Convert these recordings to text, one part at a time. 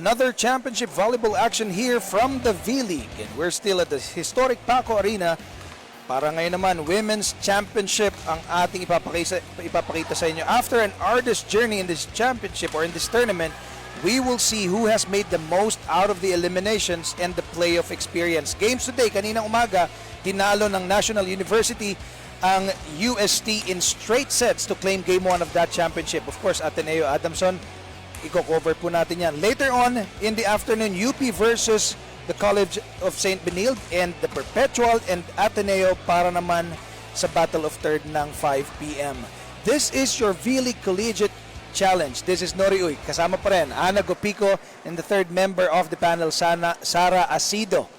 another championship volleyball action here from the V-League. And we're still at the historic Paco Arena. Para ngayon naman, Women's Championship ang ating ipapakita sa inyo. After an arduous journey in this championship or in this tournament, we will see who has made the most out of the eliminations and the playoff experience. Games today, kaninang umaga, tinalo ng National University ang UST in straight sets to claim Game 1 of that championship. Of course, Ateneo Adamson, i-cover po natin yan. Later on in the afternoon, UP versus the College of St. Benilde and the Perpetual and Ateneo para naman sa Battle of Third ng 5 p.m. This is your V-League Collegiate Challenge. This is Nori Uy. Kasama pa rin Ana Gopico and the third member of the panel, Sara Asido.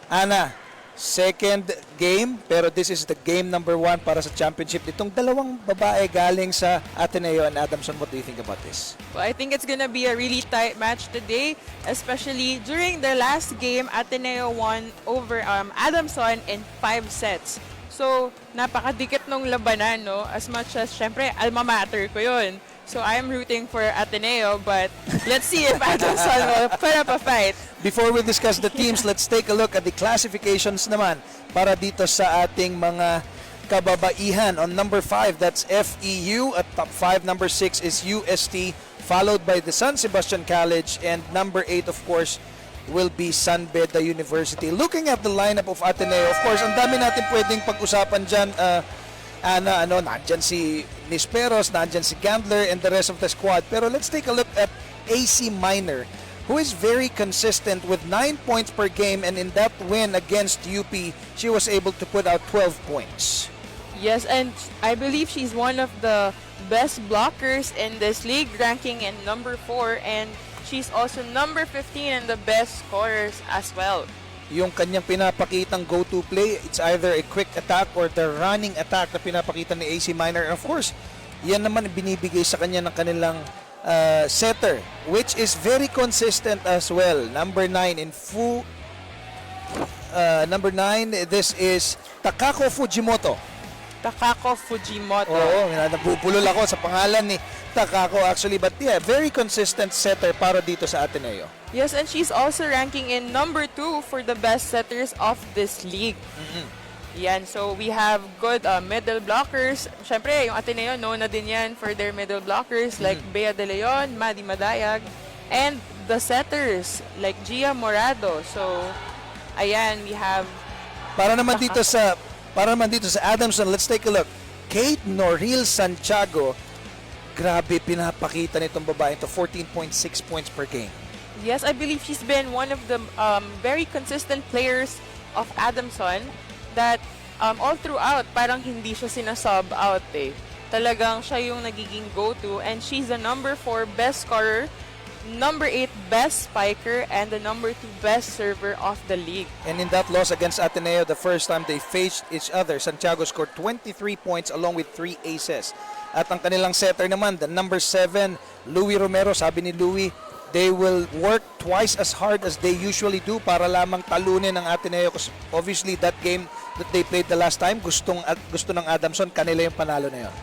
Ana, second game, pero this is the game number 1 para sa championship. Itong dalawang babae galing sa Ateneo and Adamson, what do you think about this? Well, I think it's gonna be a really tight match today, especially during the last game, Ateneo won over Adamson in 5 sets. So, napakadikit nung labanan, no? As much as, syempre, alma mater ko yun. So, I'm rooting for Ateneo, but let's see if Adamson will put up a fight. Before we discuss the teams, let's take a look at the classifications naman para dito sa ating mga kababaihan. On number 5, that's FEU. At top 5, number 6 is UST, followed by the San Sebastian College, and number 8, of course, will be San Beda University. Looking at the lineup of Ateneo, of course, ang dami natin pwedeng pag-usapan dyan. Ana, nandyan si Nisperos, nandyan si Gandler, and the rest of the squad. Pero let's take a look at AC Minor, who is very consistent with 9 points per game, and in that win against UP, she was able to put out 12 points. Yes, and I believe she's one of the best blockers in this league, ranking in number 4, and she's also number 15 in the best scorers as well. Yung kanyang pinapakitang go-to play, it's either a quick attack or the running attack na pinapakita ni AC Minor. And of course, yan naman binibigay sa kanya ng kanilang setter, which is very consistent as well. Number 9 in number 9, this is Takako Fujimoto. Takako Fujimoto. Oo, nabubulol ako sa pangalan ni Takako actually, but yeah, very consistent setter para dito sa Ateneo. Yes, and she's also ranking in number 2 for the best setters of this league. Yan, so we have good middle blockers. Siyempre, yung Ateneo, known na din yan for their middle blockers like Bea De Leon, Maddie Madayag, and the setters like Gia Morado. So, ayan, we have... Para naman dito sa Adamson, let's take a look. Kate Noril Santiago, grabe pinapakita nitong babae to 14.6 points per game. Yes, I believe she's been one of the very consistent players of Adamson that all throughout parang hindi siya sinasub out eh. Talagang siya yung nagiging go-to, and she's the number 4 best scorer, number 8 best spiker, and the number 2 best server of the league. And in that loss against Ateneo, the first time they faced each other, Santiago scored 23 points along with 3 aces. At ang kanilang setter naman, the number 7, Louie Romero, sabi ni Louie, they will work twice as hard as they usually do para lamang talunin ang Ateneo, because obviously that game that they played the last time, gusto ng Adamson, kanila yung panalo na yun.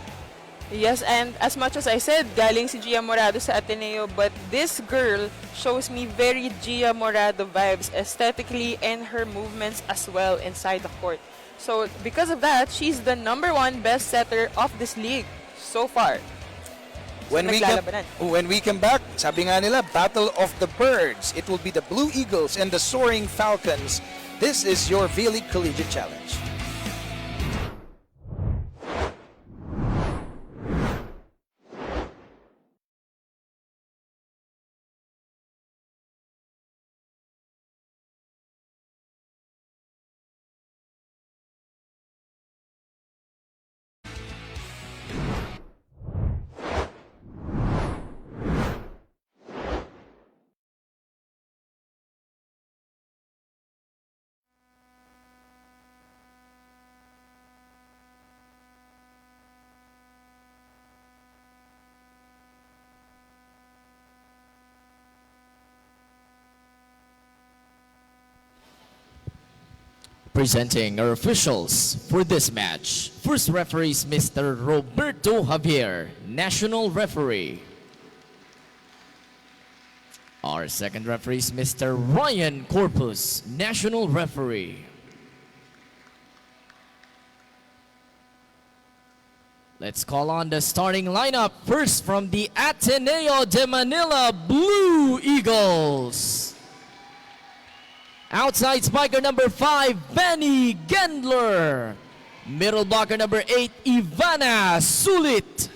Yes, and as much as I said, galing si Gia Morado sa Ateneo, but this girl shows me very Gia Morado vibes aesthetically and her movements as well inside the court. So because of that, she's the number 1 best setter of this league so far. When we come back, sabi nga nila, Battle of the Birds. It will be the Blue Eagles and the Soaring Falcons. This is your V-League Collegiate Challenge. Presenting our officials for this match. First referee is Mr. Roberto Javier, National Referee. Our second referee is Mr. Ryan Corpus, national referee. Let's call on the starting lineup. First from the Ateneo de Manila Blue Eagles. Outside spiker number 5, Benny Gendler. Middle blocker number 8, Ivana Sulit.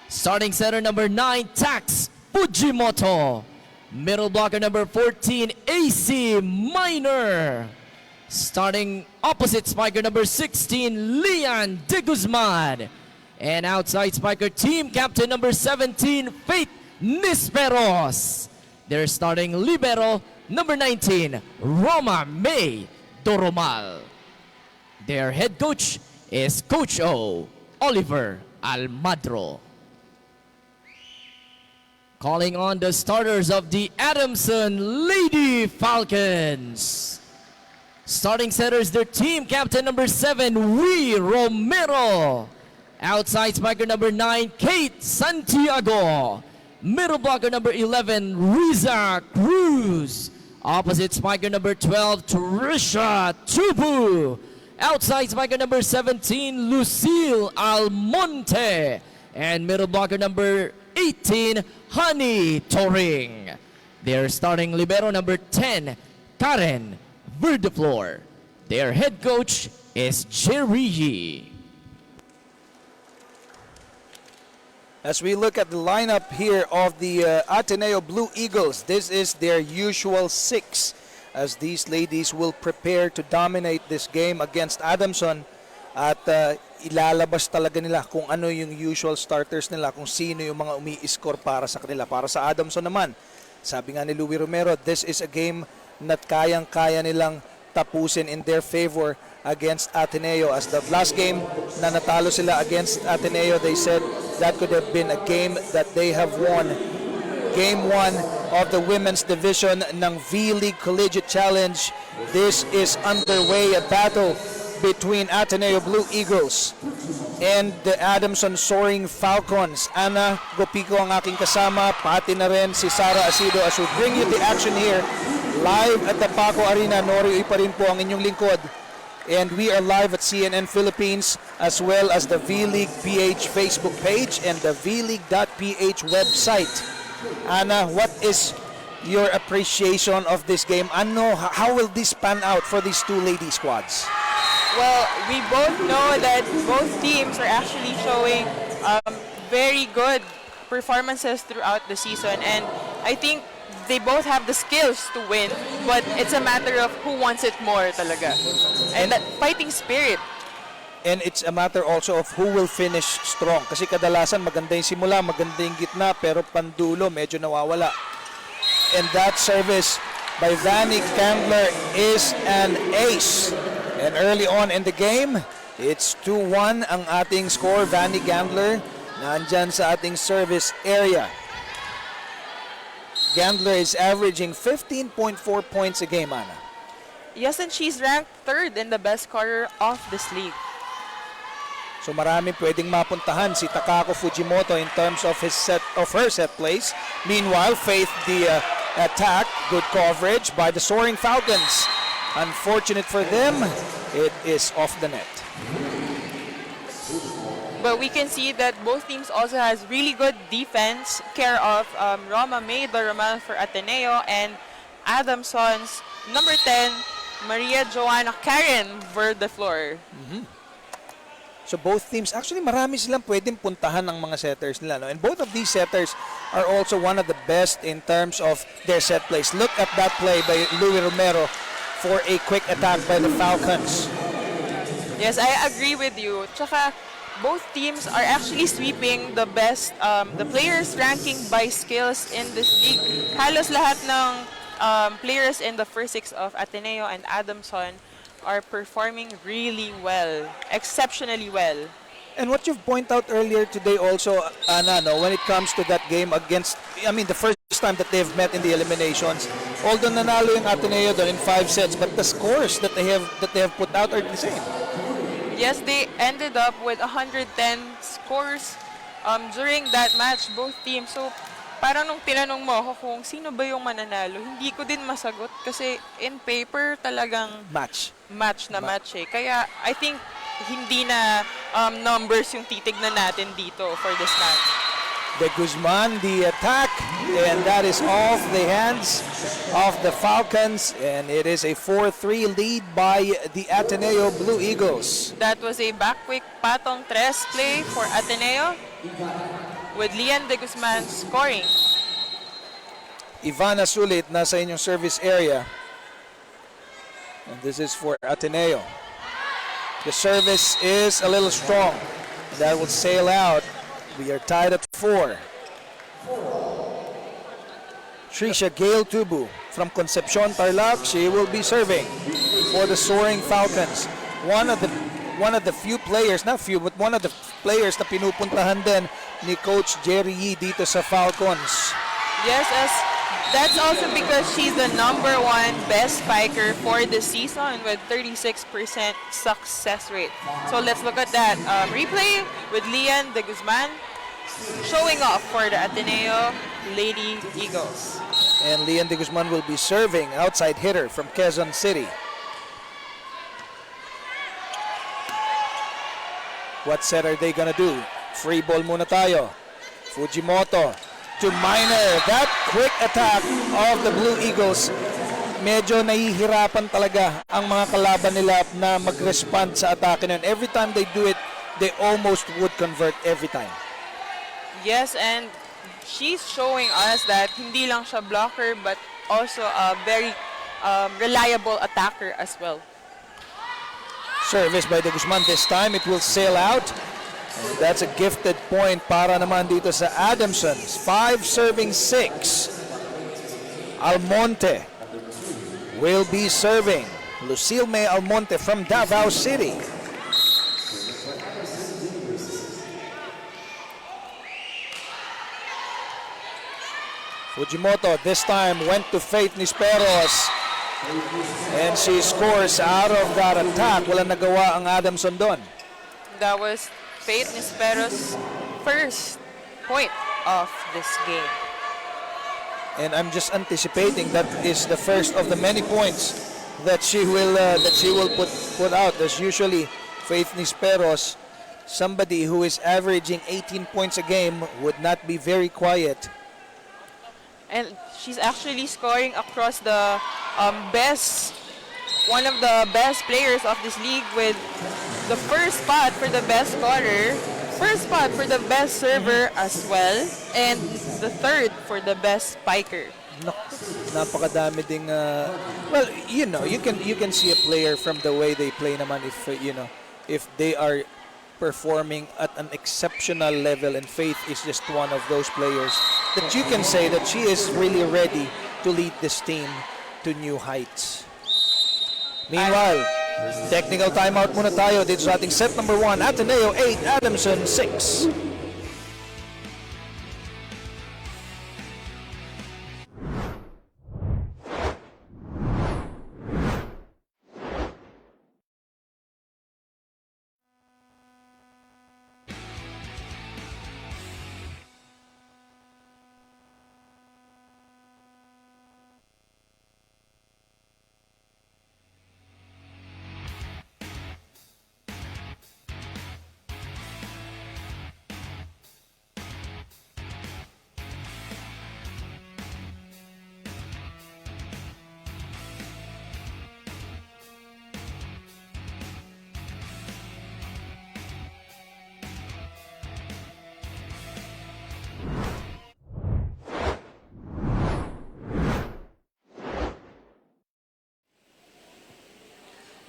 Starting center number 9, Tax Fujimoto. Middle blocker number 14, AC Minor. Starting opposite spiker number 16, Lian De Guzman. And outside spiker team captain number 17, Faith Nisperos. They're starting libero number 19, Roma May Doromal. Their head coach is Coach O, Oliver Almadro. Calling on the starters of the Adamson Lady Falcons. Starting setters, their team captain number 7, Wee Romero. Outside spiker number 9, Kate Santiago. Middle blocker number 11, Riza Cruz. Opposite spiker number 12, Trisha Tupu. Outside spiker number 17, Lucille Almonte. And middle blocker number 18, Honey Toring. Their starting libero number 10, Karen Verdeflor. Their head coach is Jerry Yee. As we look at the lineup here of the Ateneo Blue Eagles, this is their usual 6 as these ladies will prepare to dominate this game against Adamson at ilalabas talaga nila kung ano yung usual starters nila, kung sino yung mga umi-score para sa kanila. Para sa Adamson naman, sabi nga ni Louie Romero, this is a game na kayang-kaya nilang tapusin in their favor against Ateneo. As the last game na natalo sila against Ateneo, they said that could have been a game that they have won. Game 1 of the women's division ng V-League Collegiate Challenge. This is underway, a battle between Ateneo Blue Eagles and the Adamson Soaring Falcons. Ana Gopico ang aking kasama, pati na rin si Sara Asido as we bring you the action here live at the Paco Arena. Nori pa rin po ang inyong lingkod. And we are live at CNN Philippines as well as the V-League PH Facebook page and the vleague.ph website. Ana, what is your appreciation of this game? Ano, how will this pan out for these two lady squads? Well, we both know that both teams are actually showing very good performances throughout the season, and I think they both have the skills to win, but it's a matter of who wants it more talaga. And that fighting spirit. And it's a matter also of who will finish strong. Kasi kadalasan maganda yung simula, maganda yung gitna, pero pandulo medyo nawawala. And that service by Vanny Candler is an ace. And early on in the game, it's 2-1 ang ating score. Vanny Candler nandyan sa ating service area. Gandler is averaging 15.4 points a game, Ana. Yes, and she's ranked 3rd in the best scorer of this league. So marami pwedeng mapuntahan si Takako Fujimoto in terms of her set plays. Meanwhile, Faith the attack, good coverage by the Soaring Falcons. Unfortunate for them, it is off the net. But we can see that both teams also has really good defense, care of Roma May Doromal for Ateneo and Adamson's number 10, Maria Joanna Karen Verdeflor. So both teams, actually marami silang pwedeng puntahan ng mga setters nila. No? And both of these setters are also one of the best in terms of their set plays. Look at that play by Louie Romero for a quick attack by the Falcons. Yes, I agree with you. Tsaka, both teams are actually sweeping the best, the players ranking by skills in this league. Halos lahat ng players in the first 6 of Ateneo and Adamson are performing really well, exceptionally well. And what you've pointed out earlier today also, Ana, no, when it comes to that game against, I mean, the first time that they've met in the eliminations, although nanalo yung Ateneo doon in 5 sets, but the scores that they have put out are the same. Yes, they ended up with 110 scores during that match, both teams. So parang nung tinanong mo ako kung sino ba yung mananalo, hindi ko din masagot kasi in paper talagang Match. match eh. Kaya I think hindi na numbers yung titignan natin dito for this match. De Guzman, the attack, and that is off the hands of the Falcons, and it is a 4-3 lead by the Ateneo Blue Eagles. That was a back quick patong tres play for Ateneo with Lian De Guzman scoring. Ivana Sulit nasa inyong service area. And this is for Ateneo. The service is a little strong. That will sail out. We are tied at 4. Trisha Gale Tubu from Concepcion Tarlac. She will be serving for the Soaring Falcons. One of the few players, not few, but one of the players na pinupuntahan din ni Coach Jerry Yee dito sa Falcons. Yes, that's also because she's the #1 best spiker for the season with 36% success rate. So let's look at that replay with Lian De Guzman showing off for the Ateneo Lady Eagles. And Lian De Guzman will be serving, outside hitter from Quezon City. What set are they gonna do? Free ball muna tayo. Fujimoto to Minor. That quick attack of the Blue Eagles, medyo nahihirapan talaga ang mga kalaban nila na mag-respond sa atake nun. Every time they do it, they almost would convert every time. Yes, and she's showing us that hindi lang siya blocker but also a very reliable attacker as well. Service by De Guzman this time. It will sail out. And that's a gifted point para naman dito sa Adamsons. 5 serving 6. Almonte will be serving. Lucille May Almonte from Davao City. Fujimoto this time went to Faith Nisperos. And she scores out of that attack. Walang nagawa ang Adamson doon. That was Faith Nispero's first point of this game. And I'm just anticipating that is the first of the many points that she will put out. There's usually Faith Nisperos, somebody who is averaging 18 points a game, would not be very quiet. And she's actually scoring across the one of the best players of this league with the first spot for the best scorer, first spot for the best server as well, and the third for the best spiker. Napakadami ding well, you can see a player from the way they play naman if they are performing at an exceptional level, and Faith is just one of those players that you can say that she is really ready to lead this team to new heights. Meanwhile, technical timeout muna tayo dito sa ating set number 1, Ateneo 8, Adamson 6.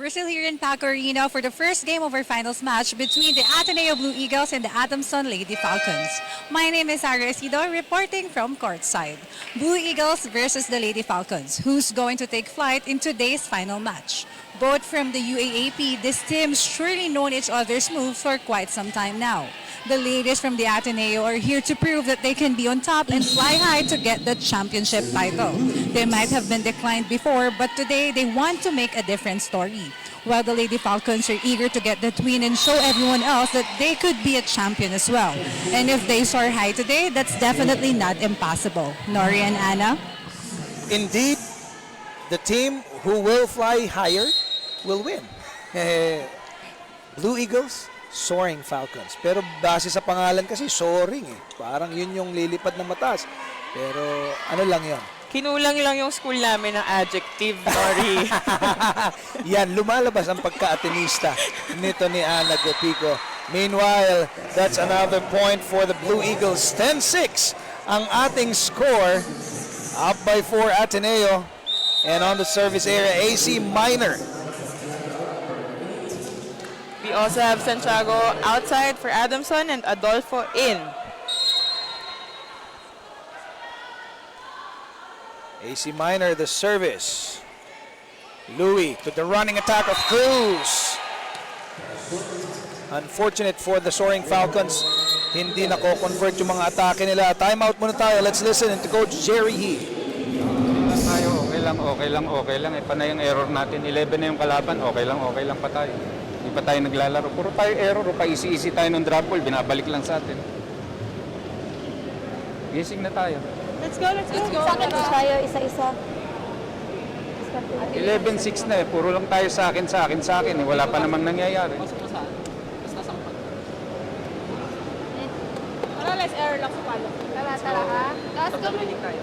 We're still here in Paco Arena for the first game of our finals match between the Ateneo Blue Eagles and the Adamson Lady Falcons. My name is Sarah Esido, reporting from courtside. Blue Eagles versus the Lady Falcons. Who's going to take flight in today's final match? Both from the UAAP, these teams surely known each other's moves for quite some time now. The ladies from the Ateneo are here to prove that they can be on top and fly high to get the championship title. They might have been declined before, but today they want to make a different story. While the Lady Falcons are eager to get that win and show everyone else that they could be a champion as well. And if they soar high today, that's definitely not impossible. Nori and Anna? Indeed, the team who will fly higher will win. Blue Eagles, Soaring Falcons. Pero base sa pangalan kasi, soaring eh. Parang yun yung lilipad na mataas. Pero ano lang yun? Kinulang lang yung school namin ng adjective, Nori. Yan, lumalabas ang pagka-atenista nito ni Ana Gopico. Meanwhile, that's another point for the Blue Eagles. 10-6 ang ating score. Up by 4 Ateneo. And on the service area, AC Minor. We also have Santiago outside for Adamson and Adolfo in. AC Minor, the service. Louis to the running attack of Cruz. Unfortunate for the Soaring Falcons. Hindi nako-convert yung mga atake nila. Timeout muna tayo. Let's listen to Coach Jerry He. Okay lang. Panay ang error natin. 11 na yung kalaban. Okay lang pa tayo. Hindi pa tayo naglalaro. Puro tayo error. Pa-easy tayo ng drop ball. Binabalik lang sa atin. Gising na tayo. Let's go. Sa akin po tayo, isa-isa. 11-6 na eh. Puro lang tayo sa akin eh. Wala pa namang nangyayari. Less error lang sa palo. Tara ha. Tapos gawin tayo.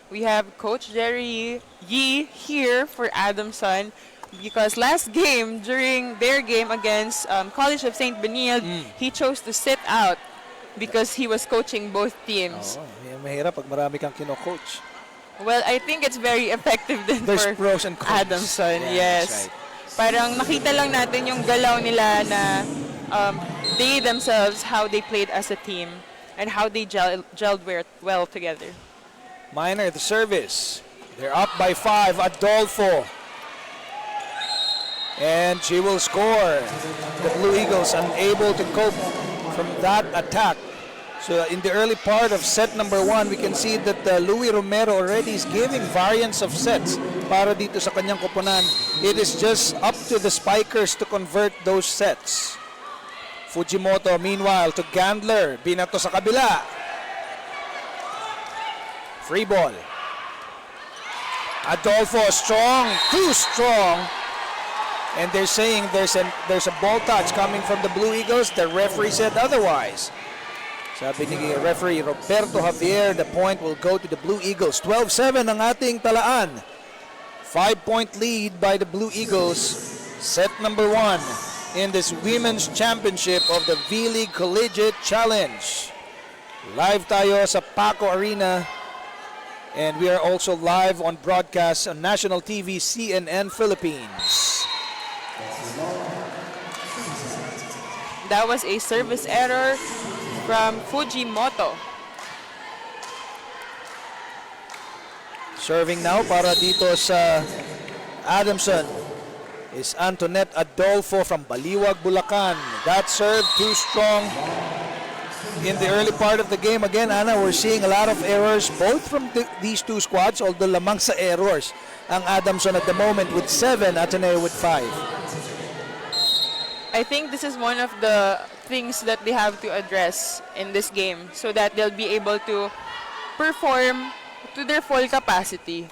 We have Coach Jerry Yee here for Adamson because last game, during their game against College of St. Benilde, he chose to sit out because he was coaching both teams. Mahirap pag marami kang kino-coach. Well, I think it's very effective din There's for pros and cons. Adamson. Yeah, Yes. that's right. Parang nakita lang natin yung galaw nila na they themselves, how they played as a team and how they gelled well together. Minor, the service. They're up by 5. Adolfo. And she will score. The Blue Eagles unable to cope from that attack. So in the early part of set number 1, we can see that Louis Romero already is giving variants of sets para dito sa kanyang koponan. It is just up to the spikers to convert those sets. Fujimoto, meanwhile, to Gandler. Binato sa kabila. Free ball. Adolfo, strong. Too strong. And they're saying there's a ball touch coming from the Blue Eagles. The referee said otherwise. Sabi ni referee Roberto Javier, the point will go to the Blue Eagles. 12-7 ang ating talaan. 5-point lead by the Blue Eagles. Set number 1 in this Women's Championship of the V-League Collegiate Challenge. Live tayo sa Paco Arena. And we are also live on broadcast on national TV CNN Philippines. That was a service error from Fujimoto. Serving now para dito sa Adamson is Antoinette Adolfo from Baliwag, Bulacan. That serve too strong in the early part of the game. Again, Anna, we're seeing a lot of errors both from these two squads, although lamang sa errors ang Adamson at the moment with 7, Ateneo with 5. I think this is one of the things that they have to address in this game so that they'll be able to perform to their full capacity.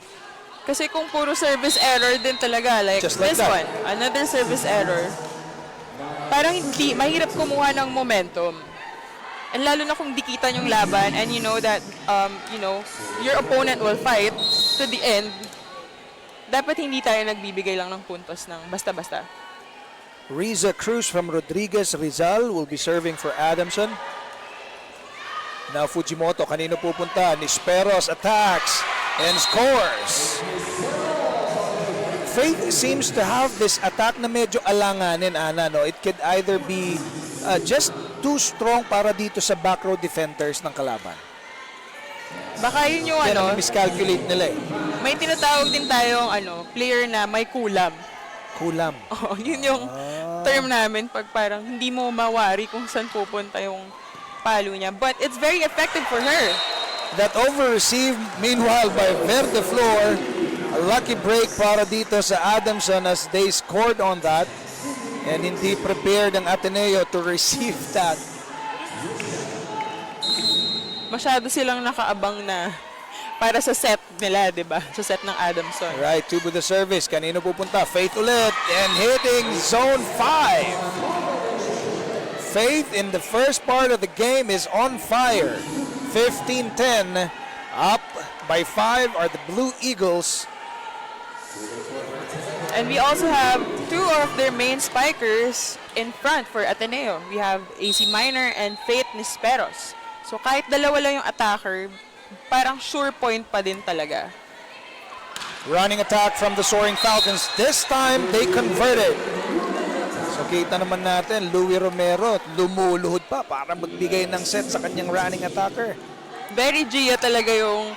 Kasi kung puro service error din talaga, like Just like this that. one, another service error, parang hindi, mahirap kumuha ng momentum. And lalo na kung dikitan yung laban and you know that, your opponent will fight to the end, dapat hindi tayo nagbibigay lang ng puntos ng basta-basta. Riza Cruz from Rodriguez Rizal will be serving for Adamson. Now Fujimoto, kanino pupunta? Nisperos attacks and scores. Faith seems to have this attack na medyo alanganin, Ana. No? It could either be just too strong para dito sa back row defenders ng kalaban. Baka yun yung Yan ano, ang miscalculate nila eh. may tinatawag din tayong player na may kulam. Kulam. Oh, yun yung term namin pag parang hindi mo mawari kung saan pupunta yung palo niya. But it's very effective for her. That over-received, meanwhile, by Verde Flor. A lucky break para dito sa Adamson as they scored on that. And hindi prepared ang Ateneo to receive that. Masyado silang nakaabang na para sa set nila, di ba? Sa set ng Adamson. Right, two with the service. Kanino pupunta? Faith ulit. And hitting zone 5. Faith in the first part of the game is on fire. 15-10. Up by 5 are the Blue Eagles. And we also have two of their main spikers in front for Ateneo. We have AC Minor and Faith Nisperos. So kahit dalawa lang yung attacker, parang sure point pa din talaga. Running attack from the Soaring Falcons. This time, they converted. So kita naman natin, Louis Romero lumuluhod pa para magbigay ng set sa kanyang running attacker. Very Gia talaga yung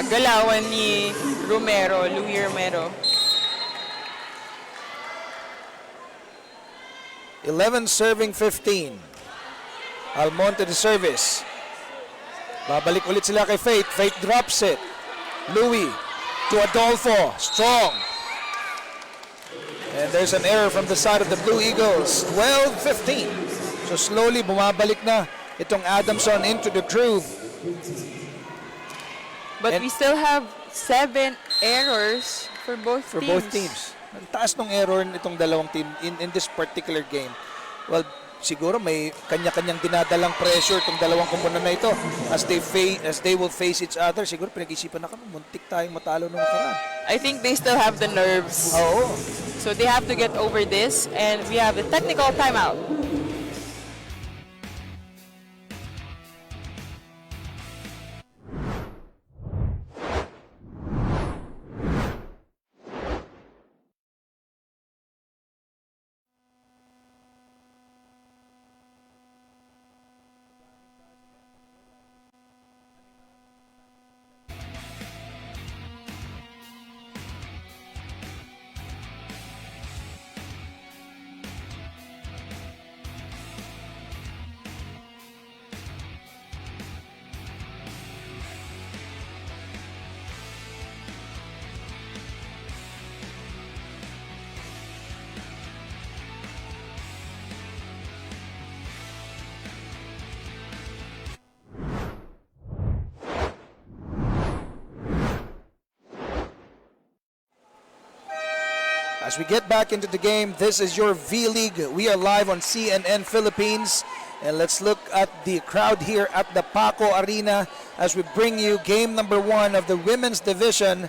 galawan ni Romero, Louis Romero. 11 serving 15. Almonte the service. Babalik ulit sila kay Faith. Faith drops it. Louis to Adolfo. Strong. And there's an error from the side of the Blue Eagles. 12-15. So slowly bumabalik na itong Adamson into the groove. But And- we still have 7 errors for both For teams. both teams. Ang taas ng error nitong dalawang team in this particular game. Well, siguro may kanya-kanyang dinadalang pressure itong dalawang koponan na ito as they will face each other. Siguro pinag-isipan na kami, muntik tayong matalo nung nakaraan. I think they still have the nerves. Oo. So they have to get over this, and we have a technical timeout. As we get back into the game, this is your V-League. We are live on CNN Philippines. And let's look at the crowd here at the Paco Arena as we bring you game number 1 of the Women's Division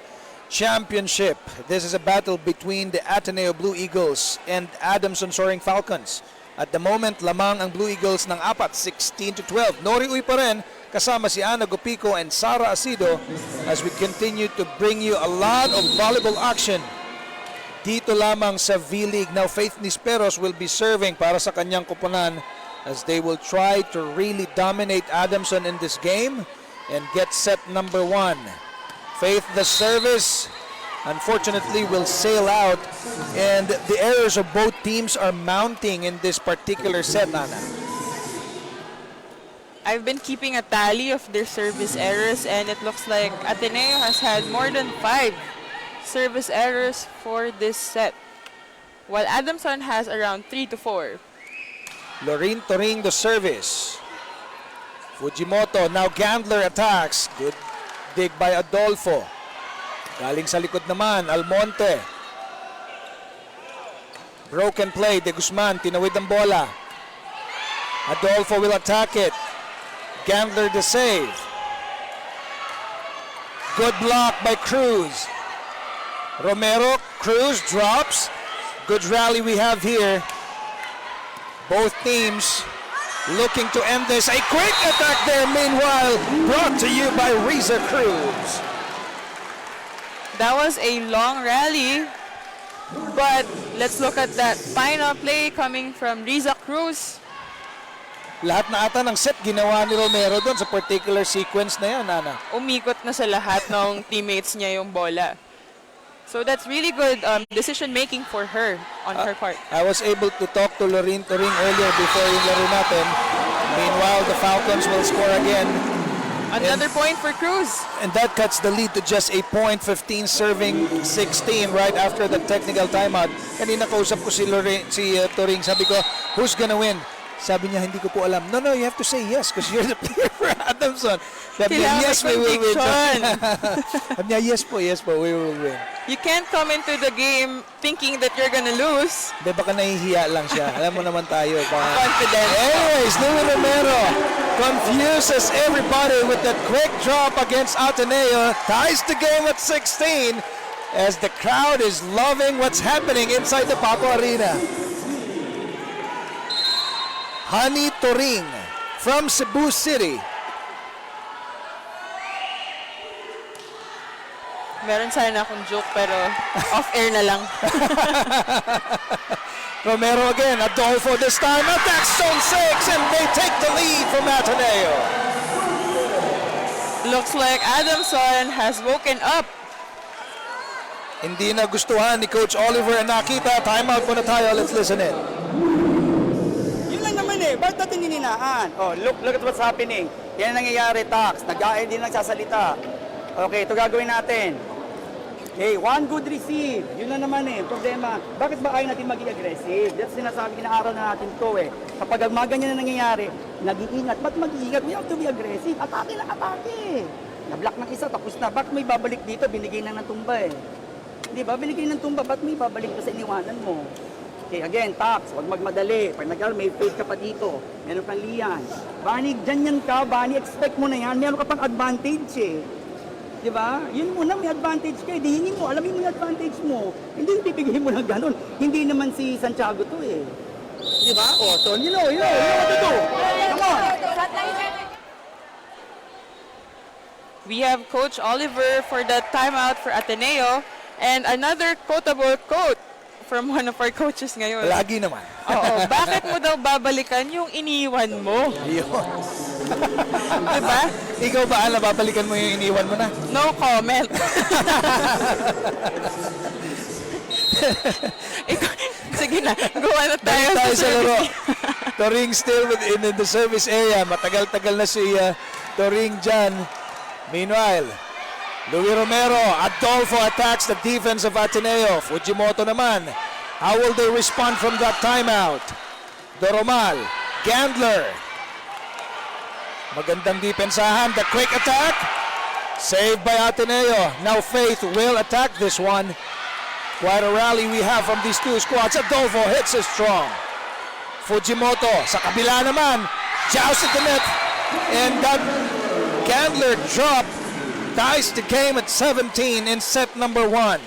Championship. This is a battle between the Ateneo Blue Eagles and Adamson Soaring Falcons. At the moment, lamang ang Blue Eagles ng 16-12. Nori Uy pa rin, kasama si Ana Gopico and Sara Asido as we continue to bring you a lot of volleyball action dito lamang sa V-League. Now, Faith Nisperos will be serving para sa kanyang koponan as they will try to really dominate Adamson in this game and get set number 1. Faith, the service, unfortunately, will sail out, and the errors of both teams are mounting in this particular set, Ana. I've been keeping a tally of their service errors, and it looks like Ateneo has had more than 5 service errors for this set, while Adamson has around 3 to 4. Lorene Toring the service. Fujimoto, now Gandler attacks. Good dig by Adolfo. Galing sa likod naman, Almonte. Broken play, De Guzman, tinawid ang bola. Adolfo will attack it. Gandler the save. Good block by Cruz. Romero, Cruz drops. Good rally we have here. Both teams looking to end this. A quick attack there, meanwhile, brought to you by Riza Cruz. That was a long rally, but let's look at that final play coming from Riza Cruz. lahat na ata ng set ginawa ni Romero doon sa particular sequence na yan, Nana. Umikot na sa lahat ng teammates niya yung bola. So that's really good decision making for her on her part. I was able to talk to Lorraine Turing earlier before yung laro natin. Meanwhile, the Falcons will score again. Another point for Cruz. And that cuts the lead to just a point, 15 serving 16 right after the technical timeout. Kanina kausap ko si Turing, sabi ko, who's gonna win? Sabi niya, hindi ko po alam. No, you have to say yes because you're the player for Adamson. Sabi niya, yes, we will win. Sabi niya, yes po, we will win. You can't come into the game thinking that you're gonna lose. Hindi, baka nahihiya lang siya. Alam mo naman tayo. Confident. Anyways, Louis Romero confuses everybody with that quick drop against Ateneo. Ties the game at 16 as the crowd is loving what's happening inside the Paco Arena. Honey Turing from Cebu City. Meron sana akong joke pero off-air na lang. Romero again, Adolfo this time, attacks zone 6 and they take the lead from Ateneo. Looks like Adamson has woken up. Hindi na gustuhan ni Coach Oliver and nakita. Timeout muna tayo, let's listen in. Yun lang naman eh, bakit natin hininaan? Oh, look at what's happening. Yan ang nangyayari, Tax. Nag-aay din nagsasalita. Okay, ito gagawin natin. Okay, one good receive. Yun lang naman eh, problema. Bakit ba ayaw natin maging aggressive? That's sinasabi, inaaral na natin to eh. Kapag ang mga ganyan na nangyayari, nag-iingat. Ba't mag-iingat? We have to be aggressive. Atake na atake. Na-block ng isa, tapos na. Bakit may babalik dito? Binigay na ng tumba eh. Di ba? Binigay ng tumba, ba't may babalik ka sa iniwanan mo? Okay, again, Tax, huwag magmadali. Pag may fade ka pa dito, meron kang liyan. Bani, dyan ka, Bani, expect mo na yan. Meron ka pang advantage eh. Di ba? Yun muna, may advantage ka. Dihingin mo, alamin mo yung advantage mo. Hindi bibigyan mo ng ganun. Hindi naman si Santiago to eh. Di ba? O, so, you know what to do. Come on. We have Coach Oliver for the timeout for Ateneo and another quotable quote from one of our coaches ngayon. Lagi naman. Oo, bakit mo daw babalikan yung iniwan mo? Yun. Diba? Ikaw ba, Ala, babalikan mo yung iniwan mo na? No comment. Sige na, gawa na tayo Tayo sa sa laro. service. Turing still in the service area. Matagal-tagal na si Turing dyan. Meanwhile, Louis Romero, Adolfo attacks the defense of Ateneo. Fujimoto naman. How will they respond from that timeout? Doromal, Gandler. Magandang depensahan. The quick attack. Saved by Ateneo. Now Faith will attack this one. Quite a rally we have from these two squads. Adolfo hits it strong. Fujimoto sa kabila naman. Joust at the net. And that Gandler drop ties the game at 17 in set number 1.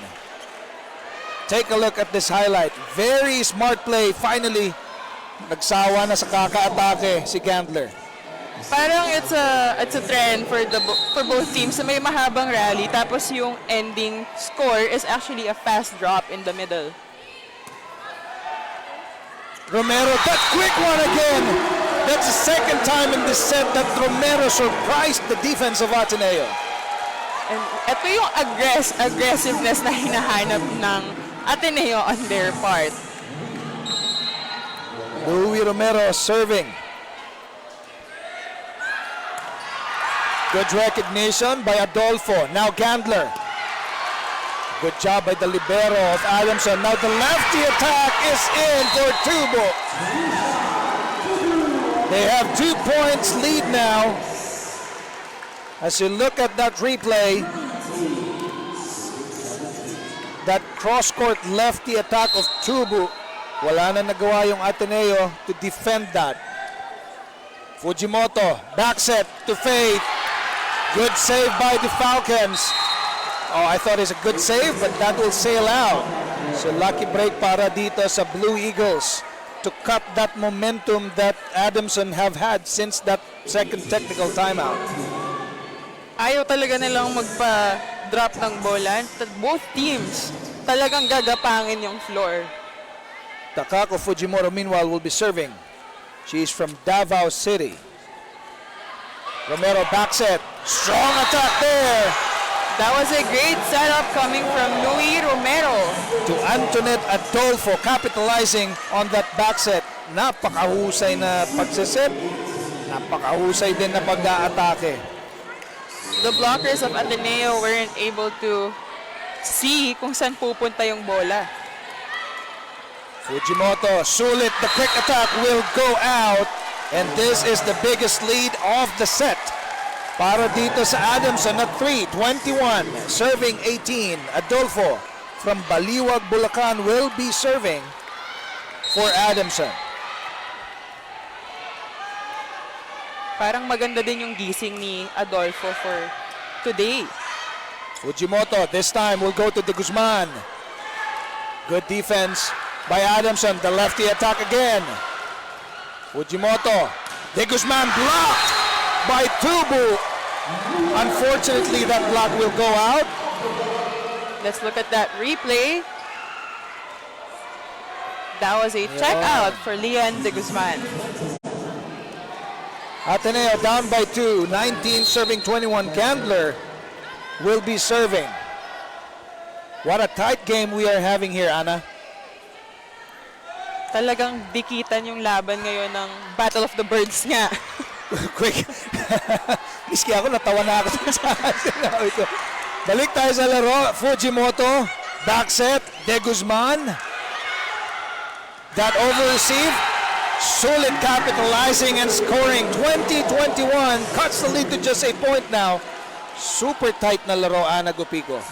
Take a look at this highlight. Very smart play. Finally, nagsawa na sa kaka-atake si Gandler. Parang it's a trend for both teams na may mahabang rally tapos yung ending score is actually a fast drop in the middle. Romero, that quick one again. That's the second time in this set that Romero surprised the defense of Ateneo. And ito yung aggressiveness na hinahanap ng Ateneo on their part. Louis Romero serving. Good recognition by Adolfo. Now Gandler. Good job by the libero of Adamson. Now the lefty attack is in for Tubo. They have 2 points lead now. As you look at that replay, that cross-court lefty attack of Tubo, wala na nagawa yung Ateneo to defend that. Fujimoto, back set to Faith. Good save by the Falcons. Oh, I thought it's a good save, but that will sail out. So lucky break para dito sa Blue Eagles to cut that momentum that Adamson have had since that second technical timeout. Ayaw talaga nilang magpa-drop ng bola. Both teams talagang gagapangin yung floor. Takako Fujimoto meanwhile will be serving. She's from Davao City. Romero back set. Strong attack there That was a great setup coming from Louis Romero. to Antoinette Adolfo, capitalizing on that back set. Napakahusay na pagsiset. Napakahusay din na pag-aatake. The blockers of Ateneo weren't able to see kung saan pupunta yung bola. Fujimoto, sulit, the quick attack will go out. And this is the biggest lead of the set. Para dito sa Adamson at 3-21, serving 18. Adolfo from Baliwag, Bulacan will be serving for Adamson. Parang maganda din yung gising ni Adolfo for today. Fujimoto this time will go to De Guzman. Good defense by Adamson. The lefty attack again. Fujimoto. De Guzman blocked by Tubu. Unfortunately, that block will go out. Let's look at that replay. That was a check out for Lian De Guzman. Ateneo down by 2. 19 serving 21. Candler will be serving. What a tight game we are having here, Ana. Talagang dikitan yung laban ngayon ng Battle of the Birds nga. Quick. Miski ako, natawa na ako sa sinabi ko. Balik tayo sa laro. Fujimoto, back set. De Guzman. That over-receive. Sulit capitalizing and scoring. 20-21. Cuts the lead to just a point now. Super tight na laro, Ana Gupico.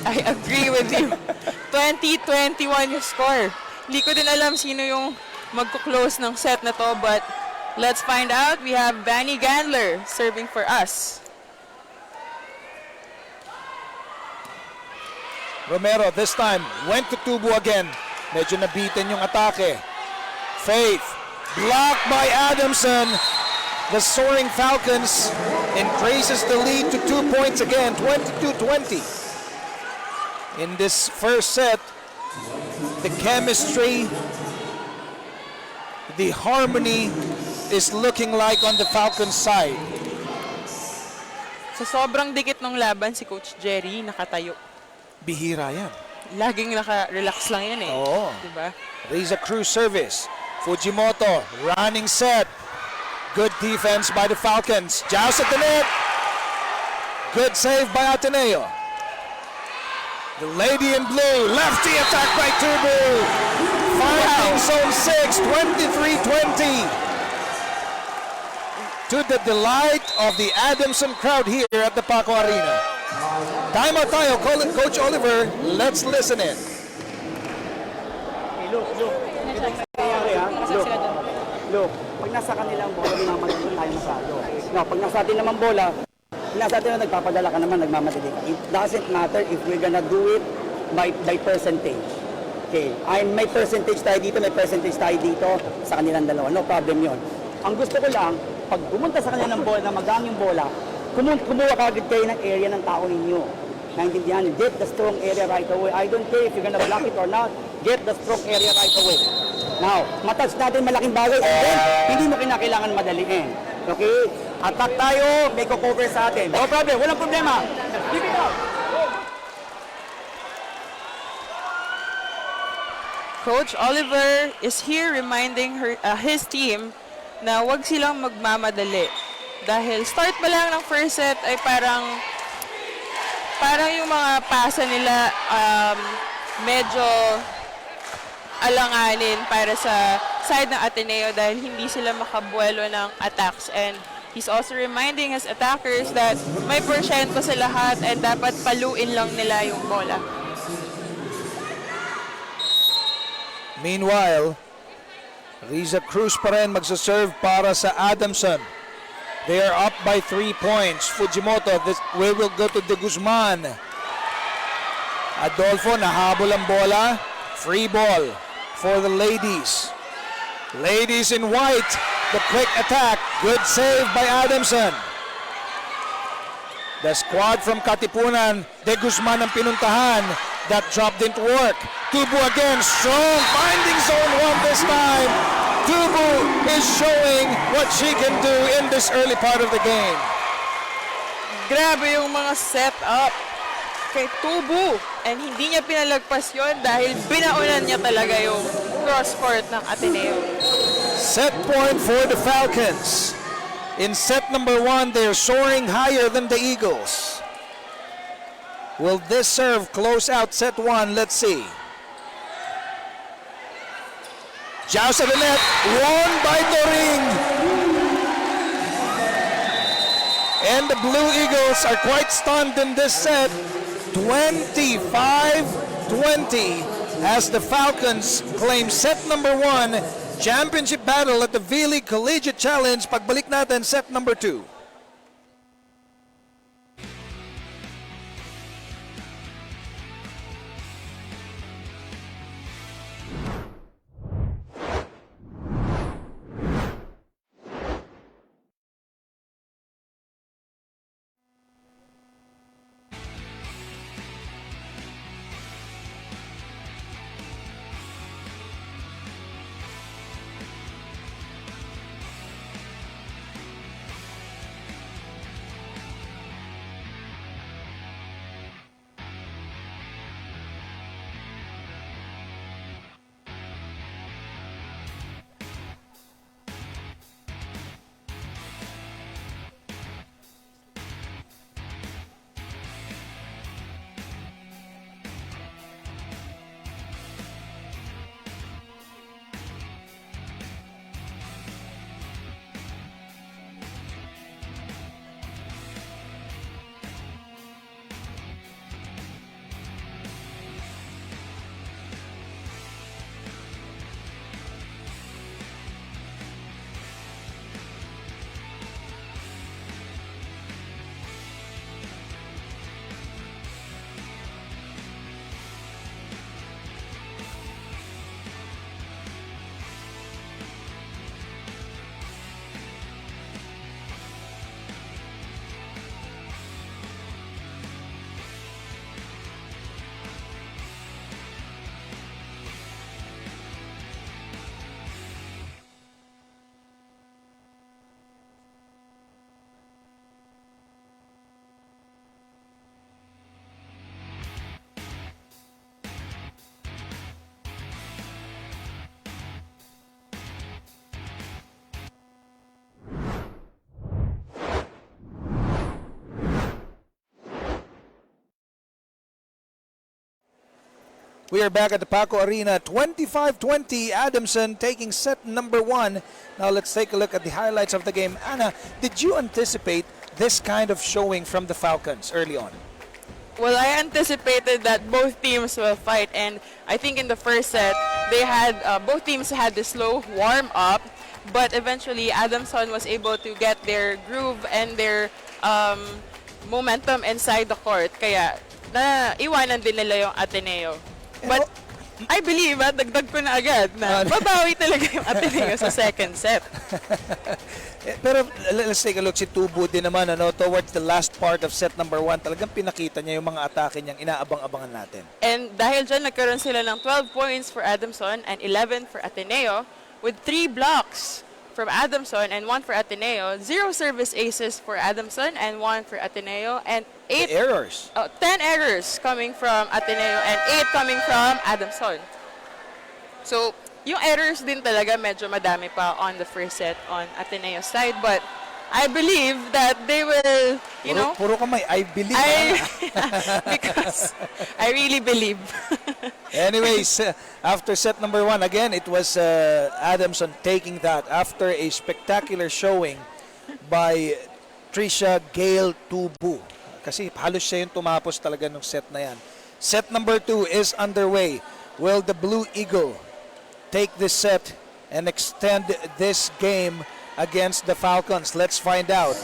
I agree with you. 20-21 yung score. Hindi ko din alam sino yung magko-close ng set na to, but let's find out. We have Vanny Gandler serving for us. Romero this time went to Tubu again. Medyo nabitin yung atake. Faith blocked by Adamson. The soaring Falcons increases the lead to 2 points again, 22-20. In this first set, the chemistry, the harmony is looking like on the Falcons side. Sa sobrang dikit ng laban, si Coach Jerry nakatayo. Bihira yan. Laging naka-relax lang yan eh. Oo. Diba? Riza Cruz service. Fujimoto running set. Good defense by the Falcons. Joust at the net. Good save by Ateneo. The lady in blue. Lefty attack by Tubu. Finding zone 6. 23-20. To the delight of the Adamson crowd here at the Paco Arena. Timeout tayo. Coach Oliver, let's listen in. Hey, look. Ito yung nangyayari, ha? Look, pag nasa kanilang bola, nagmamadali tayo masyado. No, pag nasa atin naman bola, nasa atin na nagpapadala ka naman, nagmamadali ka. It doesn't matter if we're gonna do it by percentage. Okay, may percentage tayo dito, may percentage tayo dito sa kanilang dalawa. No problem yon. Ang gusto ko lang, pag pumunta sa kanilang bola, na magang yung bola, kumuha kagad kayo ng area ng tao ninyo. Naintindihan, get the strong area right away. I don't care if you're gonna block it or not, get the strong area right away. Now, matouch natin malaking bagay and then, hindi mo kinakailangan madaliin. Okay? Attack tayo, may cover sa atin. No problem, walang problema. Give it out. Coach Oliver is here reminding his team na wag silang magmamadali. Dahil start pa lang ng first set ay parang yung mga pasa nila medyo alanganin para sa side ng Ateneo dahil hindi sila makabuelo ng attacks. And he's also reminding his attackers that may porsyento sa lahat and dapat paluin lang nila yung bola. Meanwhile, Riza Cruz pa rin magsaserve para sa Adamson. They are up by 3 points. Fujimoto, this way will go to De Guzman. Adolfo, nahabol ang bola. Free ball for the ladies. Ladies in white, the quick attack. Good save by Adamson. The squad from Katipunan, De Guzman ang pinuntahan. That drop didn't work. Tubu again, strong, finding zone 1 this time. Tubu is showing what she can do in this early part of the game. Grabe yung mga setup kay Tubu. And hindi niya pinalagpas yon dahil binaunan niya talaga yung cross-court ng Ateneo. Set point for the Falcons. In set number 1, they're soaring higher than the Eagles. Will this serve close out set 1? Let's see. Joust at the net, won by Doring. And the Blue Eagles are quite stunned in this set. 25-20 as the Falcons claim set number 1 championship battle at the V-League Collegiate Challenge. Pagbalik natin, set number 2. We are back at the Paco Arena, 25-20, Adamson taking set number 1. Now let's take a look at the highlights of the game. Anna, did you anticipate this kind of showing from the Falcons early on? Well, I anticipated that both teams will fight, and I think in the first set, they had both teams had the slow warm-up, but eventually Adamson was able to get their groove and their momentum inside the court. Kaya, iwanan din nila yung Ateneo. But I believe, dagdag ko na agad na babawi talaga yung Ateneo sa second set. Pero let's take a look. Si Tubu din naman, towards the last part of set number 1, talagang pinakita niya yung mga atake niyang inaabang-abangan natin. And dahil dyan, nagkaroon sila ng 12 points for Adamson and 11 for Ateneo with 3 blocks from Adamson and 1 for Ateneo, 0 service aces for Adamson and 1 for Ateneo, and 10 errors coming from Ateneo and 8 coming from Adamson. So, yung errors din talaga medyo madami pa on the first set on Ateneo's side, but I believe that they will, Puro kamay, I believe. Because I really believe. Anyways, after set number 1, again, it was Adamson taking that after a spectacular showing by Trisha Gale Tubu. Kasi halos siya yung tumapos talaga ng set na yan. Set number 2 is underway. Will the Blue Eagle take this set and extend this game against the Falcons? Let's find out.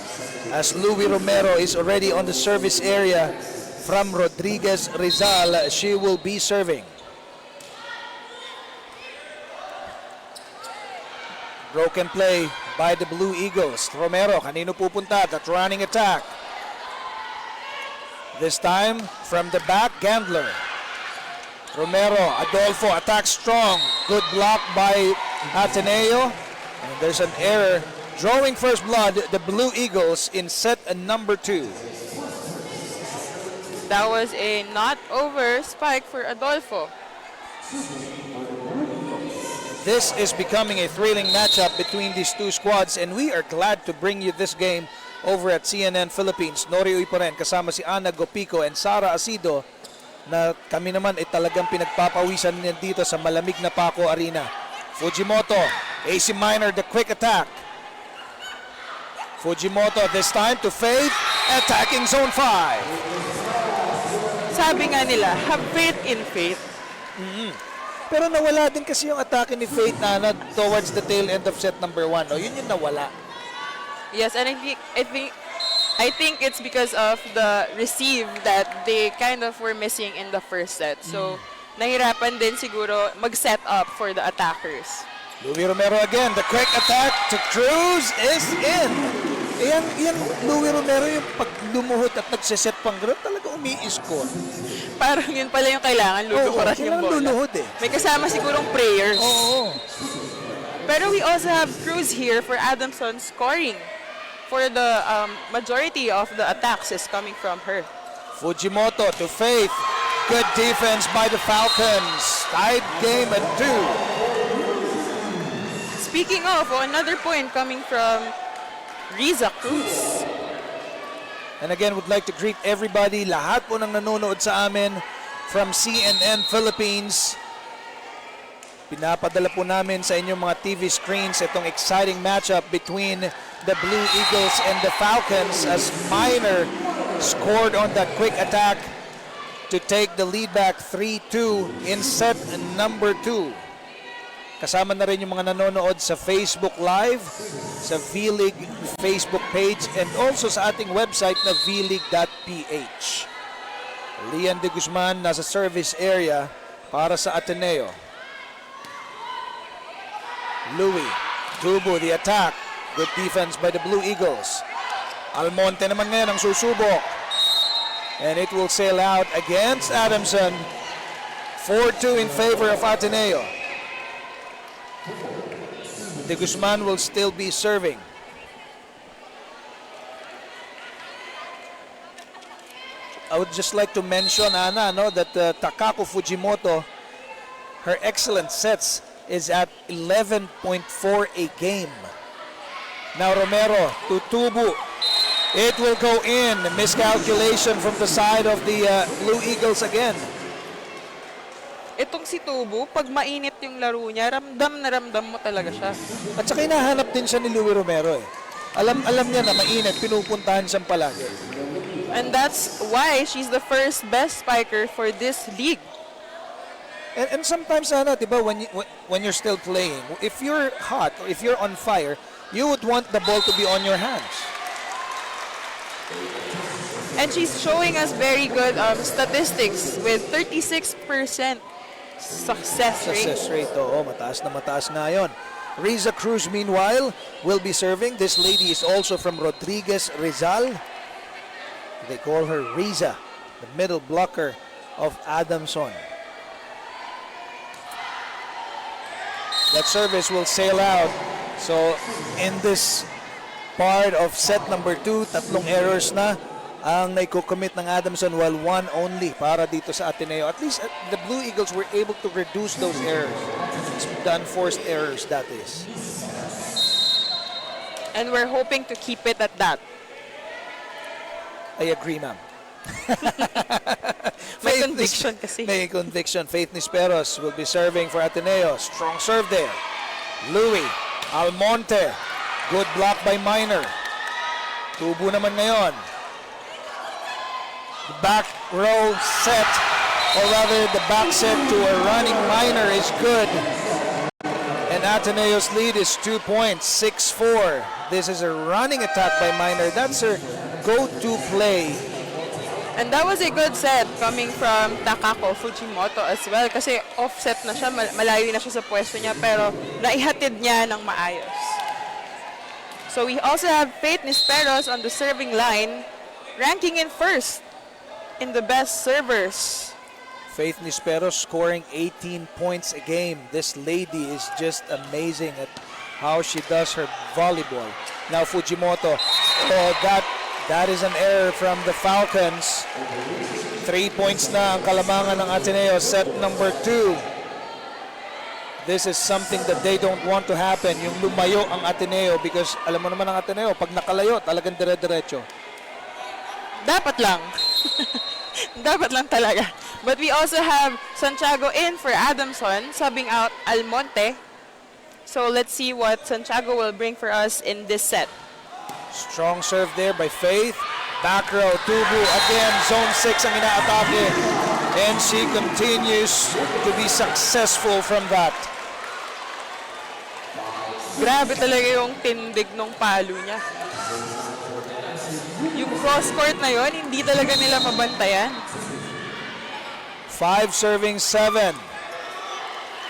As Louie Romero is already on the service area from Rodriguez Rizal, she will be serving. Broken play by the Blue Eagles. Romero, kanino pupunta? That running attack. This time from the back, Gandler. Romero, Adolfo attacks strong. Good block by Ateneo. And there's an error. Drawing first blood, the Blue Eagles in set number 2. That was a not over spike for Adolfo. This is becoming a thrilling matchup between these two squads, and we are glad to bring you this game over at CNN Philippines. Nori Uy pa rin, kasama si Ana Gopico and Sara Asido, na kami naman ay talagang pinagpapawisan niya dito sa malamig na Paco Arena. Fujimoto, AC Minor, the quick attack. Fujimoto this time to Faith, attacking zone 5. Sabi nga nila, have faith in faith. Pero nawala din kasi yung atake ni Faith na towards the tail end of set number 1. No? Yun yung nawala. Yes, and I think it's because of the receive that they kind of were missing in the first set. So, nahirapan din siguro mag-set up for the attackers. Louis Romero again, the quick attack to Cruz is in. Yan Louis Romero yung pag lumuhot at nagsiset pang gano'n, talaga umi-score. Parang yun pala yung kailangan, luluhuran yung bola. Luluhod eh. May kasama sigurong prayers. Oo. Pero we also have Cruz here for Adamson scoring. For the majority of the attacks is coming from her. Fujimoto to Faith. Good defense by the Falcons. Tied game at 2. Speaking of, another point coming from Riza Cruz. And again, would like to greet everybody, lahat po ng nanonood sa amin from CNN Philippines. Pinapadala po namin sa inyong mga TV screens itong exciting matchup between the Blue Eagles and the Falcons as Minor scored on that quick attack to take the lead back 3-2 in set number 2. Kasama na rin yung mga nanonood sa Facebook Live, sa V-League Facebook page, and also sa ating website na vleague.ph. Lian de Guzman nasa service area para sa Ateneo. Louis, Tubo, the attack. Good defense by the Blue Eagles. Almonte naman ngayon ang susubok. And it will sail out against Adamson. 4-2 in favor of Ateneo. De Guzman will still be serving. I would just like to mention, Ana, that Takako Fujimoto, her excellent sets is at 11.4 a game. Now Romero to Tubu. It will go in. Miscalculation from the side of the Blue Eagles again. Itong si Tubu, pag mainit yung laro niya, ramdam mo talaga siya. At saka hinahanap din siya ni Louis Romero eh. Alam niya na mainit, pinupuntahan siyang palagi. And that's why she's the first best spiker for this league. And sometimes, Ana, diba, when you're still playing, if you're hot or if you're on fire, you would want the ball to be on your hands. And she's showing us very good statistics with 36% success rate. Success rate, oo, mataas na yun. Riza Cruz, meanwhile, will be serving. This lady is also from Rodriguez Rizal. They call her Riza, the middle blocker of Adamson. That service will sail out. So, in this part of set number 2, tatlong errors na ang naiko-commit ng Adamson, while one only para dito sa Ateneo. At least the Blue Eagles were able to reduce those errors. The unforced errors, that is. And we're hoping to keep it at that. I agree, ma'am. May conviction kasi. May conviction. Faith Nisperos will be serving for Ateneo. Strong serve there. Louis, Almonte. Good block by Minor. Tubo naman ngayon. The back row set, or rather the back set to a running Minor is good. And Ateneo's lead is 2 points, 6-4. This is a running attack by Minor. That's her go-to play. And that was a good set coming from Takako Fujimoto as well. Kasi offset na siya, malayo na siya sa pwesto niya, pero naihatid niya ng maayos. So we also have Faith Nisperos on the serving line, ranking in first in the best servers Faith Nispero scoring 18 points a game. This lady is just amazing at how she does her volleyball. Now Fujimoto, oh, that is an error from the Falcons. 3 points na ang kalamangan ng Ateneo, set number 2. This is something that they don't want to happen, yung lumayo ang Ateneo, because alam mo naman ang Ateneo, pag nakalayo, talagang dire-diretso. Dapat lang. Dapat lang talaga. But we also have Santiago in for Adamson, subbing out Almonte. So let's see what Santiago will bring for us in this set. Strong serve there by Faith. Back row, Tubu again, zone 6 ang inaatake. And she continues to be successful from that. Grabe talaga yung tindig ng palo niya. Yung cross court na yon, hindi talaga nila mabantayan. 5 serving 7.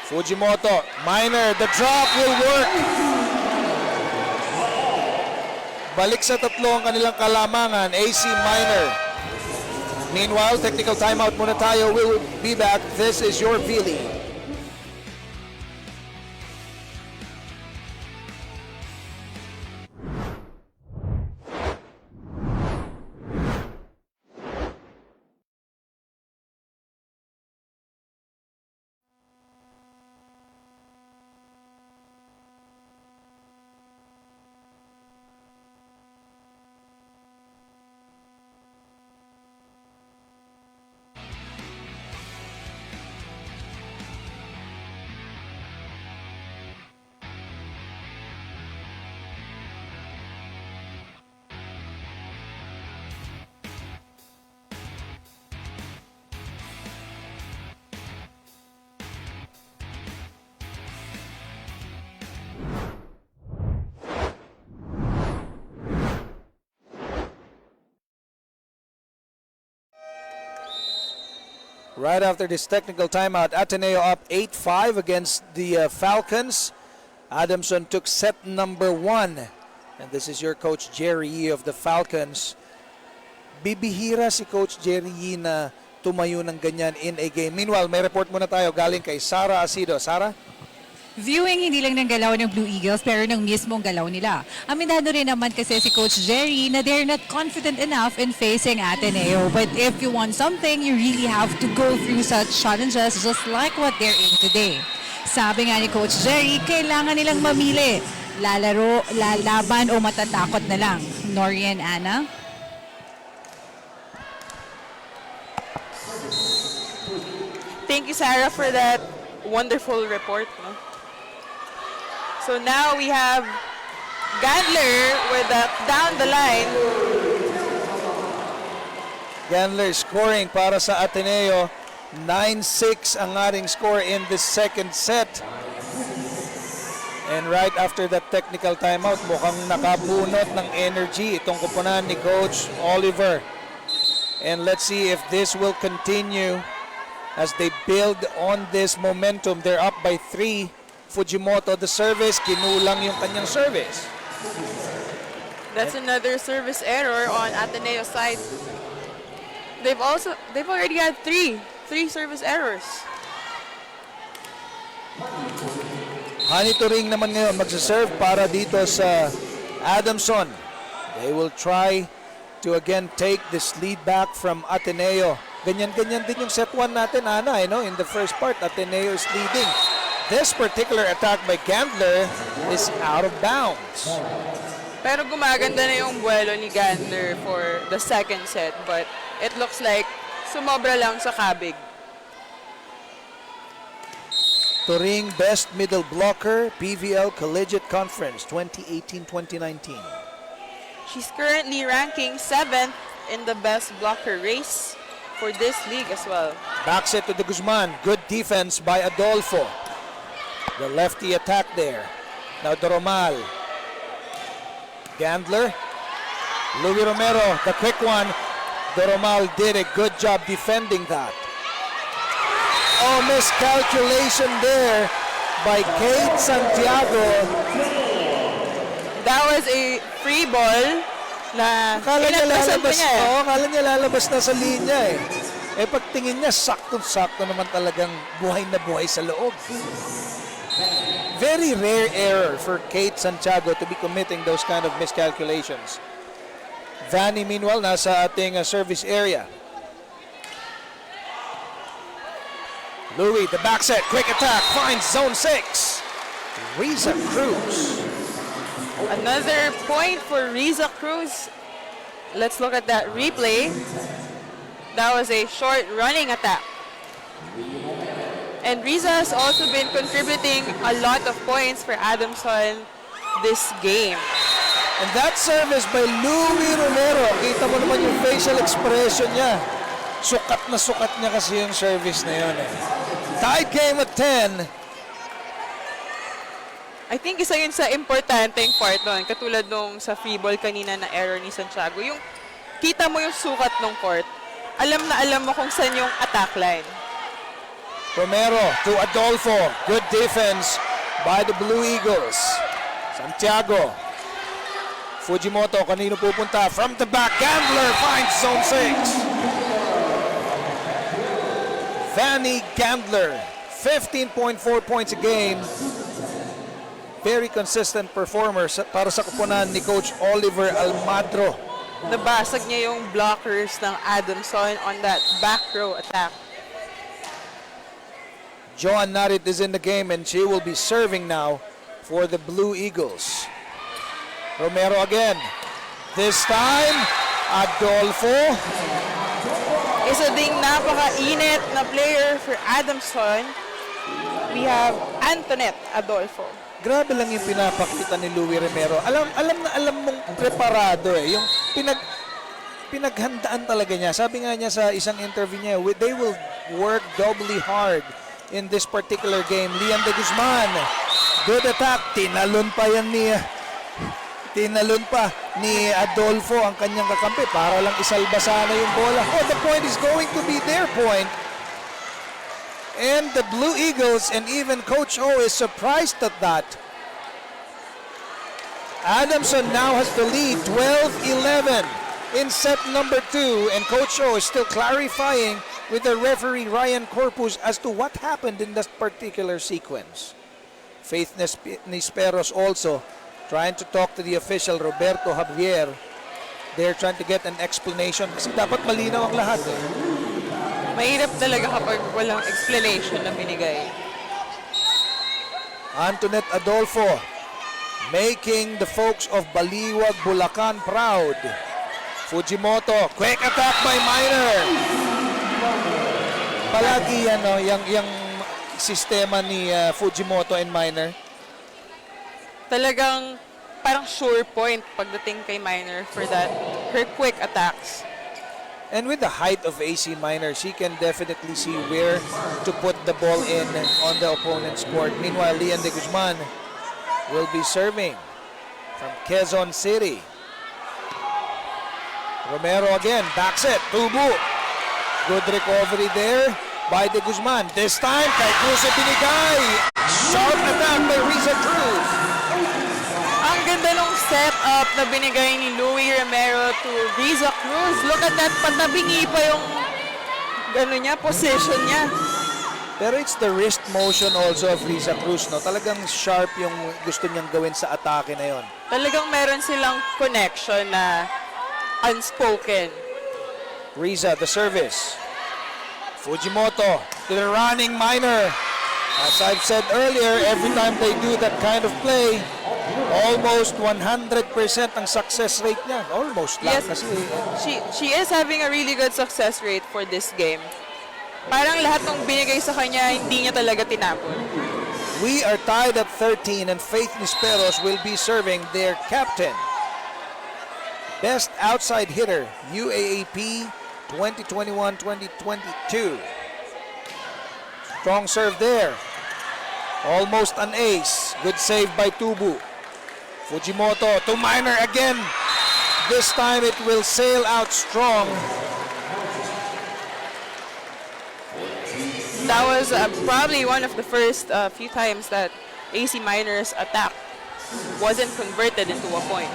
Fujimoto, minor, the drop will work. Balik sa tatlo ang kanilang kalamangan, AC minor. Meanwhile, technical timeout muna tayo. We'll be back. This is your V-League. Right after this technical timeout, Ateneo up 8-5 against the Falcons. Adamson took set number 1. And this is your coach, Jerry Yee of the Falcons. Bibihira si Coach Jerry Yee na tumayo ng ganyan in a game. Meanwhile, may report muna tayo galing kay Sara Asido. Sara? Viewing hindi lang ng galaw ng Blue Eagles pero ng mismong galaw nila. Aminado rin naman kasi si Coach Jerry na they're not confident enough in facing Ateneo. But if you want something, you really have to go through such challenges just like what they're in today. Sabi nga ni Coach Jerry, kailangan nilang mamili. Lalaro, lalaban o matatakot na lang. Norian Ana? Thank you, Sarah, for that wonderful report. No? So now we have Gandler with that down the line. Gandler scoring para sa Ateneo. 9-6 ang ating score in the second set. And right after that technical timeout, mukhang nakabunot ng energy itong kupunan ni Coach Oliver. And let's see if this will continue as they build on this momentum. They're up by 3. Fujimoto, the service, kinulang yung kanyang service. That's another service error on Ateneo's side. They've already had three service errors. Hani Turing naman ngayon magsaserve para dito sa Adamson. They will try to again take this lead back from Ateneo. Ganyan-ganyan din yung set 1 natin, Ana, in the first part, Ateneo is leading. This particular attack by Gandler is out of bounds. Pero gumaganda na yung buwelo ni Gandler for the second set, but it looks like sumobra lang sa kabig. Turing Best Middle Blocker, PVL Collegiate Conference 2018-2019. She's currently ranking 7th in the best blocker race for this league as well. Back set to the Guzman. Good defense by Adolfo. The lefty attack there. Now Doromal. Gandler. Louis Romero, the quick one. Doromal did a good job defending that. Oh, miscalculation there by Kate Santiago. That was a free ball na Akala niya pinagpasan pa lalabas, niya. akala niya lalabas na sa linya eh. Eh pagtingin niya, sakto-sakto naman talagang buhay na buhay sa loob. Very rare error for Kate Santiago to be committing those kind of miscalculations. Vanny meanwhile nasa ating service area. Louis, the back set, quick attack, finds zone 6. Riza Cruz. Another point for Riza Cruz. Let's look at that replay. That was a short running attack. And Riza has also been contributing a lot of points for Adamson this game. And that service by Louis Romero. Kita mo naman yung facial expression niya. Sukat niya kasi yung service na yun. Tied game at 10. I think isa yun sa importanteng part doon. Katulad nung sa free ball kanina na error ni Santiago. Yung kita mo yung sukat ng court. Alam na alam mo kung saan yung attack line. Romero to Adolfo. Good defense by the Blue Eagles. Santiago. Fujimoto, kanino pupunta? From the back, Gambler finds zone 6. Vanny Gambler, 15.4 points a game. Very consistent performer para sa kupunan ni Coach Oliver Almadro. Nabasag niya yung blockers ng Adamson on that back row attack. Joan Narit is in the game and she will be serving now for the Blue Eagles. Romero again. This time, Adolfo. Isa ding napaka-init na player for Adamson. We have Antoinette Adolfo. Grabe lang yung pinapakita ni Louis Romero. Alam mong preparado eh. Yung pinaghandaan talaga niya. Sabi nga niya sa isang interview niya, they will work doubly hard in this particular game. Liam de Guzman, good attack. Tinalon pa ni Adolfo ang kanyang kakampi para lang isalba sana yung bola. Oh, the point is going to be their point. And the Blue Eagles and even Coach O is surprised at that. Adamson now has the lead, 12-11 in set number 2. And Coach O is still clarifying with the referee Ryan Corpus as to what happened in that particular sequence. Faith Nisperos also trying to talk to the official Roberto Javier. They're trying to get an explanation kasi dapat malinaw ang lahat eh. Mahirap talaga kapag walang explanation na binigay. Antoinette Adolfo making the folks of Baliwag, Bulacan proud. Fujimoto, quick attack by Miner. Palagi yan, no, yung sistema ni Fujimoto and Miner. Talagang parang sure point pagdating kay Miner for that, her quick attacks. And with the height of AC Miner, she can definitely see where to put the ball in on the opponent's court. Meanwhile, Lian de Guzman will be serving from Quezon City. Romero again, back set, Tubu. Good recovery there by de Guzman. This time, kay Cruz binigay. Sharp attack by Riza Cruz. Ang ganda nung setup na binigay ni Louis Romero to Riza Cruz. Look at that, patabingi pa yung position niya. Pero it's the wrist motion also of Riza Cruz, no? Talagang sharp yung gusto niyang gawin sa atake na yon. Talagang meron silang connection na unspoken. Riza, the service. Fujimoto to the running Miner. As I've said earlier, every time they do that kind of play, almost 100% ang success rate niya. Almost lang Yes, kasi. she is having a really good success rate for this game. Parang lahat ng binigay sa kanya, hindi niya talaga tinapon. We are tied at 13 and Faith Nisperos will be serving their captain. Best outside hitter, UAAP 2021-2022. Strong serve there. Almost an ace. Good save by Tubu. Fujimoto to Miner again. This time it will sail out strong. That was probably one of the first few times that AC Miner's attack wasn't converted into a point.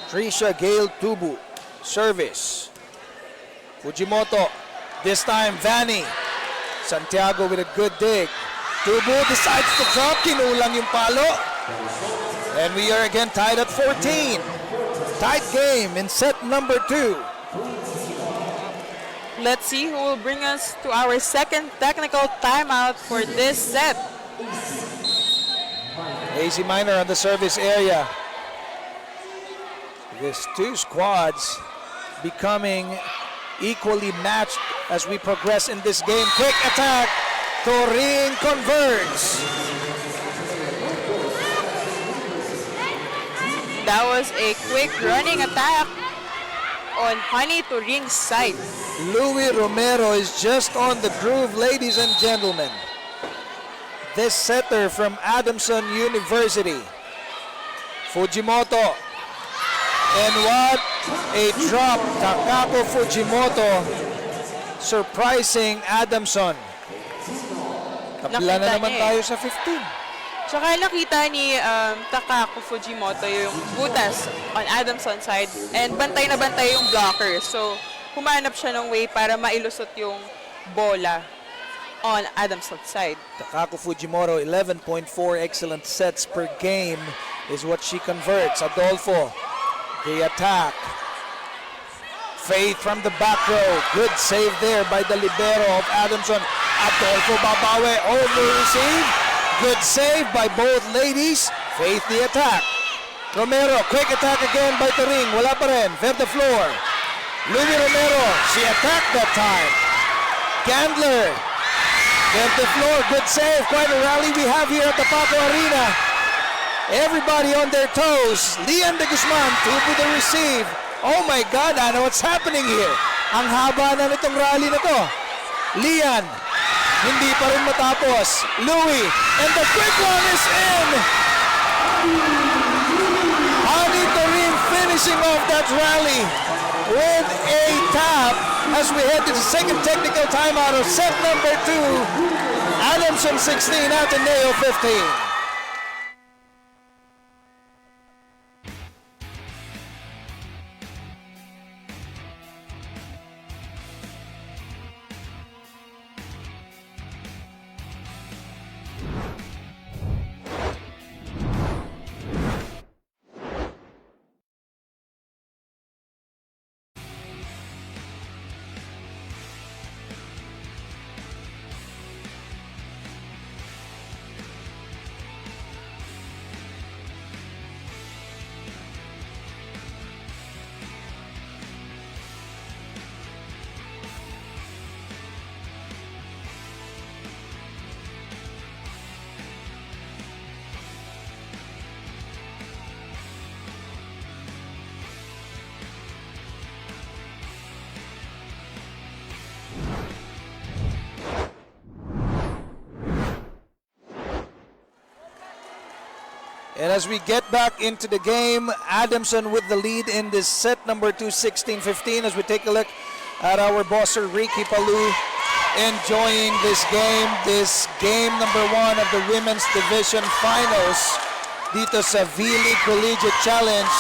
Trisha Gale Tubu. Service. Fujimoto. This time, Vanny. Santiago with a good dig. Tubo decides to drop. Kinulang yung palo. And we are again tied at 14. Tight game in set number 2. Let's see who will bring us to our second technical timeout for this set. AC Minor on the service area. These two squads becoming equally matched as we progress in this game. Quick attack. Turing converts. That was a quick running attack on Honey Turing's side. Louis Romero is just on the groove, ladies and gentlemen. This setter from Adamson University. Fujimoto. And what a drop. Takako Fujimoto surprising Adamson. Tabla na naman tayo sa 15. Tsaka nakita ni Takako Fujimoto yung butas on Adamson's side and bantay na bantay yung blocker. So, humanap siya ng way para mailusot yung bola on Adamson's side. Takako Fujimoto, 11.4 excellent sets per game is what she converts. Adolfo, the attack. Faith from the back row. Good save there by the libero of Adamson. Adolfo babawe, over receive. Good save by both ladies. Faith the attack. Romero, quick attack again by Turing. Wala pa rin. Verde floor. Louis Romero, she attacked that time. Gandler. Verde floor, good save. Quite a rally we have here at the Paco Arena. Everybody on their toes. Lian de Guzman, tubo the receive. Oh my God, Ana, what's happening here? Ang haba na nitong rally na to. Lian, hindi pa rin matapos. Louis, and the quick one is in. Honey Turing finishing off that rally with a tap as we head to the second technical timeout of set number 2. Adamson 16, Ateneo 15. And as we get back into the game, Adamson with the lead in this set number 2, 16-15. As we take a look at our bosser Ricky Palou enjoying this game number 1 of the Women's Division Finals dito sa V-League Collegiate Challenge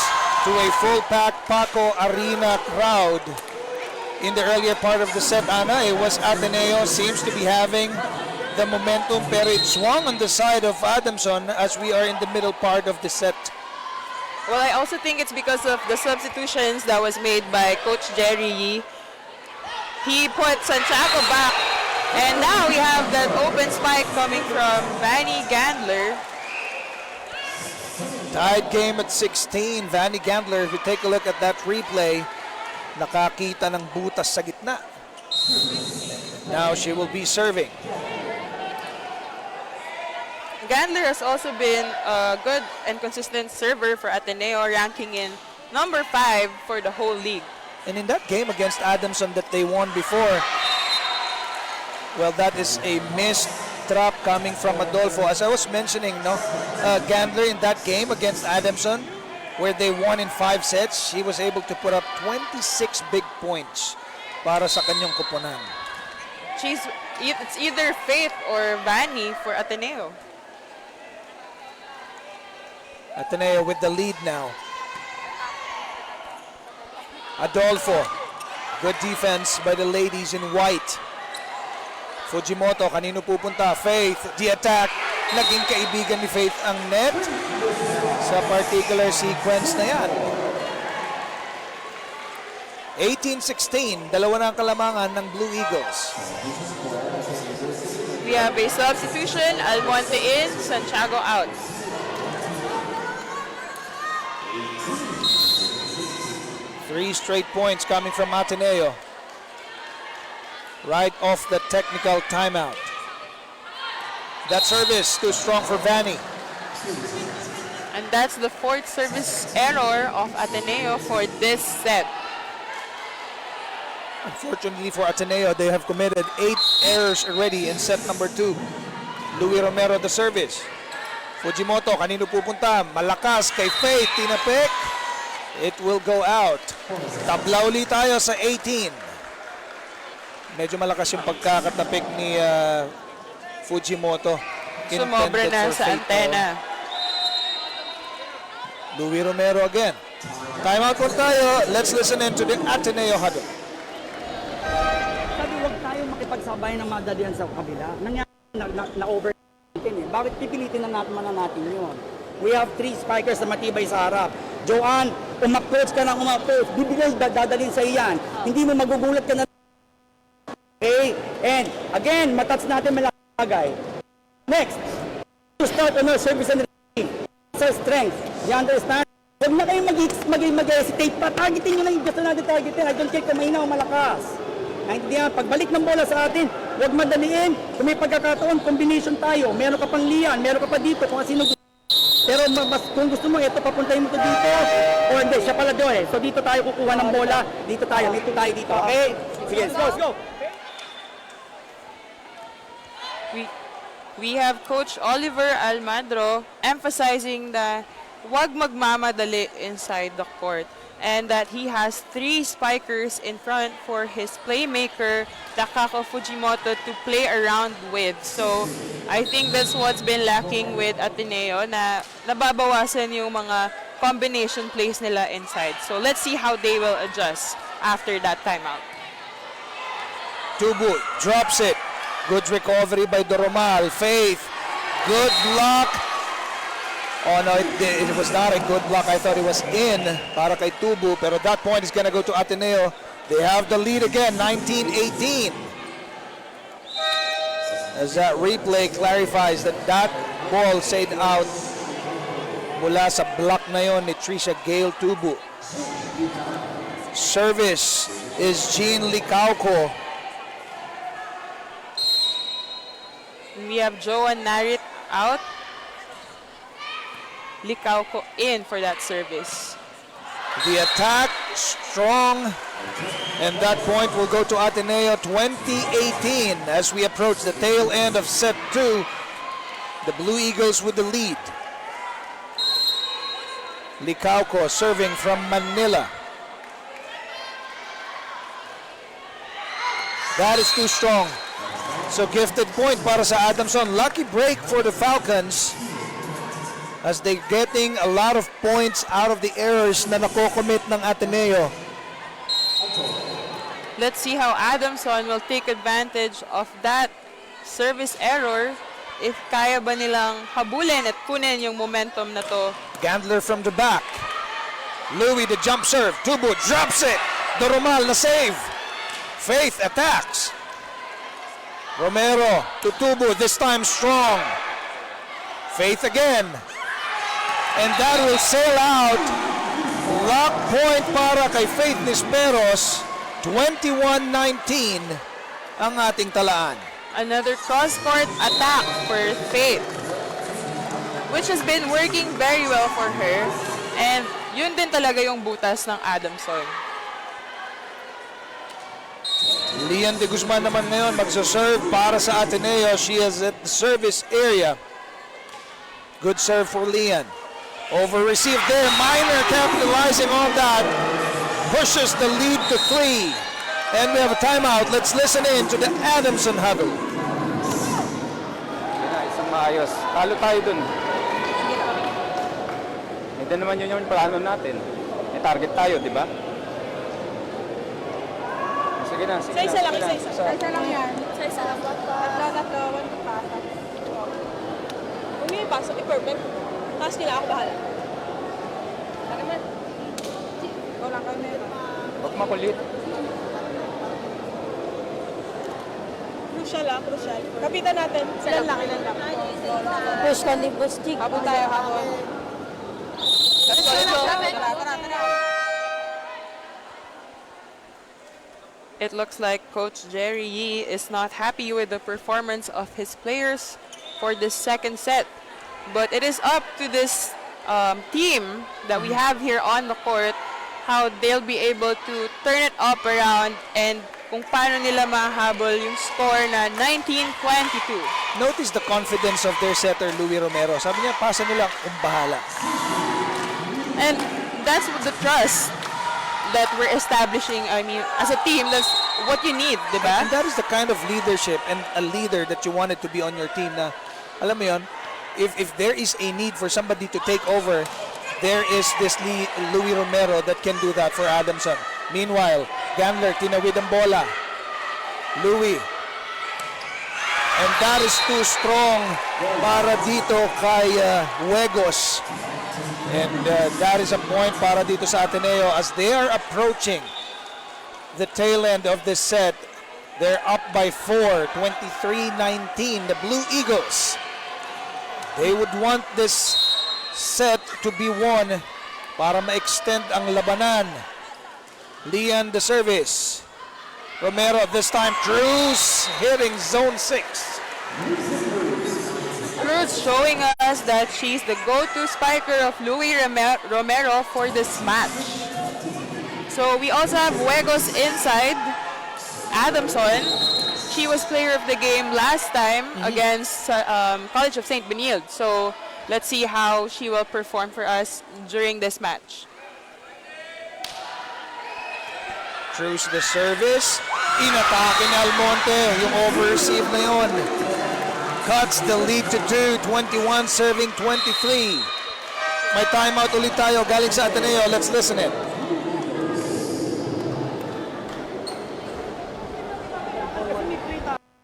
to a full-packed Paco Arena crowd. In the earlier part of the set, Ana, it was Ateneo seems to be having the momentum, pero it swung on the side of Adamson as we are in the middle part of the set. Well, I also think it's because of the substitutions that was made by Coach Jerry Yee. He put Santiago back, and now we have that open spike coming from Vanny Gandler. Tied game at 16. Vanny Gandler, if you take a look at that replay, nakakita ng butas sa gitna. Now she will be serving. Gandler has also been a good and consistent server for Ateneo, ranking in number 5 for the whole league. And in that game against Adamson that they won before, well, that is a missed trap coming from Adolfo. As I was mentioning, Gandler in that game against Adamson, where they won in 5 sets, he was able to put up 26 big points para sa kanyang koponan. It's either Faith or Vanny for Ateneo. Ateneo with the lead now. Adolfo. Good defense by the ladies in white. Fujimoto, kanino pupunta? Faith, the attack. Naging kaibigan ni Faith ang net sa particular sequence na yan. 18-16, dalawa na ang kalamangan ng Blue Eagles. We have a substitution. Almonte in, Santiago out. Three straight points coming from Ateneo. Right off the technical timeout. That service too strong for Vanny. And that's the fourth service error of Ateneo for this set. Unfortunately for Ateneo, they have committed 8 errors already in set number 2. Louis Romero the service. Fujimoto, kanino pupunta? Malakas kay Faith, tinapik. It will go out. Tabla ulit tayo sa 18. Medyo malakas yung pagkakatapik ni Fujimoto. Sumobra na Intended for sa Faith, antena. Louis Romero again. Timeout po tayo. Let's listen in to the Ateneo huddle. Sabi, huwag tayong makipagsabay ng madalian sa kabila. Nangyari na-over natin eh. Bakit pipilitin na natin yun? We have 3 spikers na matibay sa harap. Joanne, umapproach ka ng umapproach. Bibigay, dadalhin sa iyan. Hindi mo magugulat ka na. Okay? And again, matats natin malagay. Next, to start on our service and receiving. Sa strength. You understand? Huwag na kayong mag-hesitate pa. Targetin nyo na yung gusto natin targetin. I don't care kung mahina o malakas. Naintindihan, pagbalik ng bola sa atin, huwag madaliin. Kung may pagkakataon, combination tayo. Meron ka pang liyan, meron ka pa dito, kung sino gusto. Pero kung gusto mo, ito, papuntahin mo ito dito. O hindi, siya pala doon eh. So dito tayo kukuha ng bola. Dito tayo dito. Okay? Sige, let's go. We have Coach Oliver Almadro emphasizing that wag magmamadali inside the court and that he has 3 spikers in front for his playmaker, Takako Fujimoto, to play around with. So, I think that's what's been lacking with Ateneo, na nababawasan yung mga combination plays nila inside. So, let's see how they will adjust after that timeout. Tubu drops it. Good recovery by Doromal. Faith. Good block. Oh no, it was not a good block. I thought it was in para kay Tubu. Pero that point is going to go to Ateneo. They have the lead again, 19-18. As that replay clarifies that ball stayed out mula sa block na yon ni Tricia Gale Tubu. Service is Jean Licauco. We have Joan Narit out. Licauco in for that service. The attack strong, and that point will go to Ateneo, 20-18 as we approach the tail end of set 2. The Blue Eagles with the lead. Licauco serving from Manila. That is too strong. So gifted point para sa Adamson. Lucky break for the Falcons as they getting a lot of points out of the errors na nako-commit ng Ateneo. Let's see how Adamson will take advantage of that service error, if kaya ba nilang habulin at kunin yung momentum na to. Gandler from the back. Louis the jump serve. Tubu drops it. Doromal na save. Faith attacks. Romero to Tubu, this time strong. Faith again. And that will sail out. Lock point para kay Faith Nisperos. 21-19 ang ating talaan. Another cross-court attack for Faith, which has been working very well for her. And yun din talaga yung butas ng Adamson. Lian de Guzman naman ngayon magsaserve para sa Ateneo. She is at the service area. Good serve for Lian. Over-received there. Minor capitalizing on that. Pushes the lead to 3. And we have a timeout. Let's listen in to the Adamson huddle. Isang maayos. Talo tayo dun. Hindi naman yun yung plano natin. May target tayo, di ba? Sige na, sige Isa-isa na. lang, sige na. isa-isa. Isa lang yan. Isa-isa lang. Tatlo, one to pasok. Kung may pasok, perfect. Tapos nila ako bahala. Lagi man. Ikaw lang kami. Huwag makulit. Crucial crucial. Kapitan natin. Ilan lang. Push ka ni Boss Chick. Habol tayo, habol. Let's go, let's go. It looks like Coach Jerry Yee is not happy with the performance of his players for this second set. But it is up to this team that we have here on the court how they'll be able to turn it up around and kung paano nila mahabol yung score na 19-22. Notice the confidence of their setter, Louie Romero. Sabi niya, pasa nila, bahala. And that's the trust that we're establishing. I mean, as a team, that's what you need, di ba? And that is the kind of leadership and a leader that you wanted to be on your team na, alam mo yun, if there is a need for somebody to take over, there is this Louie Romero that can do that for Adamson. Meanwhile, Gandler, tinawid ang bola. Louie. And that is too strong para dito kay Huegos. And that is a point para dito sa Ateneo as they are approaching the tail end of this set. They're up by 4, 23-19, the Blue Eagles. They would want this set to be won para ma-extend ang labanan. Lian the service. Romero this time. Cruz hitting zone 6. Cruz showing us that she's the go-to spiker of Louie Romero for this match. So we also have Huegos inside. Adamson, she was player of the game last time against College of St. Benilde. So let's see how she will perform for us during this match. Cruz the service. Inatake ni Almonte. Yung over-receive na yun. Cuts the lead to 2. 21 serving 23. May timeout ulit tayo galing sa Ateneo. Let's listen in.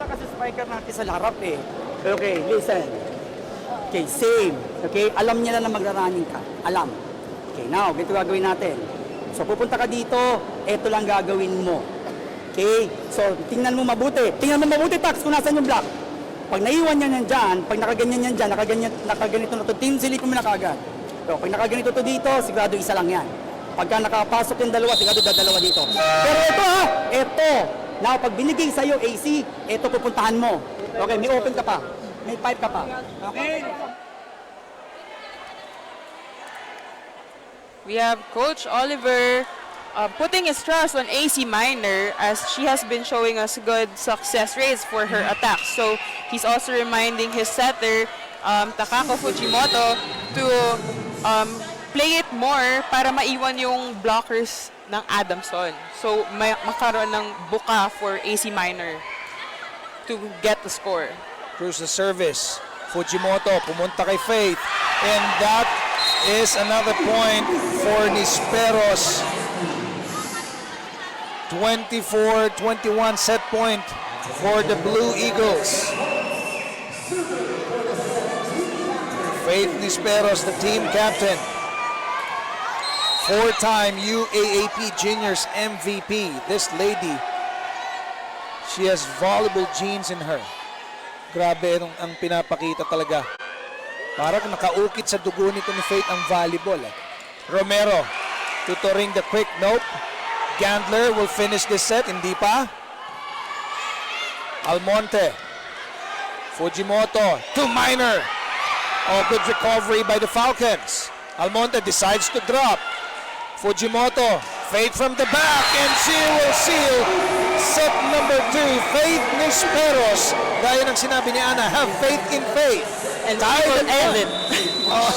Kasi spiker natin sa harap eh. Okay, listen. Okay, same. Okay, alam niya na magra-running ka. Alam. Okay, now, ganito gagawin natin. So, pupunta ka dito, eto lang gagawin mo. Okay? So, tingnan mo mabuti. Tingnan mo mabuti, Tax, kung nasan yung block. Pag naiwan yan dyan, pag nakaganyan yan dyan, nakaganito na ito, silipin mo na kagad. So, pag nakaganito to dito, sigurado isa lang yan. Pagka nakapasok yung dalawa, sigurado dalawa dito. Pero ito ito. Now, pag binigay sa'yo AC, ito pupuntahan mo. Okay, may open ka pa. May pipe ka pa. Okay? We have Coach Oliver putting his trust on AC Minor as she has been showing us good success rates for her attacks. So he's also reminding his setter, Takako Fujimoto, to play it more para maiwan yung blockers ng Adamson. So makaroon ng buka for AC Minor to get the score. Cruz the service. Fujimoto pumunta kay Faith. And that is another point for Nisperos. 24-21 set point for the Blue Eagles. Faith Nisperos, the team captain. Four-time UAAP Juniors MVP. This lady, she has volleyball genes in her. Grabe ang pinapakita talaga. Parang nakaukit sa dugo nito ni Faith ang volleyball. Romero tutoring the quick. Nope. Gandler will finish this set. Hindi pa. Almonte. Fujimoto to Minor. Oh, good recovery by the Falcons. Almonte decides to drop. Fujimoto. Faith from the back and she will seal set number 2. Faith Nisperos. Gaya ng sinabi ni Ana, have faith in Faith. And she will end it.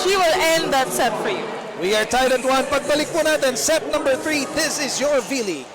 She will end that set for you. We are tied at 1. Pagbalik po natin, set number 3. This is your V-League.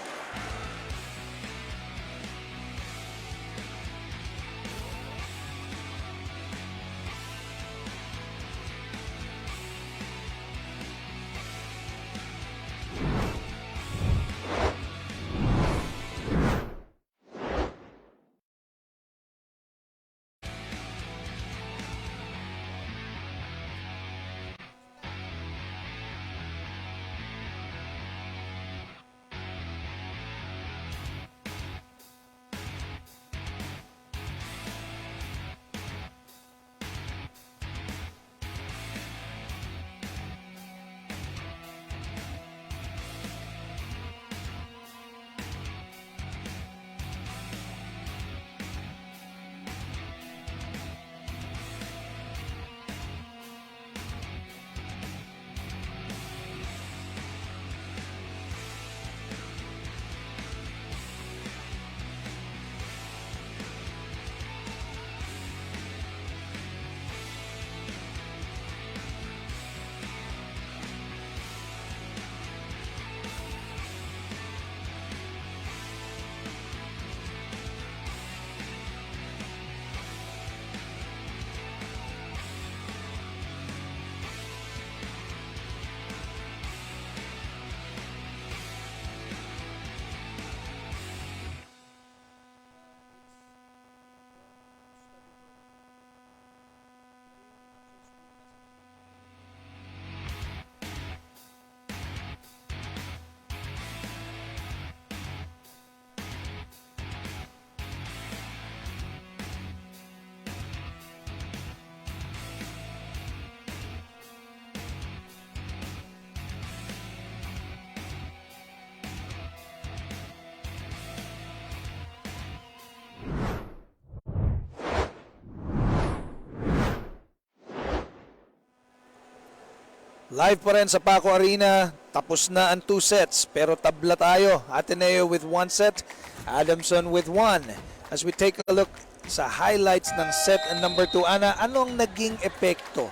Live pa rin sa Paco Arena. Tapos na ang 2 sets. Pero tabla tayo. Ateneo with 1 set. Adamson with 1. As we take a look sa highlights ng set number 2. Ana, anong naging epekto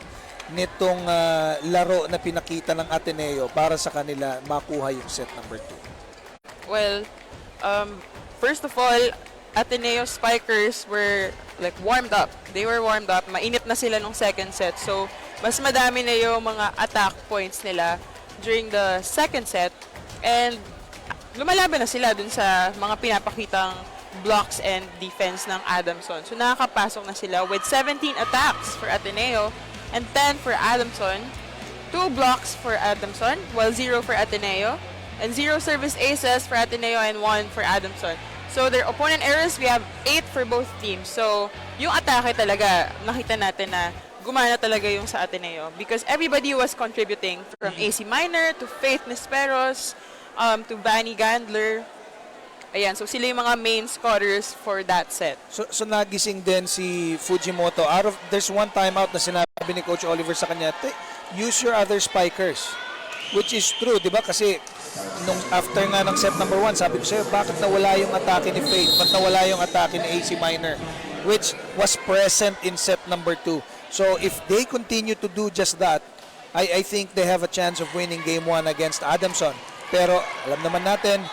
nitong laro na pinakita ng Ateneo para sa kanila makuha yung set number 2? Well, first of all, Ateneo spikers were like warmed up. They were warmed up. Mainit na sila nung second set. So, mas madami na yung mga attack points nila during the second set. And lumalaban na sila dun sa mga pinapakitang blocks and defense ng Adamson. So, nakakapasok na sila with 17 attacks for Ateneo and 10 for Adamson. 2 blocks for Adamson, while 0 for Ateneo. And 0 service aces for Ateneo and 1 for Adamson. So, their opponent errors, we have 8 for both teams. So, yung atake talaga, nakita natin na gumana talaga yung sa Ateneo because everybody was contributing from AC Minor to Faith Nesperos to Vanny Gandler. Ayan, so sila yung mga main scorers for that set. So nagising din si Fujimoto. There's one timeout na sinabi ni Coach Oliver sa kanya, use your other spikers. Which is true, di ba? Kasi nung after nga ng set number 1, sabi ko sa'yo, bakit nawala yung atake ni Faith? Ba't nawala yung atake ni AC Minor? Which was present in set number 2. So if they continue to do just that, I think they have a chance of winning game 1 against Adamson. Pero alam naman natin,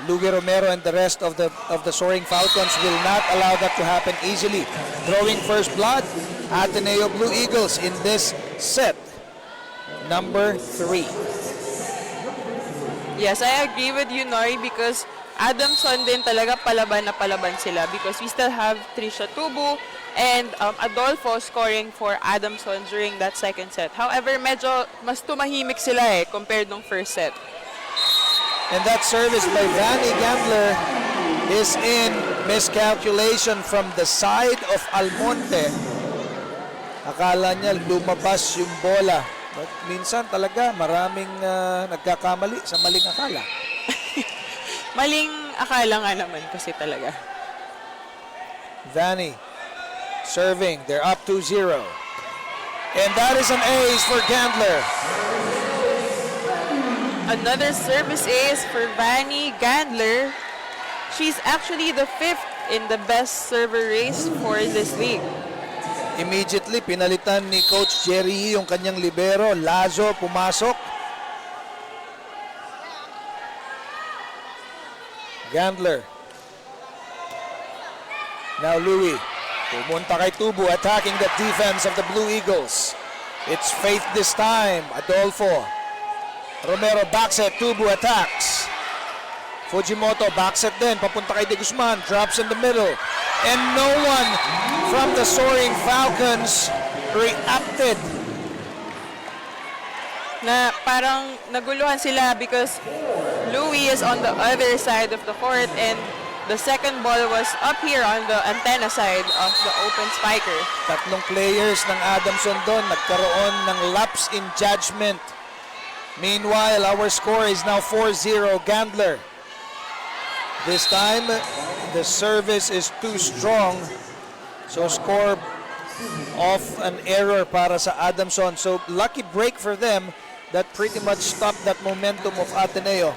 Lugi Romero and the rest of the Soaring Falcons will not allow that to happen easily. Drawing first blood, Ateneo Blue Eagles in this set number 3. Yes, I agree with you, Nori, because Adamson din talaga palaban na palaban sila because we still have Trisha Tubu and Adolfo scoring for Adamson during that second set. However, medyo mas tumahimik sila compared nung first set. And that service by Vanny Gambler is in. Miscalculation from the side of Almonte. Akala niya lumabas yung bola. But minsan talaga maraming nagkakamali sa maling akala. Maling akala nga naman kasi talaga. Vanny serving. They're up 2-0. And that is an ace for Gandler. Another service ace for Vanny Gandler. She's actually the 5th in the best server race for this league. Immediately, pinalitan ni Coach Jerry yung kanyang libero. Lazo pumasok. Gandler. Now Louis. Pumunta kay Tubu, attacking the defense of the Blue Eagles. It's Faith this time. Adolfo. Romero backset. Tubu attacks. Fujimoto backset din. Papunta kay De Guzman. Drops in the middle. And no one from the Soaring Falcons reacted. Na parang naguluhan sila because Louis is on the other side of the court and the second ball was up here on the antenna side of the open spiker. Tatlong players ng Adamson doon nagkaroon ng lapse in judgment. Meanwhile, our score is now 4-0 Gandler. This time, the service is too strong. So score off an error para sa Adamson. So lucky break for them that pretty much stopped that momentum of Ateneo.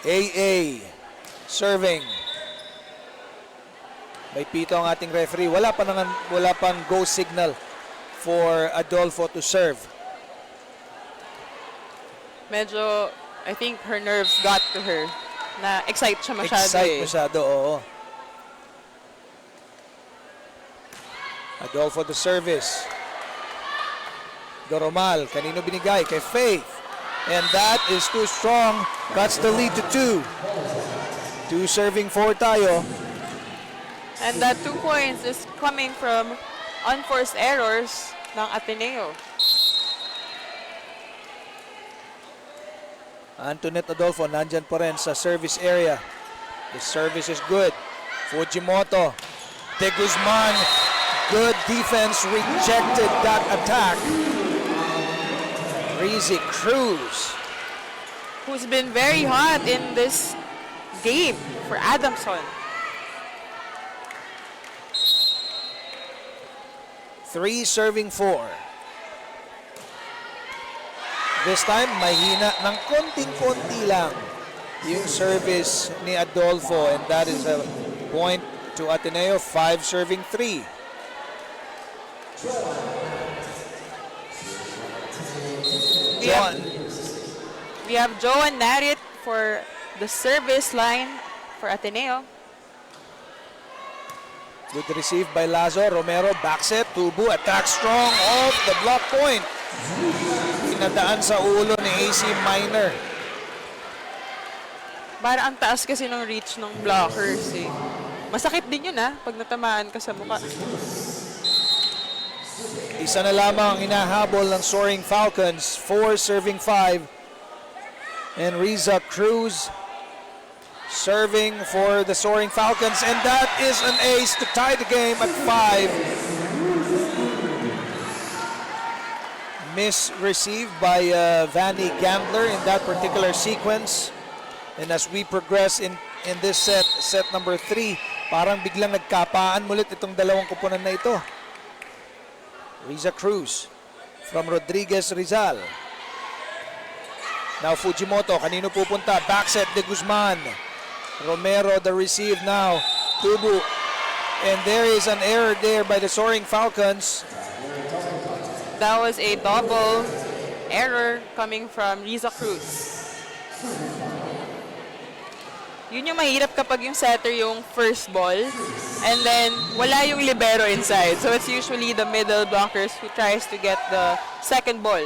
AA serving. May pito ang ating referee. Wala pang go signal for Adolfo to serve. Medyo, I think her nerves got to her. Na-excite siya masyado Masyado, oo. Adolfo the service. Doromal, kanino binigay? Kay Faith. And that is too strong. Cuts the lead to 2. 2 serving 4 tayo. And that 2 points is coming from unforced errors ng Ateneo. Antoinette Adolfo nandyan pa rin sa service area. The service is good. Fujimoto. De Guzman. Good defense. Rejected that attack. Rizzi Cruz. Who's been very hot in this game for Adamson. 3 serving 4. This time, mahina ng konting-konti lang yung service ni Adolfo, and that is a point to Ateneo. 5 serving 3. We have Joan Narit for the service line for Ateneo. Good receive by Lazo. Romero, back set. Tubu, attack strong off the block point. Pinadaan sa ulo ni AC Minor. Para ang taas kasi ng reach ng blockers eh. Masakit din yun pag natamaan ka sa mukha. Isa na lamang ang hinahabol ng Soaring Falcons. 4 serving 5. And Riza Cruz serving for the Soaring Falcons. And that is an ace to tie the game at 5. Miss received by Vanny Gambler in that particular sequence. And as we progress in this set number 3, parang biglang nagkapaan mulit itong dalawang kupunan na ito. Riza Cruz from Rodriguez Rizal. Now Fujimoto, kanino pupunta? Backset de Guzman. Romero the receive now. Tubu. And there is an error there by the Soaring Falcons. That was a double error coming from Riza Cruz. Yun yung mahirap kapag yung setter yung first ball and then wala yung libero inside. So it's usually the middle blockers who tries to get the second ball.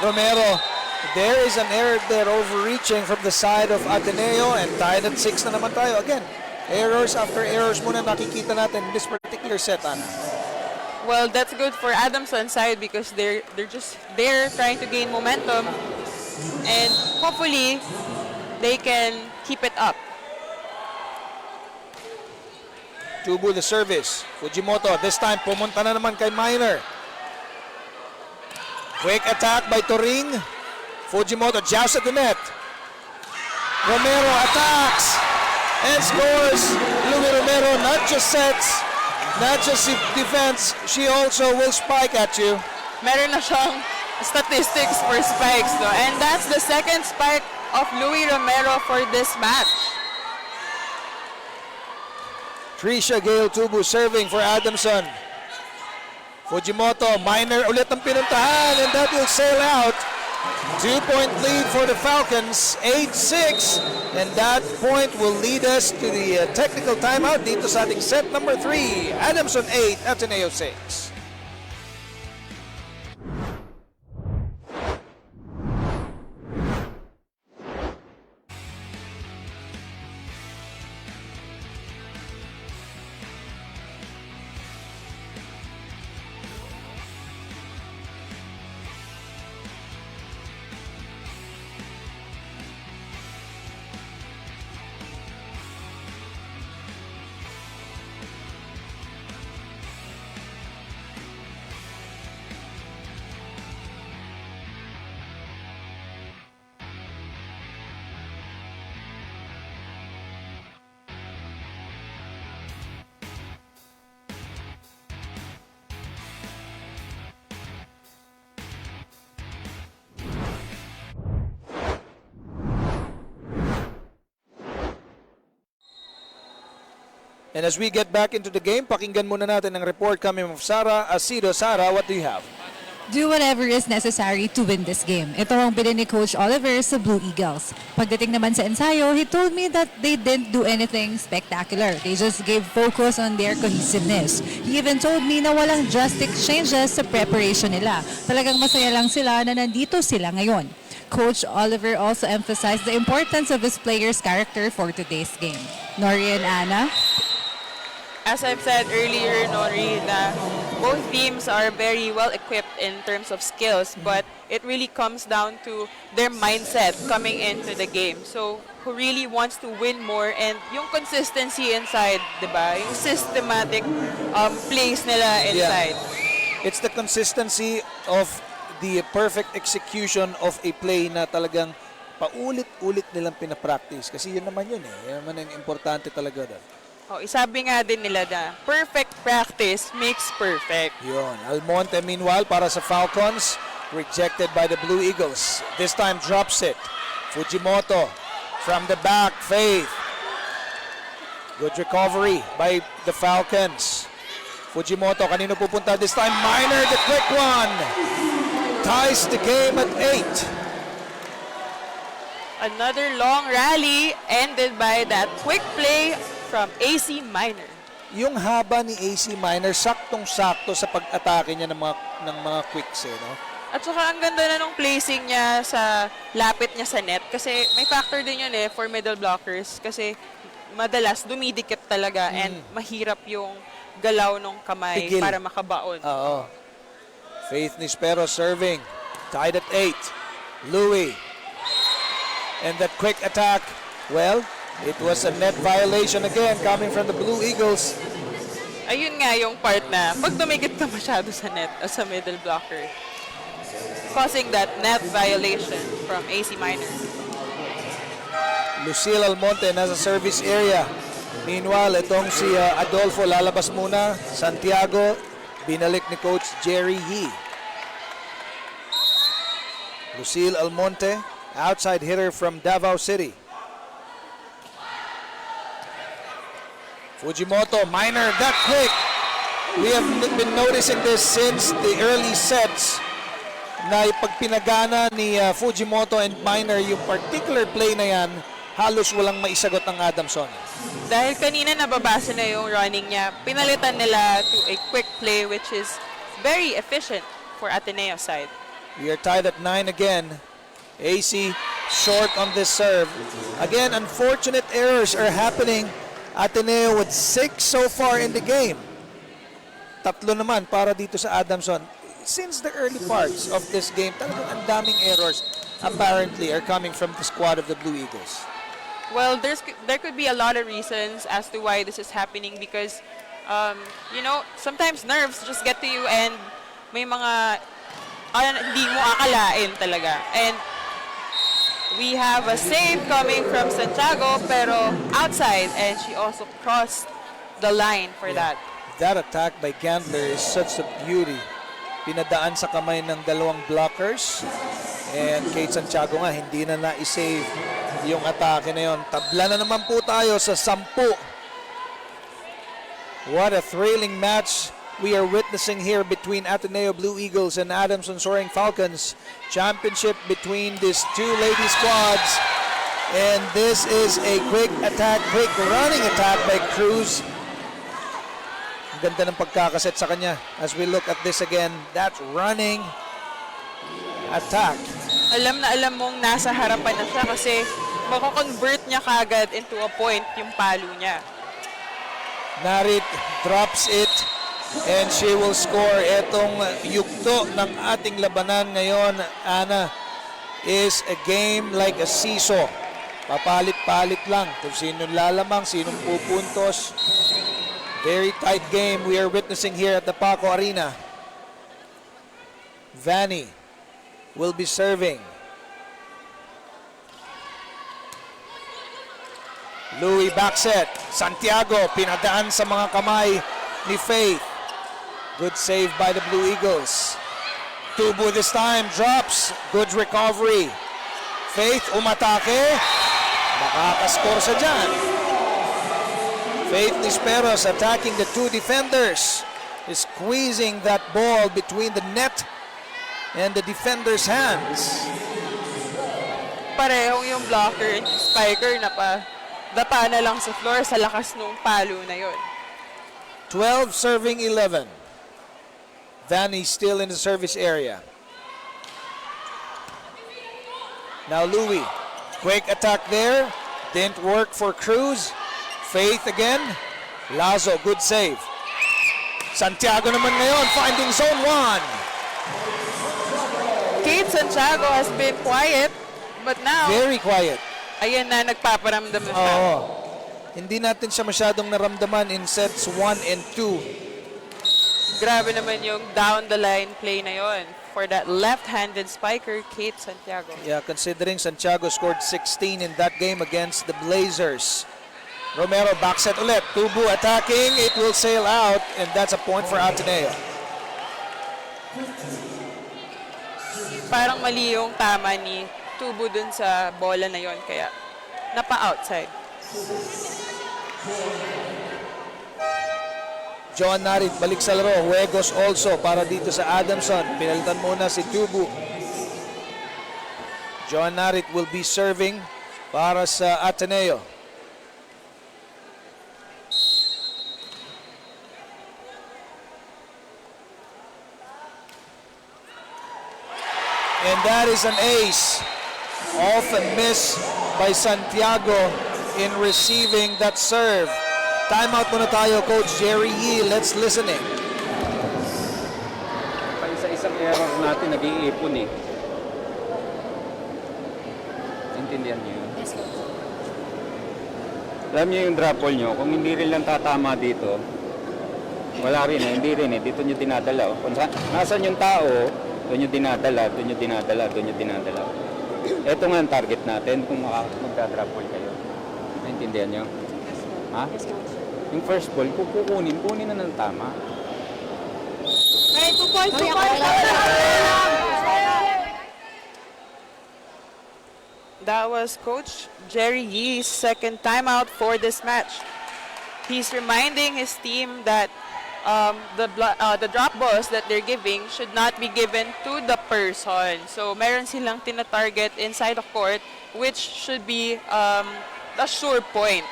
Romero, there is an error there, overreaching from the side of Ateneo, and tied at 6 na naman tayo. Again, errors after errors muna nakikita natin in this particular set, Ana. Well, that's good for Adamson's side because they're trying to gain momentum and hopefully they can keep it up. Tubu the service. Fujimoto, this time pumunta na naman kay Minor. Quick attack by Turing. Fujimoto jabs at the net. Romero attacks and scores. Louis Romero not just sets, not just defense, she also will spike at you. Meron na siyang statistics for spikes, no? And that's the second spike of Louis Romero for this match. Trisha Gale Tubu serving for Adamson. Fujimoto, Minor ulit ang pinuntahan, and that will sail out. 2-point lead for the Falcons, 8-6. And that point will lead us to the technical timeout dito sa ating set number 3. Adamson 8, Ateneo 6. And as we get back into the game, pakinggan muna natin ang report coming from Sara Asido. Sara, what do you have? Do whatever is necessary to win this game. Ito ang bilin ni Coach Oliver sa Blue Eagles. Pagdating naman sa ensayo, he told me that they didn't do anything spectacular. They just gave focus on their cohesiveness. He even told me na walang drastic changes sa preparation nila. Talagang masaya lang sila na nandito sila ngayon. Coach Oliver also emphasized the importance of his players' character for today's game. Nori and Anna? As I've said earlier, Nori, na both teams are very well equipped in terms of skills, but it really comes down to their mindset coming into the game. So, who really wants to win more, and yung consistency inside, diba? Yung systematic plays nila inside. Yeah. It's the consistency of the perfect execution of a play na talagang paulit-ulit nilang pinapractice. Kasi yun naman yun eh. Yun naman ang importante talaga doon. Oh, isabi nga din nila na perfect practice makes perfect. Yun. Almonte meanwhile para sa Falcons. Rejected by the Blue Eagles. This time drops it. Fujimoto from the back. Faith. Good recovery by the Falcons. Fujimoto, kanino pupunta this time? Minor, the quick one. Ties the game at 8. Another long rally ended by that quick play from AC Minor. Yung haba ni AC Minor, saktong-sakto sa pag-atake niya ng mga quicks, eh, no? At saka ang ganda na nung placing niya sa lapit niya sa net kasi may factor din yun for middle blockers kasi madalas dumidikit talaga and mahirap yung galaw ng kamay Pigil. para makabaon. Oo. Faith Nispero serving. Tied at 8. Louis. And that quick attack, well, it was a net violation again coming from the Blue Eagles. Ayun nga yung part na pag dumikit ka masyado sa net o sa middle blocker, causing that net violation from AC Minor. Lucille Almonte nasa service area. Meanwhile, itong si Adolfo lalabas muna. Santiago, binalik ni Coach Jerry Yee. Lucille Almonte, outside hitter from Davao City. Fujimoto, Minor, that quick. We have been noticing this since the early sets na pag pinagana ni Fujimoto and Minor, yung particular play na yan, halos walang maisagot ng Adamson. Dahil kanina nababasa na yung running niya, pinalitan nila to a quick play which is very efficient for Ateneo side. We are tied at 9 again. AC short on this serve. Again, unfortunate errors are happening. Ateneo with 6 so far in the game. Tatlo naman para dito sa Adamson. Since the early parts of this game, talagang ang daming errors apparently are coming from the squad of the Blue Eagles. Well, there could be a lot of reasons as to why this is happening because, sometimes nerves just get to you and may mga hindi mo akalain talaga. And we have a save coming from Santiago pero outside and she also crossed the line for that. That attack by Gandler is such a beauty. Pinadaan sa kamay ng dalawang blockers. And Kate Santiago nga, hindi na na-save yung atake na yun. Tabla na naman po tayo sa 10. What a thrilling match we are witnessing here between Ateneo Blue Eagles and Adamson Soaring Falcons. Championship between these two lady squads. And this is a quick running attack by Cruz. Ganda ng pagkakaset sa kanya as we look at this again. That running attack. Alam na alam mong nasa harapan na siya kasi mako-convert niya kagad into a point yung palo niya. Narit drops it and she will score. Etong yugto ng ating labanan ngayon, Ana, is a game like a seesaw. Papalit-palit lang kung sinong lalamang, sinong pupuntos. Very tight game we are witnessing here at the Paco Arena. Vanny will be serving. Louis backset. Santiago pinadaan sa mga kamay ni Faith. Good save by the Blue Eagles. Tubo this time drops. Good recovery. Faith umatake. Makakascore sa dyan. Faith Nisperos attacking the two defenders. Is squeezing that ball between the net and the defender's hands. Parehong yung blocker and yung spiker na dapa na lang sa floor sa lakas nung palo na yon. 12 serving 11. Vanny still in the service area. Now Louis. Quick attack there. Didn't work for Cruz. Faith again. Lazo, good save. Santiago naman ngayon, finding zone 1. Kate Santiago has been quiet, but now, Very quiet. ayan na, nagpaparamdam na siya. Oo. Hindi natin siya masyadong naramdaman in sets 1 and 2. Grabe naman yung down the line play na yon for that left-handed spiker, Kate Santiago. Yeah, considering Santiago scored 16 in that game against the Blazers. Romero back set ulit. Tubu attacking. It will sail out and that's a point for Ateneo. Parang mali yung tama ni Tubo dun sa bola na yon kaya napa-outside. John Narit balik sa laro. Huegos also para dito sa Adamson. Pinalitan muna si Tubu. John Narit will be serving para sa Ateneo. And that is an ace. Off and miss by Santiago in receiving that serve. Timeout muna tayo, Coach Jerry Yee. Let's listen in. Pa isa-isang error natin nag-iipon eh. Intindihan niyo yun? Yes, coach. Alam niyo yung drop ball niyo, kung hindi rin lang tatama dito, wala rin eh, hindi rin eh. Dito niyo dinadala. Kung nasan yung tao, doon niyo dinadala, doon niyo dinadala, doon niyo dinadala. Ito nga ang target natin kung magda-drop ball kayo. Naintindihan niyo? Ha? Yes, coach. Yung first ball, kunin na ng tama. Hey, 2 points. 2 points. That was Coach Jerry Yee's second timeout for this match. He's reminding his team that the drop balls that they're giving should not be given to the person. So meron silang tina-target inside the court, which should be a sure point.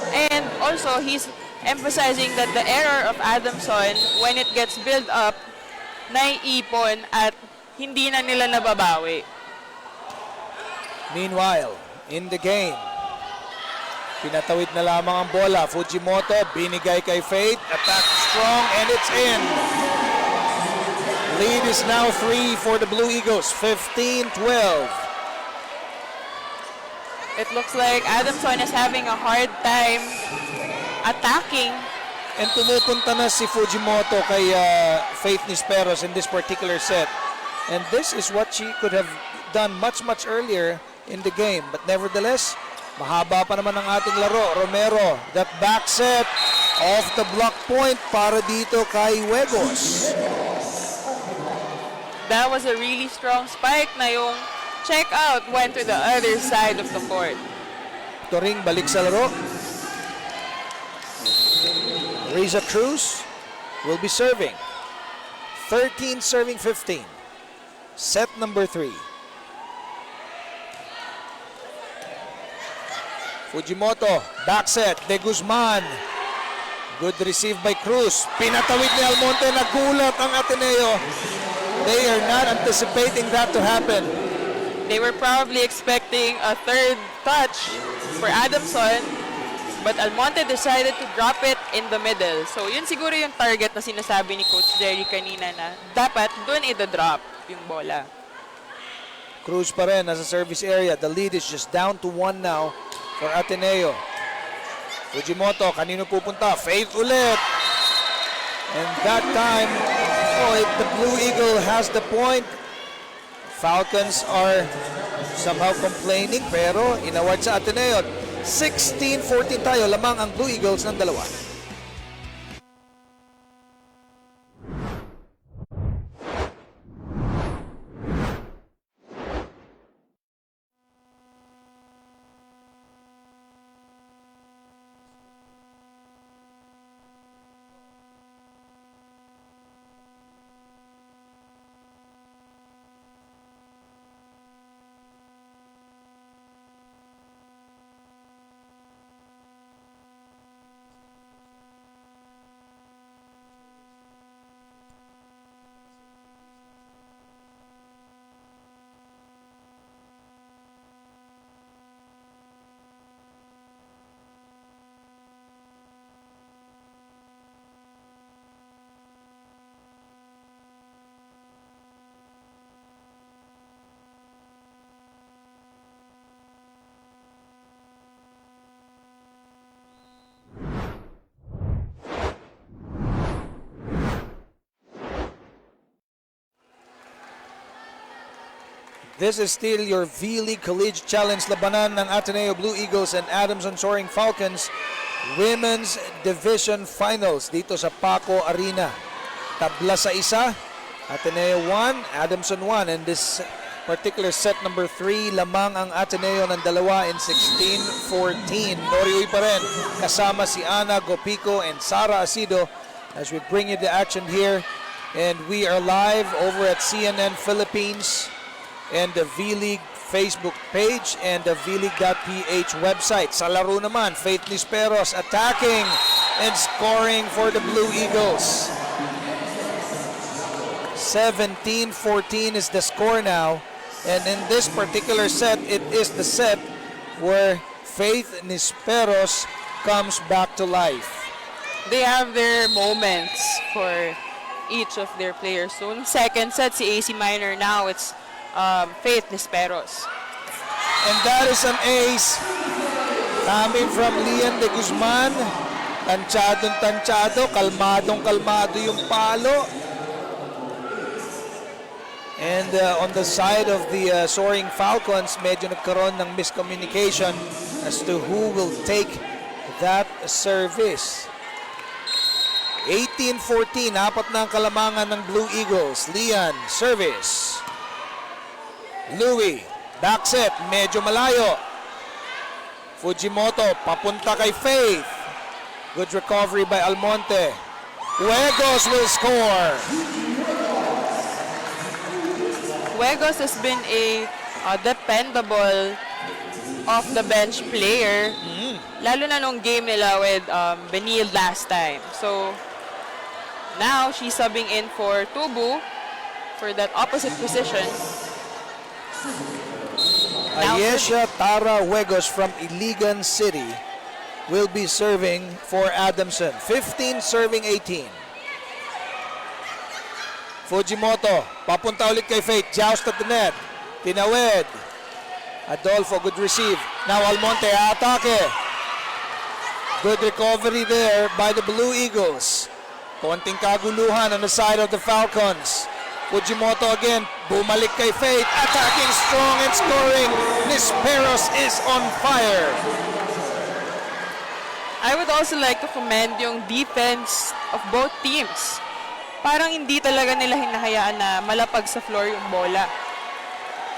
And also, he's emphasizing that the error of Adamson, when it gets built up, naiipon at hindi na nila nababawi. Meanwhile, in the game, pinatawid na lamang ang bola. Fujimoto, binigay kay Faith. Attack strong and it's in. Lead is now 3 for the Blue Eagles, 15-12. It looks like Adamson is having a hard time attacking. And tumupunta na si Fujimoto kay Faith Nisperos in this particular set. And this is what she could have done much earlier in the game. But nevertheless, mahaba pa naman ang ating laro. Romero, that back set off the block point para dito kay Huegos. That was a really strong spike na yung check out went to the other side of the court. Toring balik sa laro. Riza Cruz will be serving. 13 serving 15. Set number 3. Fujimoto, back set, De Guzman. Good receive by Cruz. Pinatawid ni Almonte, nagulat ang Ateneo. They are not anticipating that to happen. They were probably expecting a third touch for Adamson, but Almonte decided to drop it in the middle. So yun siguro yung target na sinasabi ni Coach Jerry kanina na dapat dun i-drop yung bola. Cruz pa rin nasa service area. The lead is just down to 1 now for Ateneo. Fujimoto, kanino pupunta? Faith ulit. And that time, the Blue Eagle has the point. Falcons are somehow complaining pero inaward sa Ateneo. 16-14 tayo, lamang ang Blue Eagles ng dalawa. This is still your V-League Collegiate Challenge labanan ng Ateneo Blue Eagles and Adamson Soaring Falcons. Women's Division Finals dito sa Paco Arena. Tabla sa isa, Ateneo 1, Adamson 1. And this particular set number 3, lamang ang Ateneo ng dalawa in 16-14. Noriuy pa rin kasama si Ana Gopico and Sara Asido as we bring you the action here. And we are live over at CNN Philippines and the V-League Facebook page and the vleague.ph website. Sa laro naman, Faith Nisperos attacking and scoring for the Blue Eagles. 17-14 is the score now. And in this particular set, it is the set where Faith Nisperos comes back to life. They have their moments for each of their players. So, in second set, si AC Minor. Now, it's Faith Nisperos. And that is an ace coming from Lian de Guzman. Tansyadong-tansyado, kalmadong-kalmado yung palo. And on the side of the Soaring Falcons, medyo nagkaroon ng miscommunication as to who will take that service. 18-14, apat na ang kalamangan ng Blue Eagles. Lian, service. Louie, back set, medyo malayo. Fujimoto, papunta kay Faith. Good recovery by Almonte. Huegos will score. Huegos has been a dependable off-the-bench player. Lalo na nung game nila with Benil last time. So, now she's subbing in for Tubu for that opposite position. Ayesha Tara Huegos from Iligan City will be serving for Adamson. 15 serving 18. Fujimoto, papunta ulit kay Faith. Joust at the net. Tinawid. Adolfo, good receive. Now Almonte, atake. Good recovery there by the Blue Eagles. Konting kaguluhan on the side of the Falcons. Fujimoto again, bumalik kay Faith, attacking strong and scoring. Nisperos is on fire. I would also like to commend yung defense of both teams. Parang hindi talaga nila hinahayaan na malapag sa floor yung bola.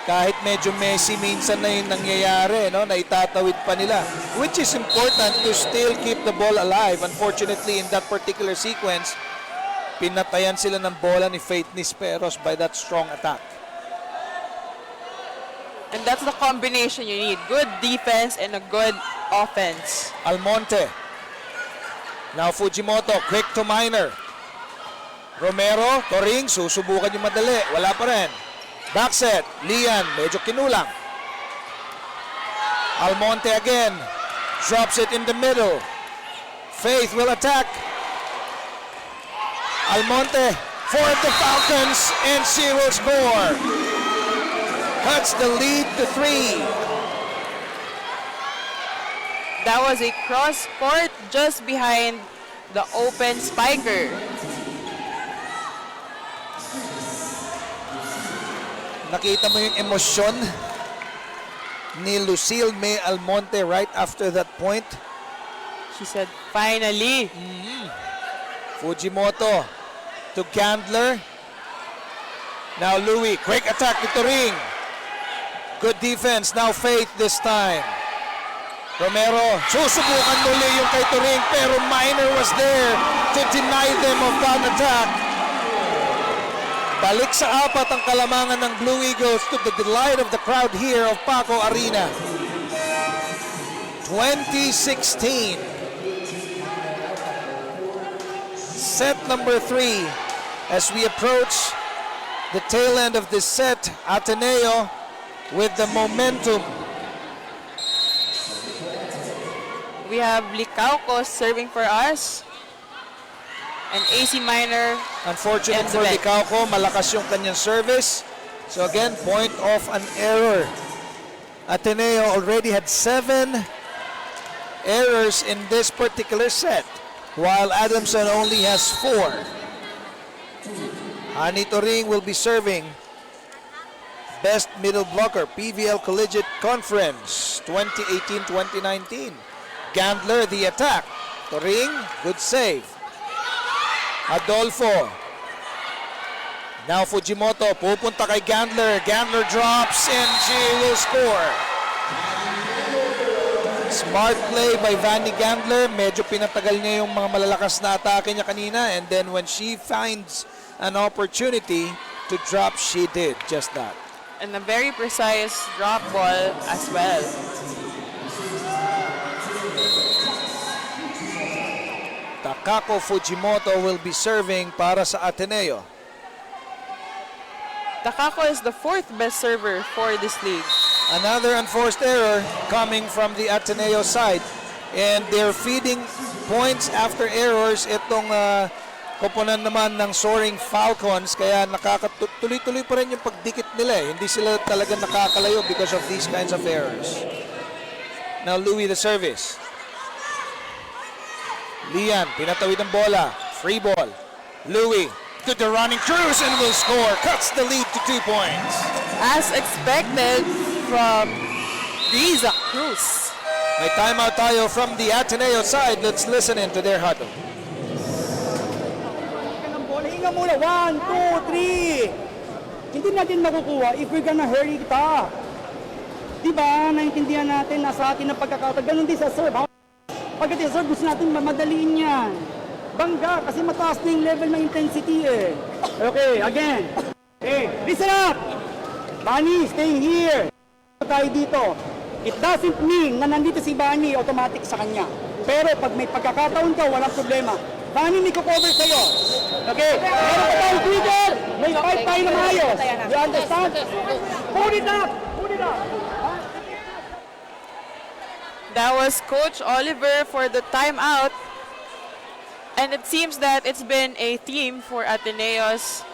Kahit medyo messy minsan na yung nangyayari, no? Na itatawid pa nila. Which is important to still keep the ball alive. Unfortunately, in that particular sequence, pinatayan sila ng bola ni Faith Nisperos by that strong attack. And that's the combination you need. Good defense and a good offense. Almonte. Now Fujimoto, quick to Minor. Romero, Toring, susubukan yung madali. Wala pa rin. Back set, Lian, medyo kinulang. Almonte again. Drops it in the middle. Faith will attack. Almonte for the Falcons, and she will score. Cuts the lead to 3. That was a cross court just behind the open spiker. Nakita mo yung emosyon ni Lucille May Almonte right after that point. She said, finally. Fujimoto to Candler. Now Louie, quick attack to Turing. Good defense, now Faith this time. Romero, susubukan muli yung kay Turing, pero Minor was there to deny them of that attack. Balik sa apat ang kalamangan ng Blue Eagles to the delight of the crowd here of Paco Arena. 2016. Set number 3 as we approach the tail end of this set. Ateneo with the momentum. We have Licauco serving for us. And AC Minor. Unfortunate And the for bench. Licauco, malakas yung kanyang service. So again, point of an error. Ateneo already had 7 errors in this particular set, while Adamson only has 4. Hani Toring will be serving. Best middle blocker, PVL Collegiate Conference 2018-2019. Gandler, the attack. Turing, good save. Adolfo. Now Fujimoto, pupunta kay Gandler. Gandler drops and she will score. Smart play by Vanny Gandler. Medyo pinatagal niya yung mga malalakas na atake niya kanina. And then when she finds an opportunity to drop, she did just that. And a very precise drop ball as well. Takako Fujimoto will be serving para sa Ateneo. Takako is the 4th best server for this league. Another unforced error coming from the Ateneo side. And they're feeding points after errors itong koponan naman ng Soaring Falcons. Kaya nakakatuloy-tuloy pa rin yung pagdikit nila. Hindi sila talaga nakakalayo because of these kinds of errors. Now Louis the service. Lian, pinatawid ang bola. Free ball. Louis to the running Cruz and will score. Cuts the lead to 2 points. As expected from Riza Cruz. May timeout tayo from the Ateneo side. Let's listen in to their huddle. Hinga muna. 1, 2, 3. Hindi natin makukuha if we're gonna hurry kita. Diba? Naintindihan natin, nasa atin ang pagkakataon. Ganun din sa serve. Pagdating sa serve, gusto natin mamadaliin yan. Bangga, kasi mataas na yung level ng intensity eh. Okay, again. Hey, listen up! Bunny, stay here. Tayo dito. It doesn't mean na nandito si Bunny automatic sa kanya. Pero pag may pagkakataon ka, walang problema. Bunny, may cover sa'yo. Okay? Meron pa tayong trigger. May fight tayo na maayos. You understand? Hold it up! Hold it up! That was Coach Oliver for the timeout. And it seems that it's been a theme for Ateneo's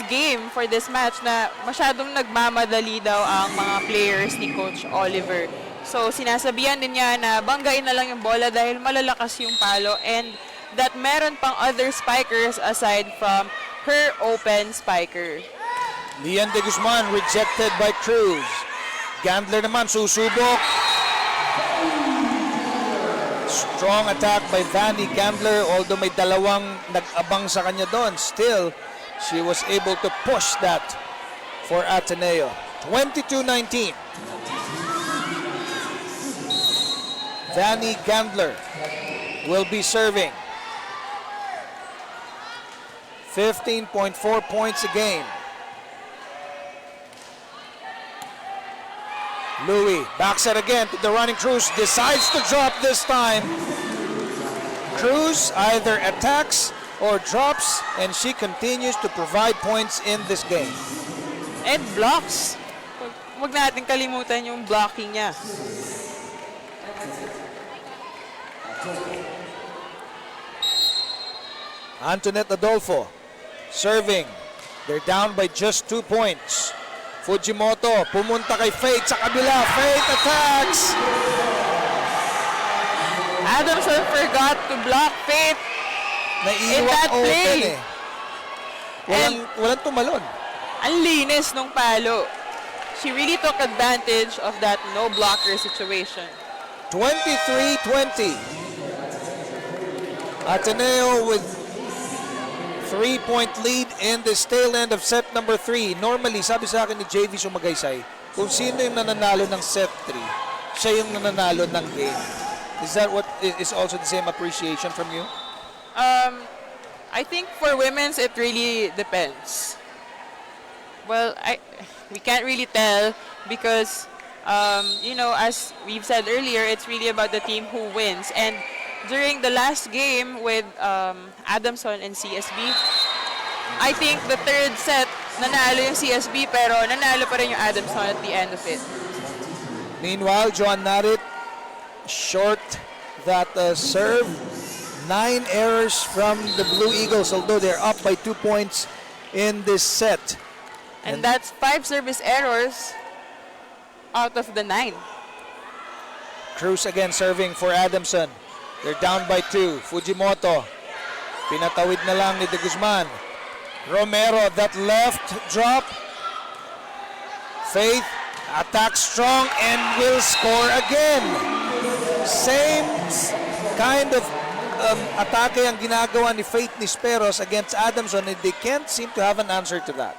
game for this match na masyadong nagmamadali daw ang mga players ni Coach Oliver. So sinasabihan din niya na banggain na lang yung bola dahil malalakas yung palo and that meron pang other spikers aside from her open spiker. Lian de Guzman rejected by Cruz. Gandler naman susubok. Strong attack by Vanny Gandler, although may dalawang nag-abang sa kanya doon. Still, she was able to push that for Ateneo. 22-19. Vanny Gandler will be serving. 15.4 points a game. Louis backs it again to the running Cruz, decides to drop this time. Cruz either attacks or drops, and she continues to provide points in this game. And blocks. Huwag natin kalimutan yung blocking niya. Antoinette Adolfo serving. They're down by just 2 points. Fujimoto, pumunta kay Faith sa kabila. Faith attacks! Adamson forgot to block Faith in Naiiwan that open play. Walang tumalon. Ang linis nung palo. She really took advantage of that no blocker situation. 23-20. Ateneo with 3-point lead in this tail end of set number 3. Normally, sabi sa akin ni JV Sumagaysay, kung sino yung nananalo ng set 3, siya yung nananalo ng game. Is that what is also the same appreciation from you? I think for women's, it really depends. Well, we can't really tell because, you know, as we've said earlier, it's really about the team who wins. And during the last game with Adamson and CSB, I think the third set, nanalo yung CSB pero nanalo pa rin yung Adamson at the end of it. Meanwhile, Joan Narit short that serve. 9 errors from the Blue Eagles, although they're up by 2 points in this set. And that's 5 service errors out of the 9. Cruz again serving for Adamson. They're down by 2. Fujimoto. Pinatawid na lang ni De Guzman. Romero, that left drop. Faith attacks strong and will score again. same kind of atake ang ginagawa ni Faith Nisperos against Adamson, and they can't seem to have an answer to that.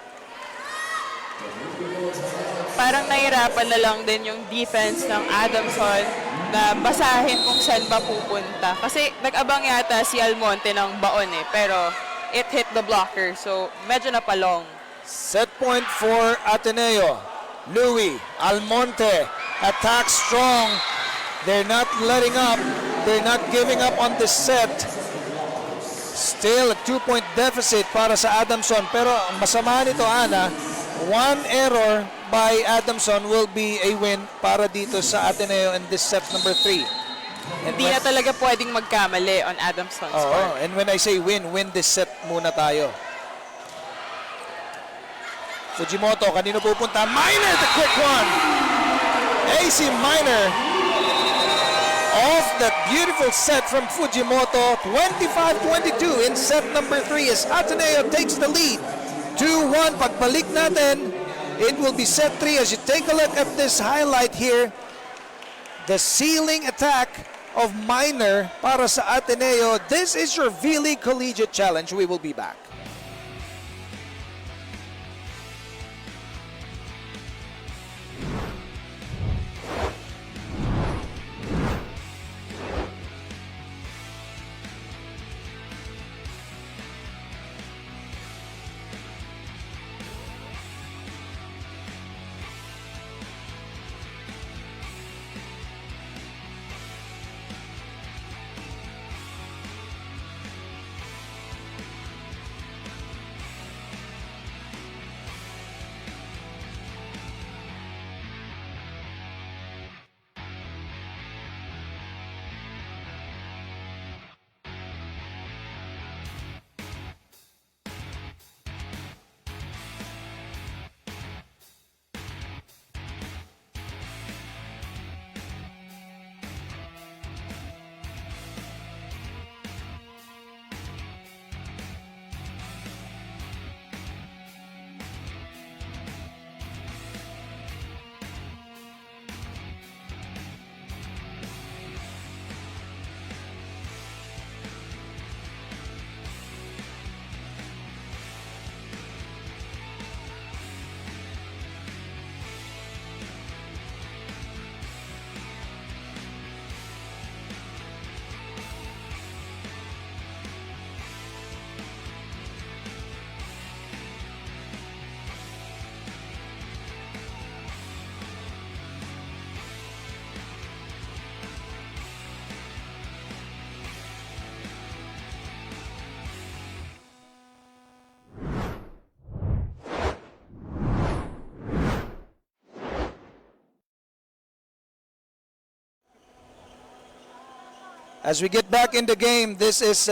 Parang nahirapan na lang din yung defense ng Adamson na basahin kung saan ba pupunta. Kasi nag-abang yata si Almonte ng baon pero it hit the blocker, so medyo napalong. Set point for Ateneo. Louis Almonte attacks strong. They're not letting up. They're not giving up on this set. Still a 2-point deficit para sa Adamson. Pero ang masama nito, Ana, one error by Adamson will be a win para dito sa Ateneo in this set number 3. Hindi na talaga pwedeng magkamali on Adamson's part. And when I say win this set muna tayo. Fujimoto, kanino pupunta? Minor, the quick one! AC Minor off that beautiful set from Fujimoto. 25-22 in set number 3 as Ateneo takes the lead. 2-1, pagbalik natin, it will be set 3 as you take a look at this highlight here. The ceiling attack of Minor para sa Ateneo. This is your V-League Collegiate Challenge. We will be back. As we get back in the game, this is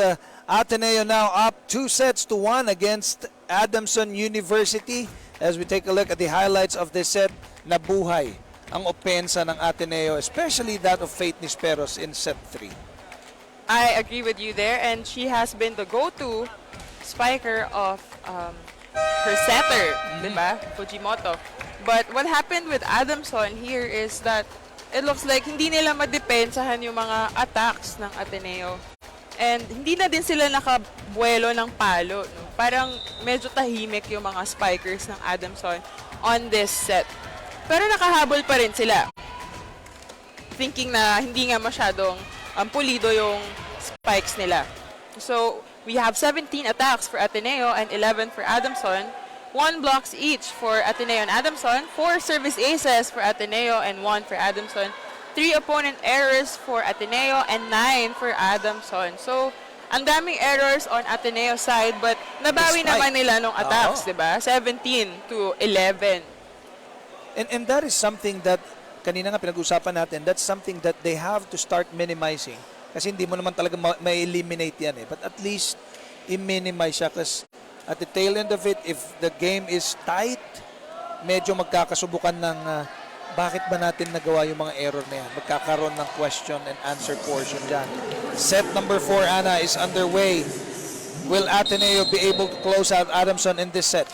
Ateneo now up 2-1 against Adamson University. As we take a look at the highlights of this set, nabuhay ang opensa ng Ateneo, especially that of Faith Nisperos in set 3. I agree with you there, and she has been the go-to spiker of her setter, diba? Fujimoto. But what happened with Adamson here is that it looks like hindi nila madepensahan yung mga attacks ng Ateneo. And hindi na din sila nakabuelo ng palo. No? Parang medyo tahimik yung mga spikers ng Adamson on this set. Pero nakahabol pa rin sila. Thinking na hindi nga masyadong pulido yung spikes nila. So, we have 17 attacks for Ateneo and 11 for Adamson. 1 blocks each for Ateneo and Adamson, 4 service aces for Ateneo and 1 for Adamson, 3 opponent errors for Ateneo and 9 for Adamson. So, ang daming errors on Ateneo side, but nabawi naman nila nung attacks, diba? 17-11. And that is something that, kanina nga pinag-usapan natin, that's something that they have to start minimizing. Kasi hindi mo naman talaga ma-eliminate yan eh. But at least, i-minimize siya. Kasi at the tail end of it, if the game is tight, medyo magkakasubukan ng bakit ba natin nagawa yung mga error na yan. Magkakaroon ng question and answer portion dyan. Set number 4, Ana, is underway. Will Ateneo be able to close out Adamson in this set?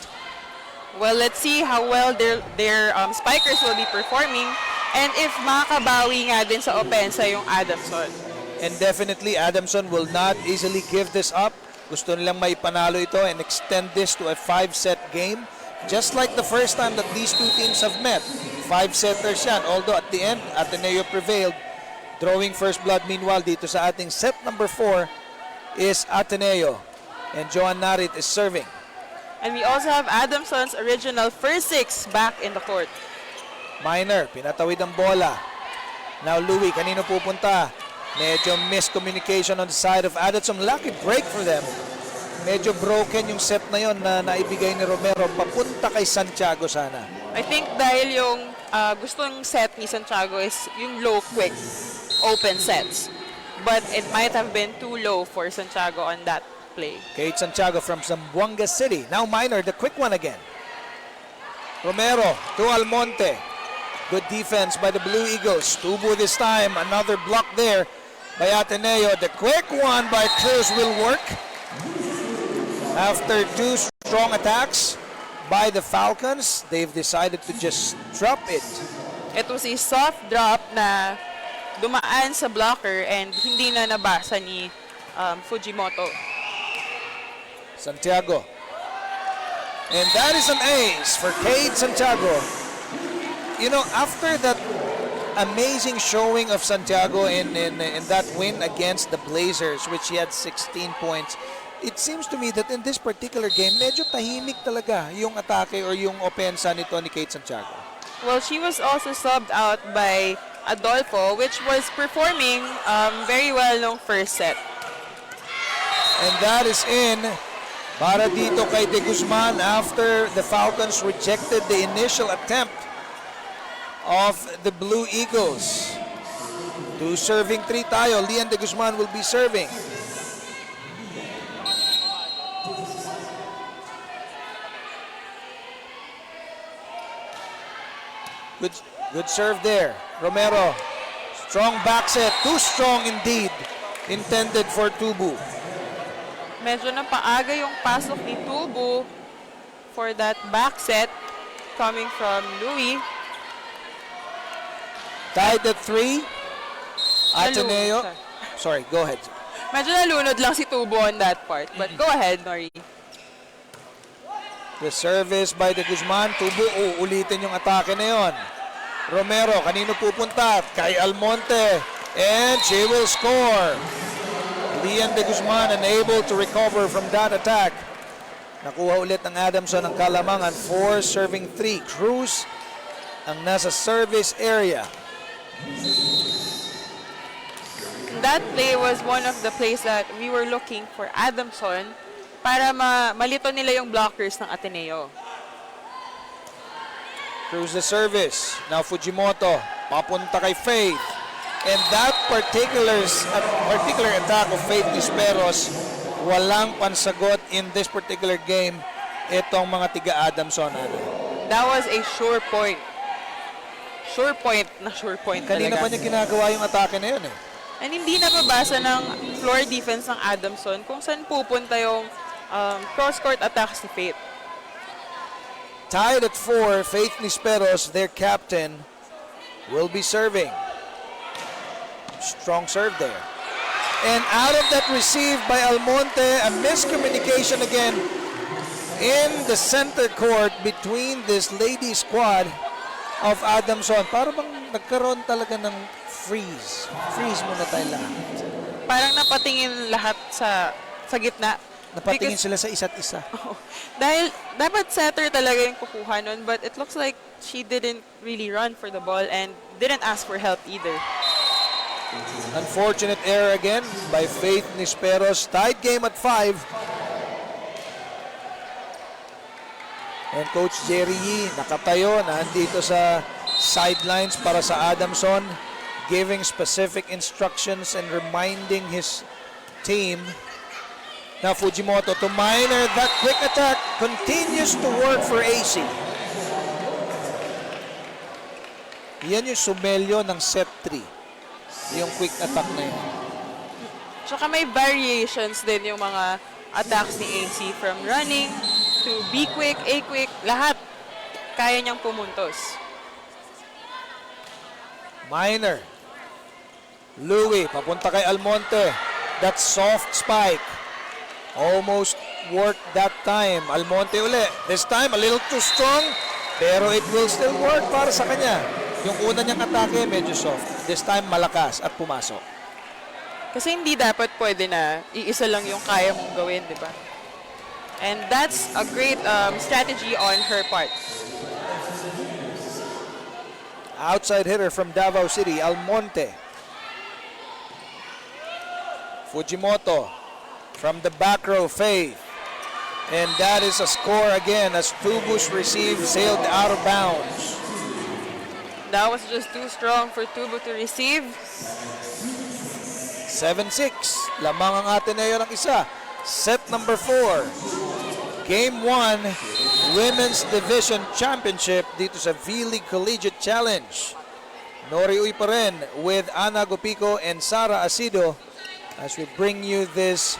Well, let's see how well their spikers will be performing. And if makakabawi nga din sa opensa yung Adamson. And definitely, Adamson will not easily give this up. Gusto nilang maipanalo ito and extend this to a 5-set game. Just like the first time that these two teams have met. 5-setters yan. Although at the end, Ateneo prevailed. Drawing first blood. Meanwhile, dito sa ating set number 4 is Ateneo. And Joan Narit is serving. And we also have Adamson's original first 6 back in the court. Minor, pinatawid ang bola. Now Louis, kanino pupunta? Medyo miscommunication on the side of Adamson. Lucky break for them. Medyo broken yung set na yon na naibigay ni Romero. Papunta kay Santiago sana. I think dahil yung gustong set ni Santiago is yung low quick open sets. But it might have been too low for Santiago on that play. Kate Santiago from Zamboanga City. Now Minor, the quick one again. Romero to Almonte. Good defense by the Blue Eagles. Tubo this time. Another block there by Ateneo. The quick one by Cruz will work. After 2 strong attacks by the Falcons, they've decided to just drop it. It was a soft drop na dumaan sa blocker and hindi na nabasa ni Fujimoto. Santiago. And that is an ace for Kate Santiago. You know, after that amazing showing of Santiago in that win against the Blazers, which he had 16 points, it seems to me that in this particular game, medyo tahimik talaga yung atake or yung opensa nito ni Kate Santiago. Well, she was also subbed out by Adolfo, which was performing very well nung first set. And that is in para dito kay De Guzman after the Falcons rejected the initial attempt of the Blue Eagles. 2 serving 3 tayo. Lian De Guzman will be serving. Good serve there. Romero. Strong back set. Too strong indeed. Intended for Tubu. Medyo napaaga yung pasok ni Tubu for that back set coming from Louis. Tied at 3. Ateneo. Nalunod. Sorry, go ahead. Medyo nalunod lang si Tubu on that part. But go ahead, Nori. The service by De Guzman. Tubo, uulitin yung atake na yon. Romero, kanino pupunta? Kay Almonte. And she will score. Lian De Guzman unable to recover from that attack. Nakuha ulit ng Adamson ang kalamangan. 4 serving 3. Cruz ang nasa service area. That play was one of the plays that we were looking for Adamson para malito nila yung blockers ng Ateneo. Cruz the service. Now Fujimoto. Papunta kay Faith. And that particular attack of Faith Nisperos, walang pansagot in this particular game itong mga tiga Adamson. That was a sure point. Sure point Kanina talaga. pa niya ginagawa yung atake na yun eh. And hindi nababasa ng floor defense ng Adamson kung saan pupunta yung cross-court attacks ni Faith. Tied at 4, Faith Nisperos, their captain, will be serving. Strong serve there. And out of that receive by Almonte, a miscommunication again in the center court between this lady squad of Adamson. Para bang nagkaroon talaga ng freeze. Freeze muna tayo lahat. Parang napatingin lahat sa gitna. Napatingin sila sa isa't isa. Dahil dapat setter talaga yung kukuha nun, but it looks like she didn't really run for the ball and didn't ask for help either. Unfortunate error again by Faith Nisperos. Tied game at 5. And Coach Jerry Yee nakatayo, nandito sa sidelines para sa Adamson, giving specific instructions and reminding his team. Now Fujimoto to Minor. That quick attack continues to work for AC. Yan yung sumelyo ng set 3. Yung quick attack na yun. Tsaka may variations din yung mga attacks ni AC from running to be quick, A quick, lahat kaya niyang pumuntos. Minor. Louie, papunta kay Almonte. That soft spike. Almost worked that time. Almonte uli. This time, a little too strong. Pero it will still work para sa kanya. Yung una niyang atake, medyo soft. This time, malakas at pumasok. Kasi hindi dapat pwede na iisa lang yung kaya mong gawin, di ba? And that's a great strategy on her part. Outside hitter from Davao City, Almonte. Fujimoto from the back row, Faith. And that is a score again as Tubus received, sailed out of bounds. That was just too strong for Tubo to receive. 7-6. Lamang ang Ateneo ng isa. Set number 4. Game 1, Women's Division Championship dito sa V-League Collegiate Challenge. Nori Uy pa rin with Ana Gopico and Sara Asido as we bring you this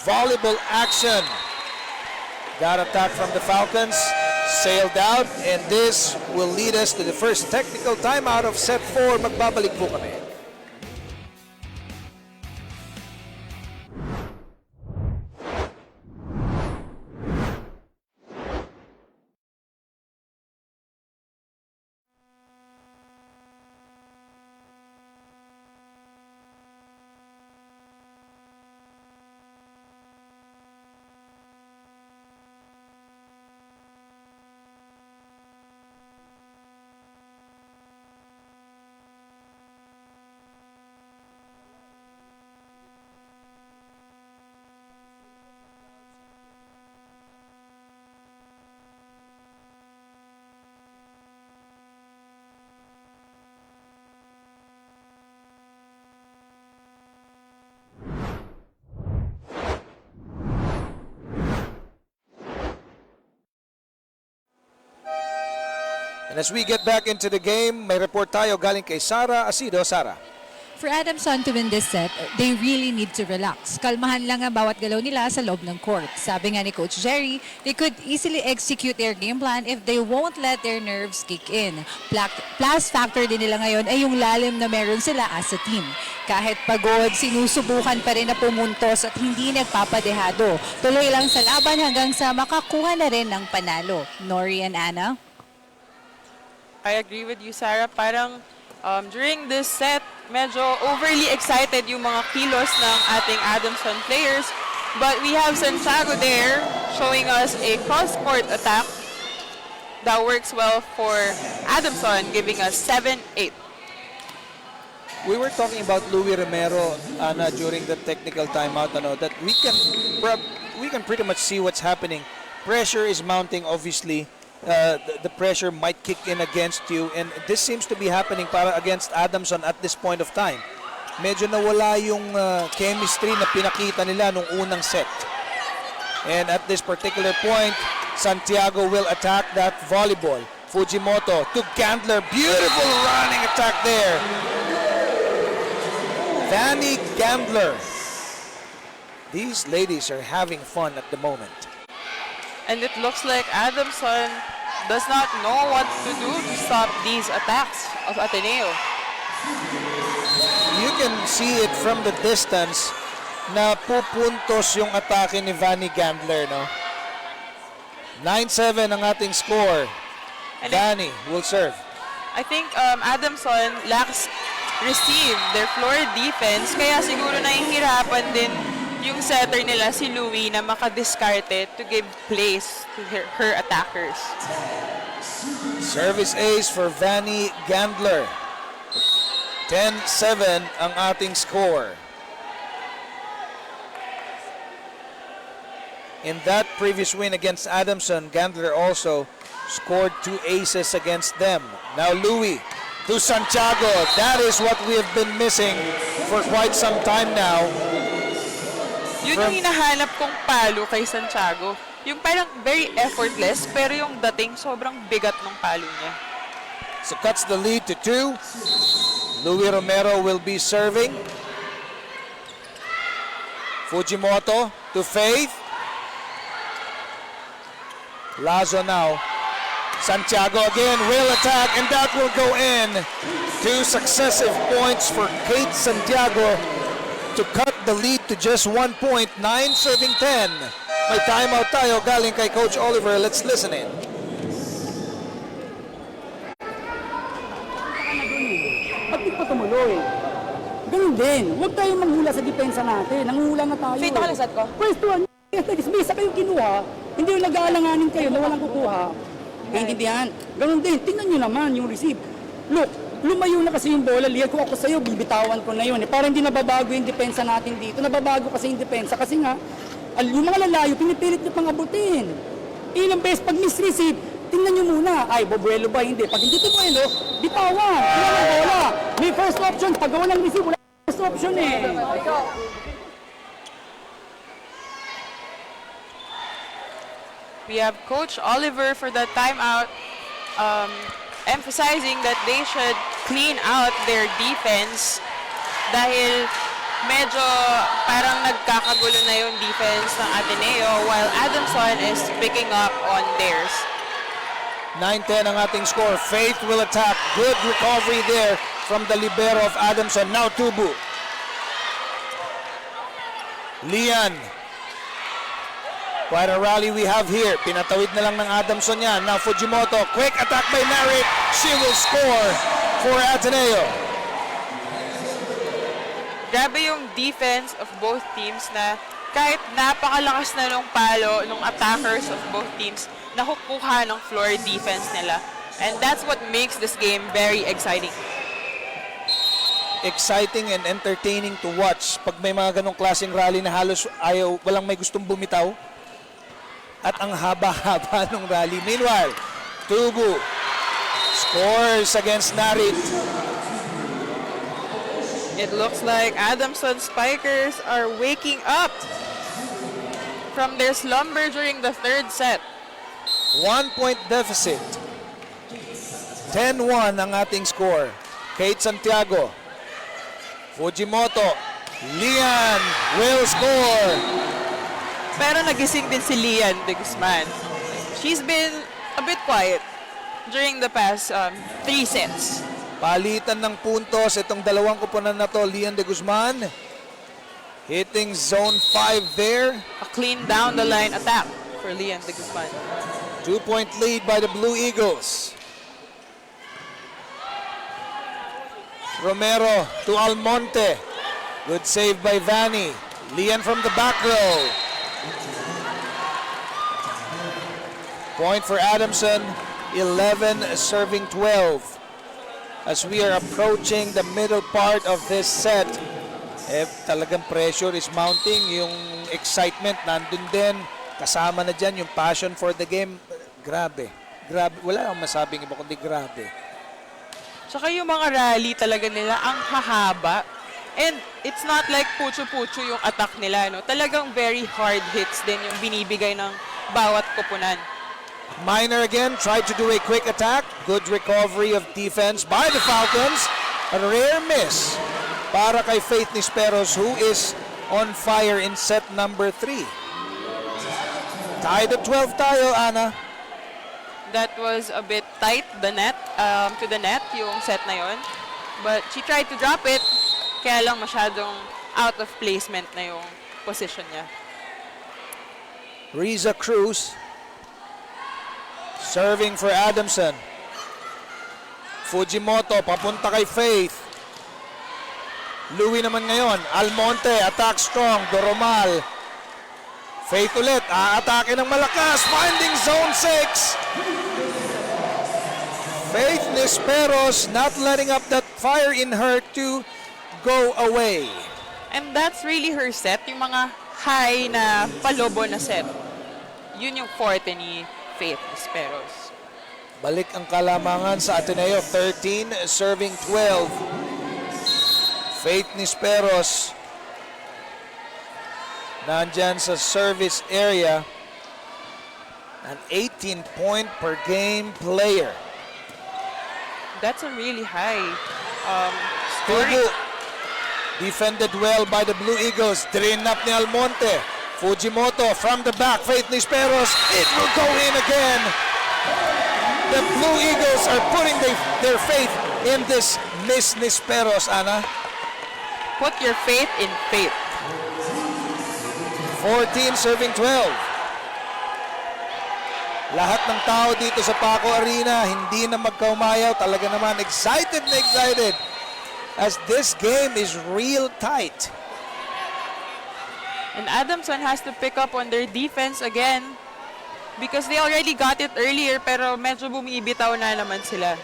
volleyball action. That attack from the Falcons sailed out, and this will lead us to the first technical timeout of set 4. Magbabalik po kami. And as we get back into the game, may report tayo galing kay Sara Asido. Sara. For Adamson to win this set, they really need to relax. Kalmahan lang ang bawat galaw nila sa loob ng court. Sabi nga ni Coach Jerry, they could easily execute their game plan if they won't let their nerves kick in. Plus factor din nila ngayon ay yung lalim na meron sila as a team. Kahit pagod, sinusubukan pa rin na pumuntos at hindi nagpapadehado. Tuloy lang sa laban hanggang sa makakuha na rin ng panalo. Nori and Anna? I agree with you, Sarah. Parang during this set, medyo overly excited yung mga kilos ng ating Adamson players. But we have Santiago there showing us a cross-court attack that works well for Adamson, giving us 7-8. We were talking about Louie Romero, Ana, during the technical timeout, that we can pretty much see what's happening. Pressure is mounting, obviously. The pressure might kick in against you, and this seems to be happening para against Adamson at this point of time. Medyo nawala yung chemistry na pinakita nila nung unang set. And at this particular point, Santiago will attack that volleyball. Fujimoto to Gandler. Beautiful running attack there. Vanny Gandler. These ladies are having fun at the moment. And it looks like Adamson does not know what to do to stop these attacks of Ateneo. You can see it from the distance na pupuntos yung atake ni Vanny Gandler, no? 9-7 ang ating score. And Vanny will serve. I think Adamson lacks receive their floor defense, kaya siguro nahihirapan din yung setter nila, si Louie, na makadiskarte to give place to her attackers. Service ace for Vanny Gandler. 10-7 ang ating score. In that previous win against Adamson, Gandler also scored 2 aces against them. Now Louie to Santiago. That is what we have been missing for quite some time now. Yun yung hinahanap kong palo kay Santiago. Yung parang very effortless, pero yung dating sobrang bigat ng palo niya. So cuts the lead to 2. Louie Romero will be serving. Fujimoto to Faith. Lazo now Santiago again will attack, and that will go in. 2 successive points for Kate Santiago to cut the lead to just 1 point. 9 serving 10. May timeout tayo galing kay Coach Oliver. Let's listen in. Ba't di pa tumuloy? Ganun din. Huwag tayong manghula sa depensa natin. Nanghula na tayo. Faith, ako set ko. Pwestuhan, dismiss kayo kinuha. Hindi yung nag-aalanganin kayo na walang kukuha. Naintindihan? Ganun din. Tingnan nyo naman yung receive. Look, lumayo na kasi yung bola. Liyan ko ako sa'yo, bibitawan ko na yun. Para hindi nababago yung depensa natin dito. Nababago kasi yung depensa. Kasi nga, yung mga lalayo, pinipilit nyo pang abutin. Ilang beses pag misreceive, tingnan nyo muna. Ay, bobuelo ba? Hindi. Pag hindi bobuelo, bitawan. Tingnan ang bola. May first option. Pag gawa ng receive, wala first option eh. We have Coach Oliver for the timeout, emphasizing that they should clean out their defense dahil medyo parang nagkakagulo na yung defense ng Ateneo while Adamson is picking up on theirs. 9-10 ang ating score. Faith will attack. Good recovery there from the libero of Adamson. Now Tubu. Lian. Quite a rally we have here. Pinatawid na lang ng Adamson yan. Now Fujimoto. Quick attack by Narit. She will score for Ateneo. Grabe yung defense of both teams na kahit napakalakas na nung palo nung attackers of both teams, nakukuha ng floor defense nila. And that's what makes this game very exciting. Exciting and entertaining to watch. Pag may mga ganong klaseng rally na halos ayaw, walang may gustong bumitaw. At ang haba-haba ng rally. Meanwhile, Tubu scores against Narit. It looks like Adamson Spikers are waking up from their slumber during the third set. 1 point deficit. 10-1 ang ating score. Kate Santiago. Fujimoto. Lian will score. Pero nagising din si Lian de Guzman. She's been a bit quiet during the past 3 sets. Palitan ng puntos itong dalawang kupunan na to. Lian de Guzman hitting zone 5 there. A clean down the line attack for Lian de Guzman. 2-point lead by the Blue Eagles. Romero to Almonte. Good save by Vanny. Lian from the back row. Point for Adamson. 11 serving 12. As we are approaching the middle part of this set, talagang pressure is mounting. Yung excitement nandun din. Kasama na dyan yung passion for the game. Grabe. Grabe. Wala akong masabing iba kundi grabe. Tsaka yung mga rally talaga nila, ang hahaba. And it's not like pucho-pucho yung attack nila. No? Talagang very hard hits din yung binibigay ng bawat kupunan. Minor again tried to do a quick attack. Good recovery of defense by the Falcons. A rare miss para kay Faith Nisperos, who is on fire in set number 3. Tied at 12 tayo, Ana. That was a bit tight, the net, to the net, yung set na yon. But she tried to drop it, kaya lang masyadong out of placement na yung position niya. Riza Cruz serving for Adamson. Fujimoto papunta kay Faith. Louie naman ngayon. Almonte attack strong. Doromal. Faith ulit. Aatake ng malakas. Finding zone 6. Faith Nisperos not letting up that fire in her to go away. And that's really her set, yung mga high na palobo na set. Yun yung forte ni Faith Nisperos. Balik ang kalamangan sa Ateneo. 13 serving 12. Faith Nisperos nandyan sa service area. An 18-point per game player. That's a really high Tubu scoring. defended well by the Blue Eagles. Drain up ni Almonte. Fujimoto from the back. Faith Nisperos. It will go in again. the Blue Eagles are putting their faith in this Miss Nisperos, Ana. Put your faith in faith. 14 serving 12. Lahat ng tao dito sa Paco Arena, hindi na magkaumayaw. Talaga naman, excited na excited as this game is real tight. And Adamson has to pick up on their defense again because they already got it earlier pero medyo bumibitaw na naman sila.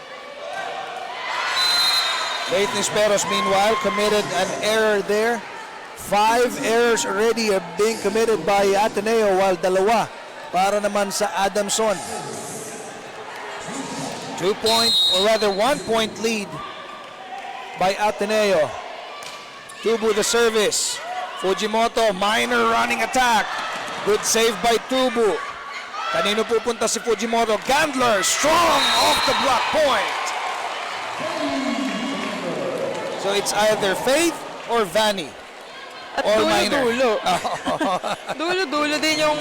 Faith Nisperos, meanwhile, committed an error there. 5 errors already are being committed by Ateneo while dalawa para naman sa Adamson. 2-point, or rather 1-point lead by Ateneo. Tubu the service. Fujimoto, minor running attack. Good save by Tubu. Kanino pupunta si Fujimoto? Gandler, strong off the block point. So it's either Faith or Vanny. At Or minor. dulo-dulo. Dulo-dulo din yung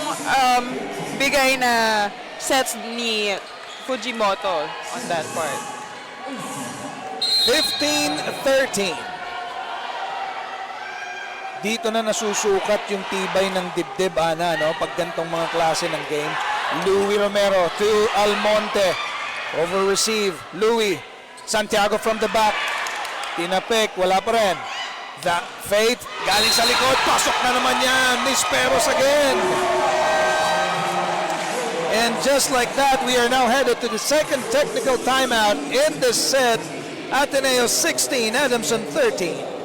bigay na sets ni Fujimoto on that part. 15-13. Dito na nasusukat yung tibay ng dibdib, Ana, no? Pag gantong mga klase ng game. Louis Romero to Almonte. Over receive. Louis. Santiago from the back. Tinapik. Wala pa rin. Faith. Galing sa likod. Pasok na naman yan. Nisperos again. And just like that, we are now headed to the second technical timeout in this set. Ateneo 16, Adamson 13.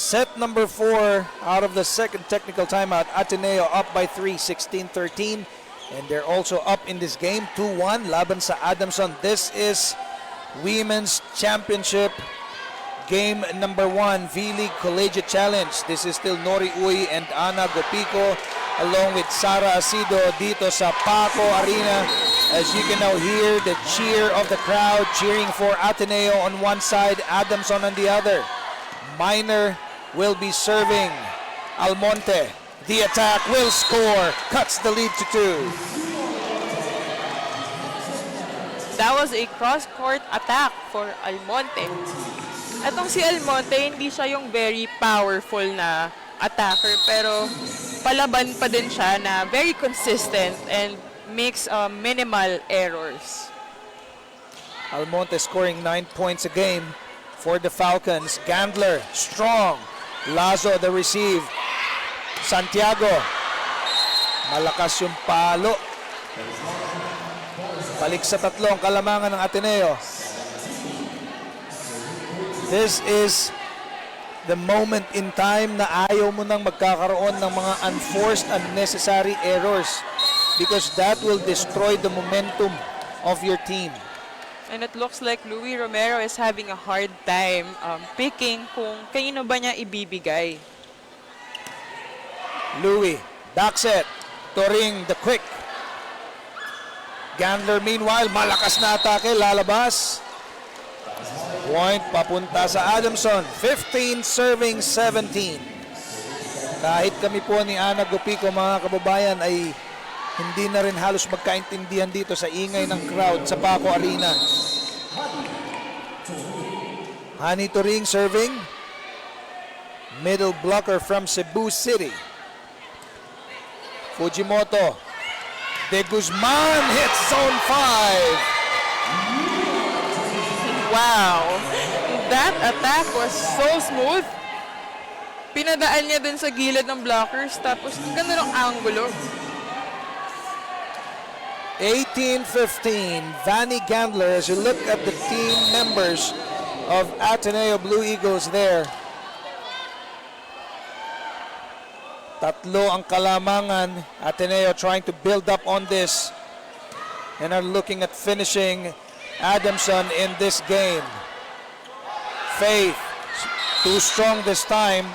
Set number 4 out of the second technical timeout. Ateneo up by 3, 16-13. And they're also up in this game, 2-1, laban sa Adamson. This is Women's Championship game number 1, V-League Collegiate Challenge. This is still Nori Uy and Ana Gopico along with Sara Asido dito sa Paco Arena. As you can now hear the cheer of the crowd cheering for Ateneo on one side, Adamson on the other. Minor will be serving Almonte. The attack will score. Cuts the lead to 2. That was a cross-court attack for Almonte. Atong si Almonte, hindi siya yung very powerful na attacker, pero palaban pa din siya na very consistent and makes minimal errors. Almonte scoring 9 points a game for the Falcons. Gandler, strong. Lazo, the receive. Santiago. Malakas yung palo. Balik sa tatlong kalamangan ng Ateneo. This is the moment in time na ayaw mo nang magkakaroon ng mga unforced, unnecessary errors because that will destroy the momentum of your team. And it looks like Louis Romero is having a hard time picking kung kanino ba niya ibibigay. Louis, back set. Toring, the quick. Gandler, meanwhile, malakas na atake, lalabas. Point papunta sa Adamson. 15 serving 17. Kahit kami po ni Ana Gopico, mga kababayan, ay hindi na rin halos magkaintindihan dito sa ingay ng crowd sa Paco Arena. Hani Turing serving. Middle blocker from Cebu City. Fujimoto. De Guzman hits zone 5. Wow! That attack was so smooth. Pinadaan niya dun sa gilid ng blockers, tapos ang ganda ng angulo. 18-15, Vanny Gandler, as you look at the team members of Ateneo Blue Eagles there. Tatlo ang kalamangan. Ateneo trying to build up on this and are looking at finishing Adamson in this game. Faith, too strong this time,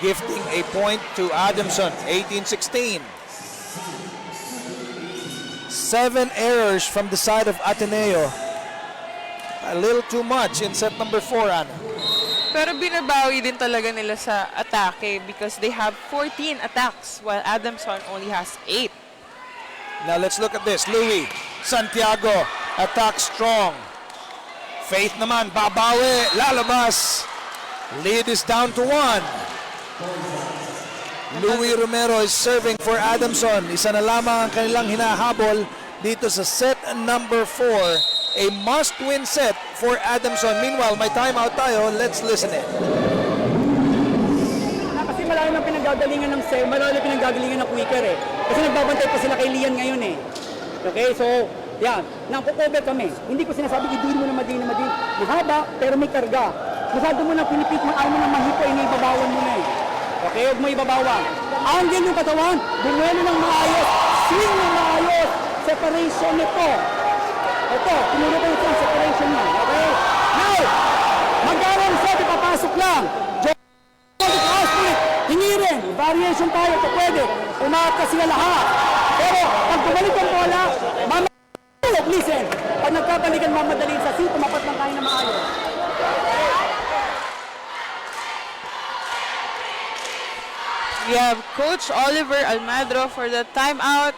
gifting a point to Adamson, 18-16. 7 errors from the side of Ateneo. A little too much in set number 4, Ana. Pero binabawi din talaga nila sa atake because they have 14 attacks while Adamson only has 8. Now let's look at this. Louis Santiago attack strong. Faith naman, babawi, lalabas. Lead is down to 1. Louis Romero is serving for Adamson. Isa na lamang ang kanilang hinahabol dito sa set number 4. A must-win set for Adamson. Meanwhile, may timeout tayo. Let's listen in. Kasi malalim ang pinanggagalingan ng Sev, malalim ang pinanggagalingan ng Quicker eh. Kasi nagbabantay pa sila kay Lian ngayon eh. Okay, so, yan. Nang-cover kami. Hindi ko sinasabi, iduin mo na madin. Mahaba, pero may karga. Masyado mo na pinipit mo, ayaw mo na mahipa, inibabawan mo na eh. Okay, huwag mo ibabawan. Angle yung katawan, bumuelo ng maayos, swing ng maayos, separation nito. Ito, tinuro ko ito ang separation niya. Okay? Now, mag-aaral set, ipapasok lang. Hingi rin, variation tayo, ito pwede. Umaat ka sila lahat. Pero, pag bumalik ang bola, listen, pag nagkabalikan mamadalin sa seat, tumapat lang tayo na maayos. We have Coach Oliver Almadro for the timeout,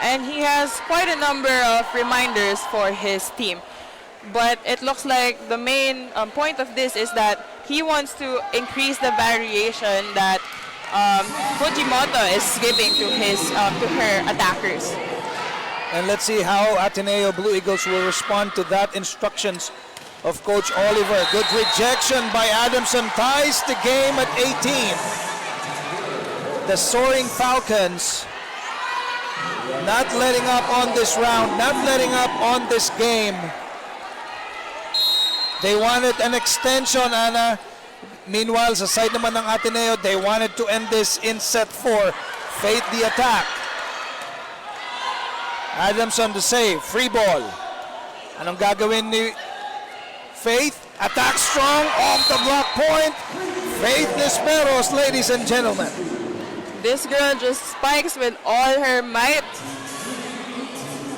and he has quite a number of reminders for his team. But it looks like the main point of this is that he wants to increase the variation that Fujimoto is giving to her attackers. And let's see how Ateneo Blue Eagles will respond to that instructions of Coach Oliver. Good rejection by Adamson, ties the game at 18. The Soaring Falcons not letting up on this round, not letting up on this game. They wanted an extension, Ana. Meanwhile, sa side naman ng Ateneo, they wanted to end this in set 4. Faith the attack. Adamson to save. Free ball. Anong gagawin ni Faith? Attack strong off the block point. Faith Nisperos, ladies and gentlemen. This girl just spikes with all her might.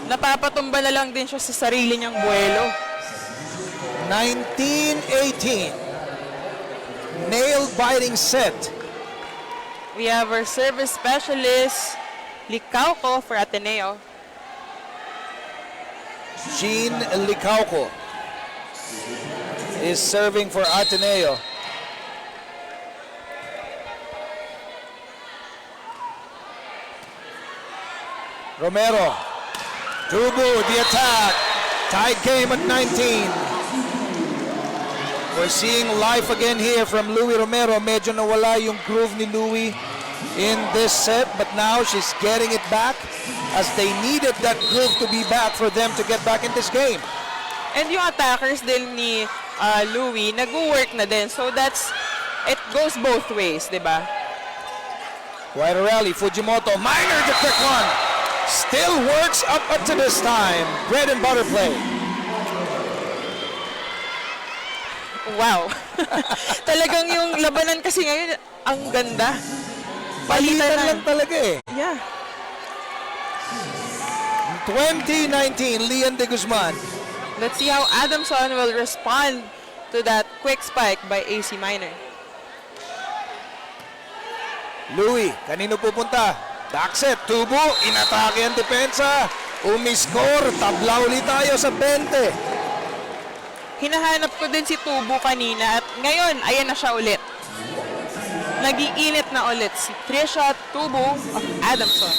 Napapatumba na lang din siya sa sarili niyang buwelo. 19-18. Nail-biting set. We have our service specialist, Licauco for Ateneo. Jean Licauco is serving for Ateneo. Romero, Tubu, the attack, tied game at 19. We're seeing life again here from Louis Romero. Medyo nawala yung groove ni Louis in this set, but now she's getting it back as they needed that groove to be back for them to get back in this game. And yung attackers din ni Louis, nag-work na din. So it goes both ways, di ba? Quite a rally. Fujimoto, minor the quick one. Still works up to this time. Bread and butter play. Wow. Talagang yung labanan kasi ngayon, ang ganda. Palitan lang talaga eh. Yeah. 2019, Lian de Guzman. Let's see how Adamson will respond to that quick spike by AC Minor. Louis, kanino pupunta? Backset, Tubo, inatake ang depensa. Umiscore, tabla ulit tayo sa 20. Hinahanap ko din si Tubo kanina at ngayon, ayan na siya ulit. Nag-iinit na ulit si Trisha Tubo of Adamson.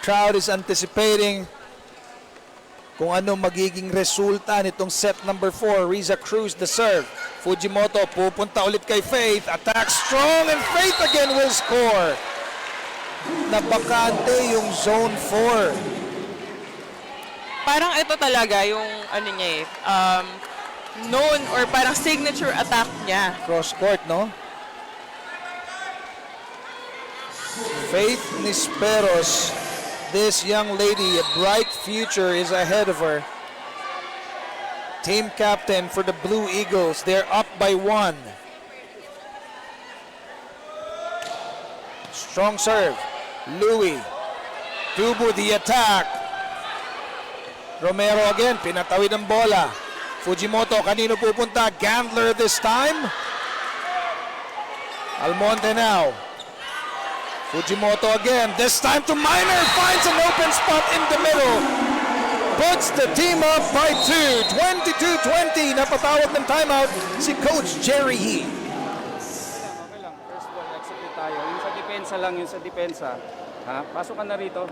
crowd is anticipating kung ano magiging resulta nitong set number 4. Riza Cruz the serve. Fujimoto pupunta ulit kay Faith. Attack strong and Faith again will score. Nabakante yung zone 4. Parang ito talaga yung ano niya known or parang signature attack niya. Cross court, no? Faith Nisperos, this young lady, a bright future is ahead of her. Team captain for the Blue Eagles. They're up by 1. Strong serve. Louis. Tubo the attack. Romero again, pinatawid ang bola. Fujimoto, kanino pupunta? Gandler this time. Almonte now. Fujimoto again, this time to Miner, finds an open spot in the middle. Puts the team up by 2, 22-20. Napatawag ng timeout si Coach Jerry He. Okay lang. First ball, execute tayo. Yung sa depensa lang, yung sa depensa. Ha? Pasok ka na rito.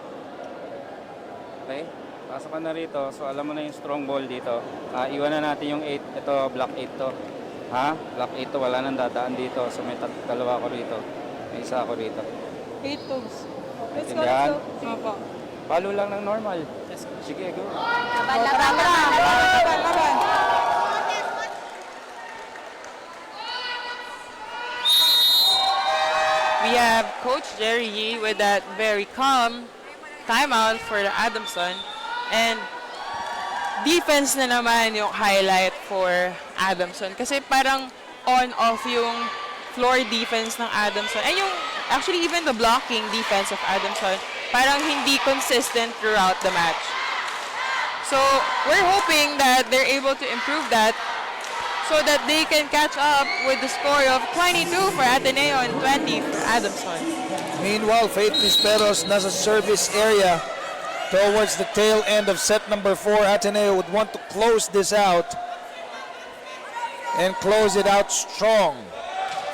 Okay? Pasok ka na rito. So alam mo na yung strong ball dito. Iwan na natin yung 8. Ito, block 8 to. Ha? Block 8 to. Wala nang dadaan dito. So may dalawa ko rito. May isa ako rito. 8 toes. Let's go, Intindihan? let's go. Opo. Follow lang ng normal. Sige, go. We have Coach Jerry Yee with that very calm timeout for the Adamson. And defense na naman yung highlight for Adamson. Kasi parang on-off yung floor defense ng Adamson. And yung, actually even the blocking defense of Adamson, parang hindi consistent throughout the match. So, we're hoping that they're able to improve that so that they can catch up with the score of 22 for Ateneo and 20 for Adamson. Meanwhile, Faith Nisperos nasa service area towards the tail end of set number 4. Ateneo would want to close this out and close it out strong.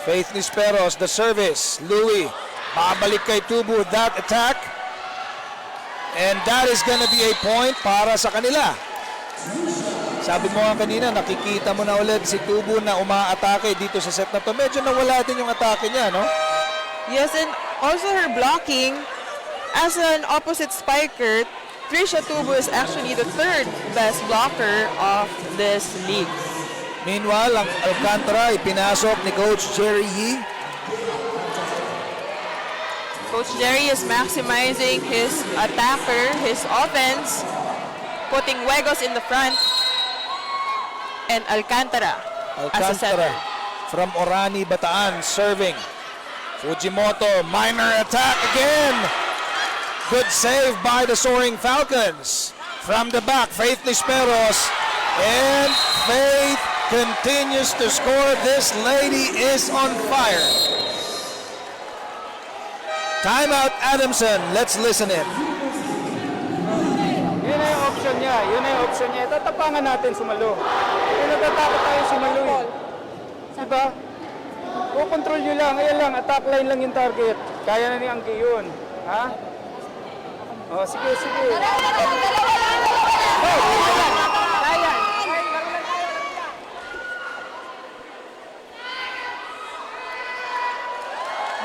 Faith Nisperos, the service. Louis, babalik kay Tubu with that attack. And that is gonna be a point para sa kanila. Sabi mo nga kanina, nakikita mo na ulit si Tubu na umaatake dito sa set na to. Medyo nawala din yung atake niya, no? Yes, and also her blocking, as an opposite spiker, Trisha Tubu is actually the 3rd best blocker of this league. Meanwhile, ang Alcantara ipinasok ni Coach Jerry Yee. Coach Jerry is maximizing his attacker, his offense, putting Huegos in the front, and Alcantara as a center. Alcantara from Orani, Bataan, serving. Fujimoto, minor attack again. Good save by the Soaring Falcons. From the back, Faith Nisperos. And Faith continues to score. This lady is on fire. Timeout Adamson. Let's listen in. Yun na yung option niya. Yun na yung option niya. Tatapangan natin sumalo. Kung natatakot tayo sumalo eh. Diba? Control nyo lang. Ayan lang. Attack line lang yung target. Kaya na ni Angki yun. Ha? Oh, sige, sige.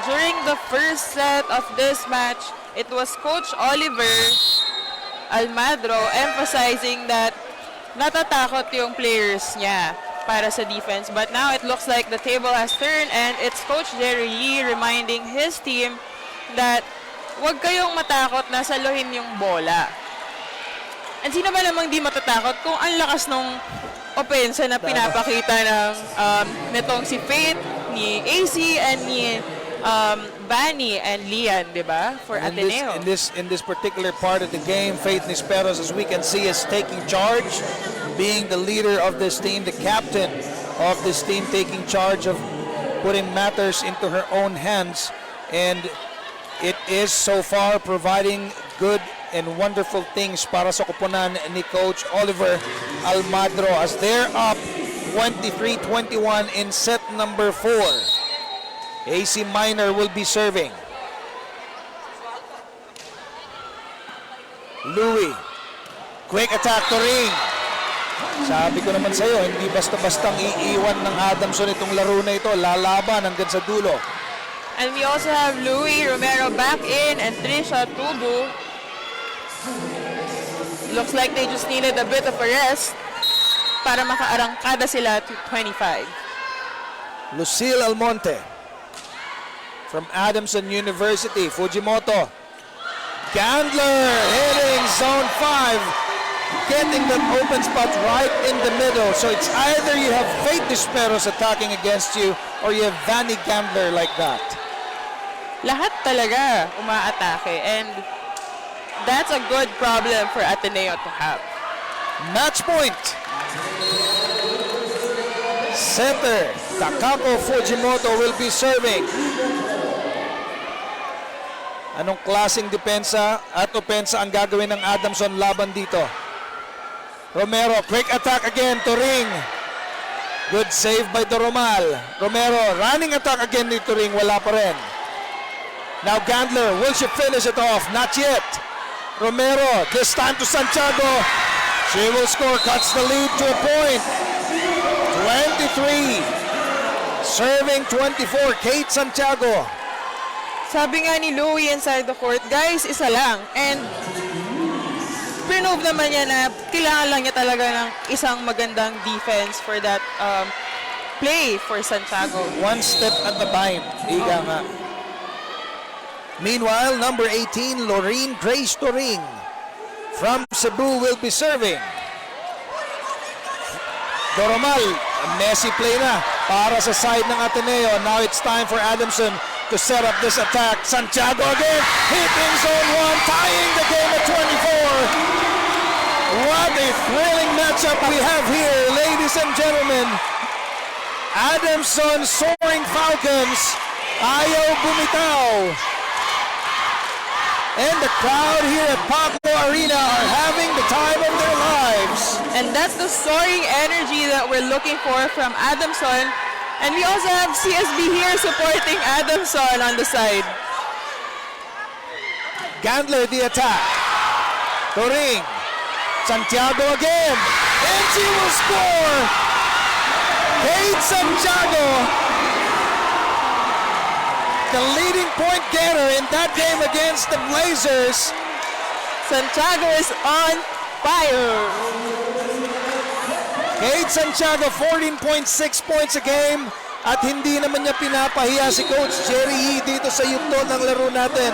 During the first set of this match, it was Coach Oliver Almadro emphasizing that natatakot yung players niya para sa defense. But now it looks like the table has turned and it's Coach Jerry Yee reminding his team that huwag kayong matakot na saluhin yung bola. And sino ba namang di matatakot kung ang lakas nung opensa na pinapakita ng nitong si Faith, ni AC, and ni Bani and Lian, di ba? For Ateneo. In this particular part of the game, Faith Nisperos, as we can see, is taking charge, being the leader of this team, the captain of this team, taking charge of putting matters into her own hands. And it is so far providing good and wonderful things para sa kupunan ni Coach Oliver Almadro as they're up 23-21 in set number 4. AC Minor will be serving. Louie. Quick attack to ring. Sabi ko naman sa'yo, hindi basta-bastang iiwan ng Adamson itong laro na ito. Lalaban hanggang sa dulo. And we also have Louis Romero back in and Trisha Tubu. Looks like they just needed a bit of a rest para makaarangkada sila to 25. Lucille Almonte from Adamson University. Fujimoto. Gandler hitting zone 5. Getting that open spot right in the middle. So it's either you have Faith Disperos attacking against you or you have Vanny Gandler like that. Lahat talaga umaatake and that's a good problem for Ateneo to have. Match point. Center Takako Fujimoto will be serving. Anong klaseng depensa at opensa ang gagawin ng Adamson laban dito? Romero, quick attack again to ring. Good save by the Romal. Romero, running attack again dito ring, wala pa rin. Now Gandler, will she finish it off? Not yet. Romero, this time to Santiago. She will score, cuts the lead to a point. 23. Serving 24, Kate Santiago. Sabi nga ni Louie inside the court, guys, isa lang. And pinove naman niya na kailangan lang niya talaga ng isang magandang defense for that play for Santiago. One step at a time. Iga nga. Meanwhile, number 18, Lorene Grace Toring from Cebu will be serving. Doromal, a messy play na para sa side ng Ateneo. Now it's time for Adamson to set up this attack. Santiago again, hitting zone 1, tying the game at 24. What a thrilling matchup we have here, ladies and gentlemen. Adamson Soaring Falcons, ayaw bumitaw. And the crowd here at Paco Arena are having the time of their lives. And that's the soaring energy that we're looking for from Adamson. And we also have CSB here supporting Adamson on the side. Gandler the attack. Toring. Santiago again. And she will score. Kate Santiago, the leading point getter in that game against the Blazers. Santiago is on fire. Kate Santiago, 14.6 points a game. At hindi naman niya pinapahiya si Coach Jerry Yee dito sa yugto ng laro natin.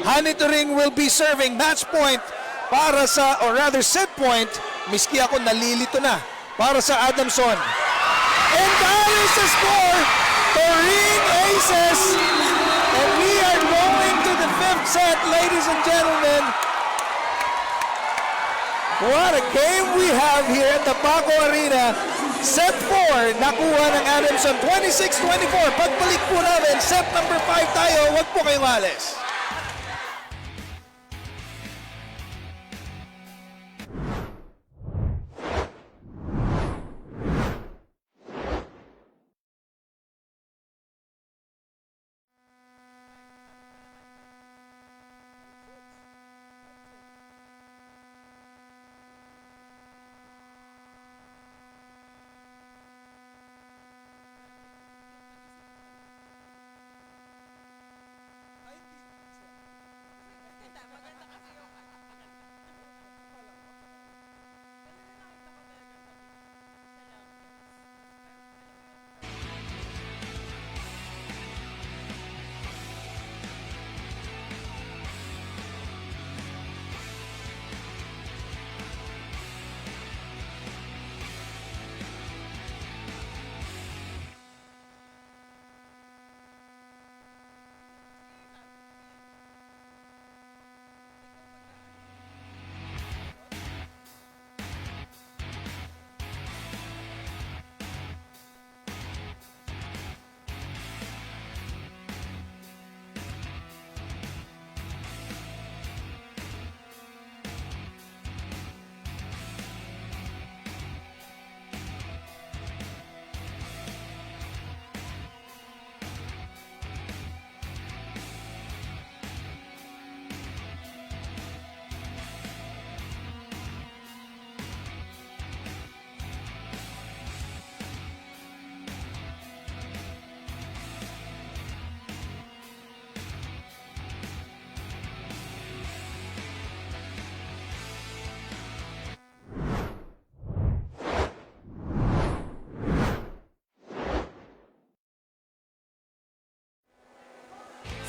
Hani Turing will be serving match point para sa, or rather set point, miski ako nalilito na, para sa Adamson. And that is the score. Turing aces. And we are going to the 5th set, ladies and gentlemen. What a game we have here at the Paco Arena. Set 4, nakuha ng Adamson, 26-24. Pagbalik po namin, set number 5 tayo. Huwag po kayong alis.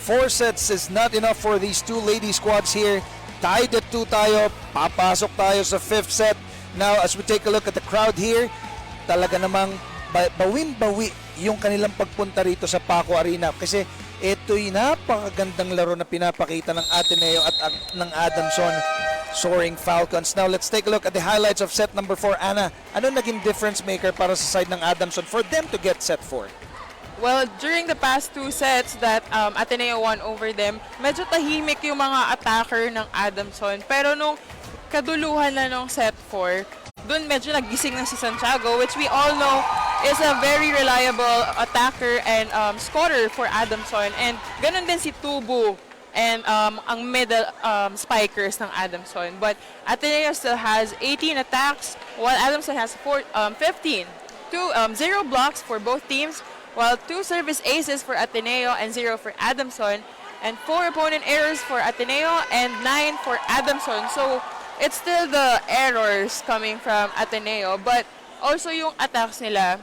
4 sets is not enough for these two lady squads here. Tied at 2 tayo. Papasok tayo sa 5th set. Now, as we take a look at the crowd here, talaga namang bawin-bawi yung kanilang pagpunta rito sa Paco Arena. Kasi ito'y napakagandang laro na pinapakita ng Ateneo at ng Adamson Soaring Falcons. Now, let's take a look at the highlights of set number 4. Ana, ano naging difference maker para sa side ng Adamson for them to get set 4? Well, during the past 2 sets that Ateneo won over them, medyo tahimik yung mga attacker ng Adamson. Pero nung kaduluhan na nung set 4, dun medyo nagising na si Santiago, which we all know is a very reliable attacker and scorer for Adamson. And ganun din si Tubu and ang middle spikers ng Adamson. But Ateneo still has 18 attacks, while Adamson has 15. 0 blocks for both teams, while 2 service aces for Ateneo and 0 for Adamson, and 4 opponent errors for Ateneo and 9 for Adamson. So it's still the errors coming from Ateneo, but also yung attacks nila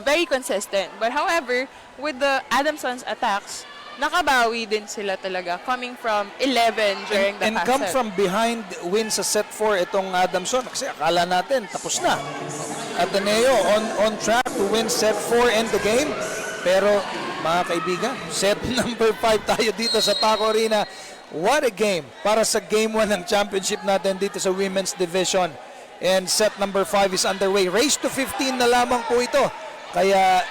very consistent. But however, with the Adamson's attacks, nakabawi din sila talaga, coming from 11 during the And past come set. from behind win sa set 4 itong Adamson. Kasi akala natin tapos na. Ateneo on track to win set 4 and the game. Pero mga kaibigan, set number 5 tayo dito sa Paco Arena. What a game para sa game 1 ng championship natin dito sa women's division. And set number 5 is underway. Race to 15 na lamang po ito. Kaya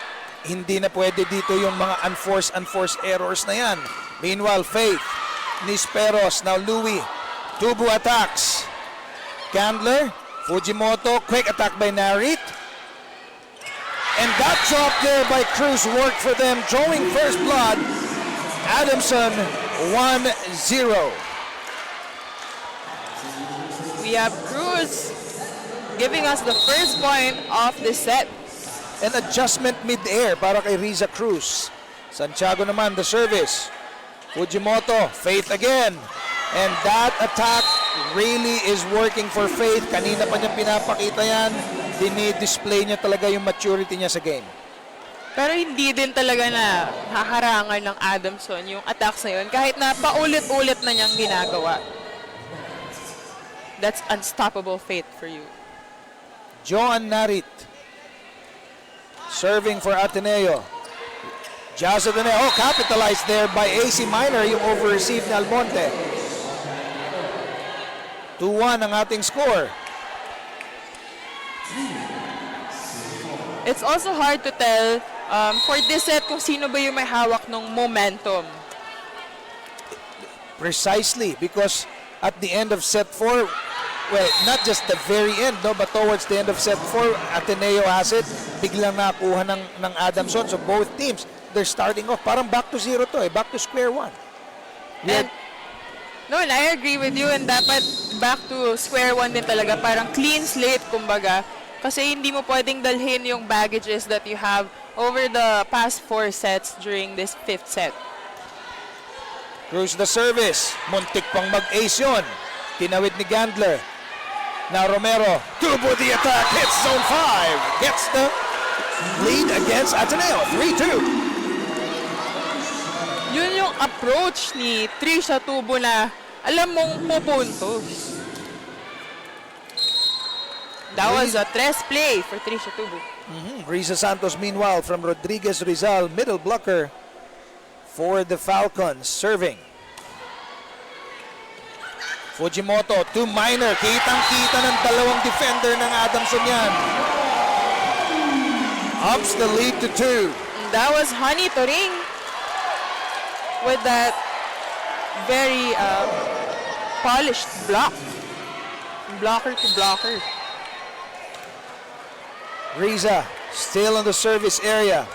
hindi na pwede dito yung mga unforced errors na yan. Meanwhile, Faith, Nisperos, now Louis. Tubu attacks. Candler, Fujimoto, quick attack by Narit. And that drop there by Cruz worked for them, drawing first blood. Adamson 1-0. We have Cruz giving us the first point of the set. An adjustment mid-air para kay Riza Cruz. Santiago naman, the service. Fujimoto, Faith again. And that attack really is working for Faith. Kanina pa niya pinapakita yan. Dinidisplay niya talaga yung maturity niya sa game. Pero hindi din talaga na haharangan ng Adamson yung attacks na yun, kahit na paulit-ulit na niyang ginagawa. That's unstoppable Faith for you. Joan Narit. Serving for Ateneo. Jazz Ateneo. Oh, capitalized there by AC Minor yung over-receive ni Almonte. 2-1 ang ating score. It's also hard to tell for this set kung sino ba yung may hawak ng momentum. Precisely, because at the end of set 4, well, not just the very end, no, but towards the end of set 4, Ateneo has it. Biglang nakuha ng Adamson. So both teams, they're starting off. Parang back to 0 to, back to square 1. And, no, and I agree with you, and dapat back to square 1 din talaga. Parang clean slate, kumbaga. Kasi hindi mo pwedeng dalhin yung baggages that you have over the past 4 sets during this 5th set. Cruz the service. Muntik pang mag-ace yun. Tinawid ni Gandler. Now Romero. Tubo the attack. Hits zone 5. Gets the lead against Ateneo. 3-2. Yun yung approach ni Trisha Tubo na alam mong pupuntos. That was a tres play for Trisha Tubo. Risa Santos meanwhile from Rodriguez Rizal. Middle blocker for the Falcons. Serving. Fujimoto to Minor. Kitang-kita ng dalawang defender ng Adamson yan. Ups the lead to 2. That was Honey Toring with that very polished block. Blocker to blocker. Riza still in the service area.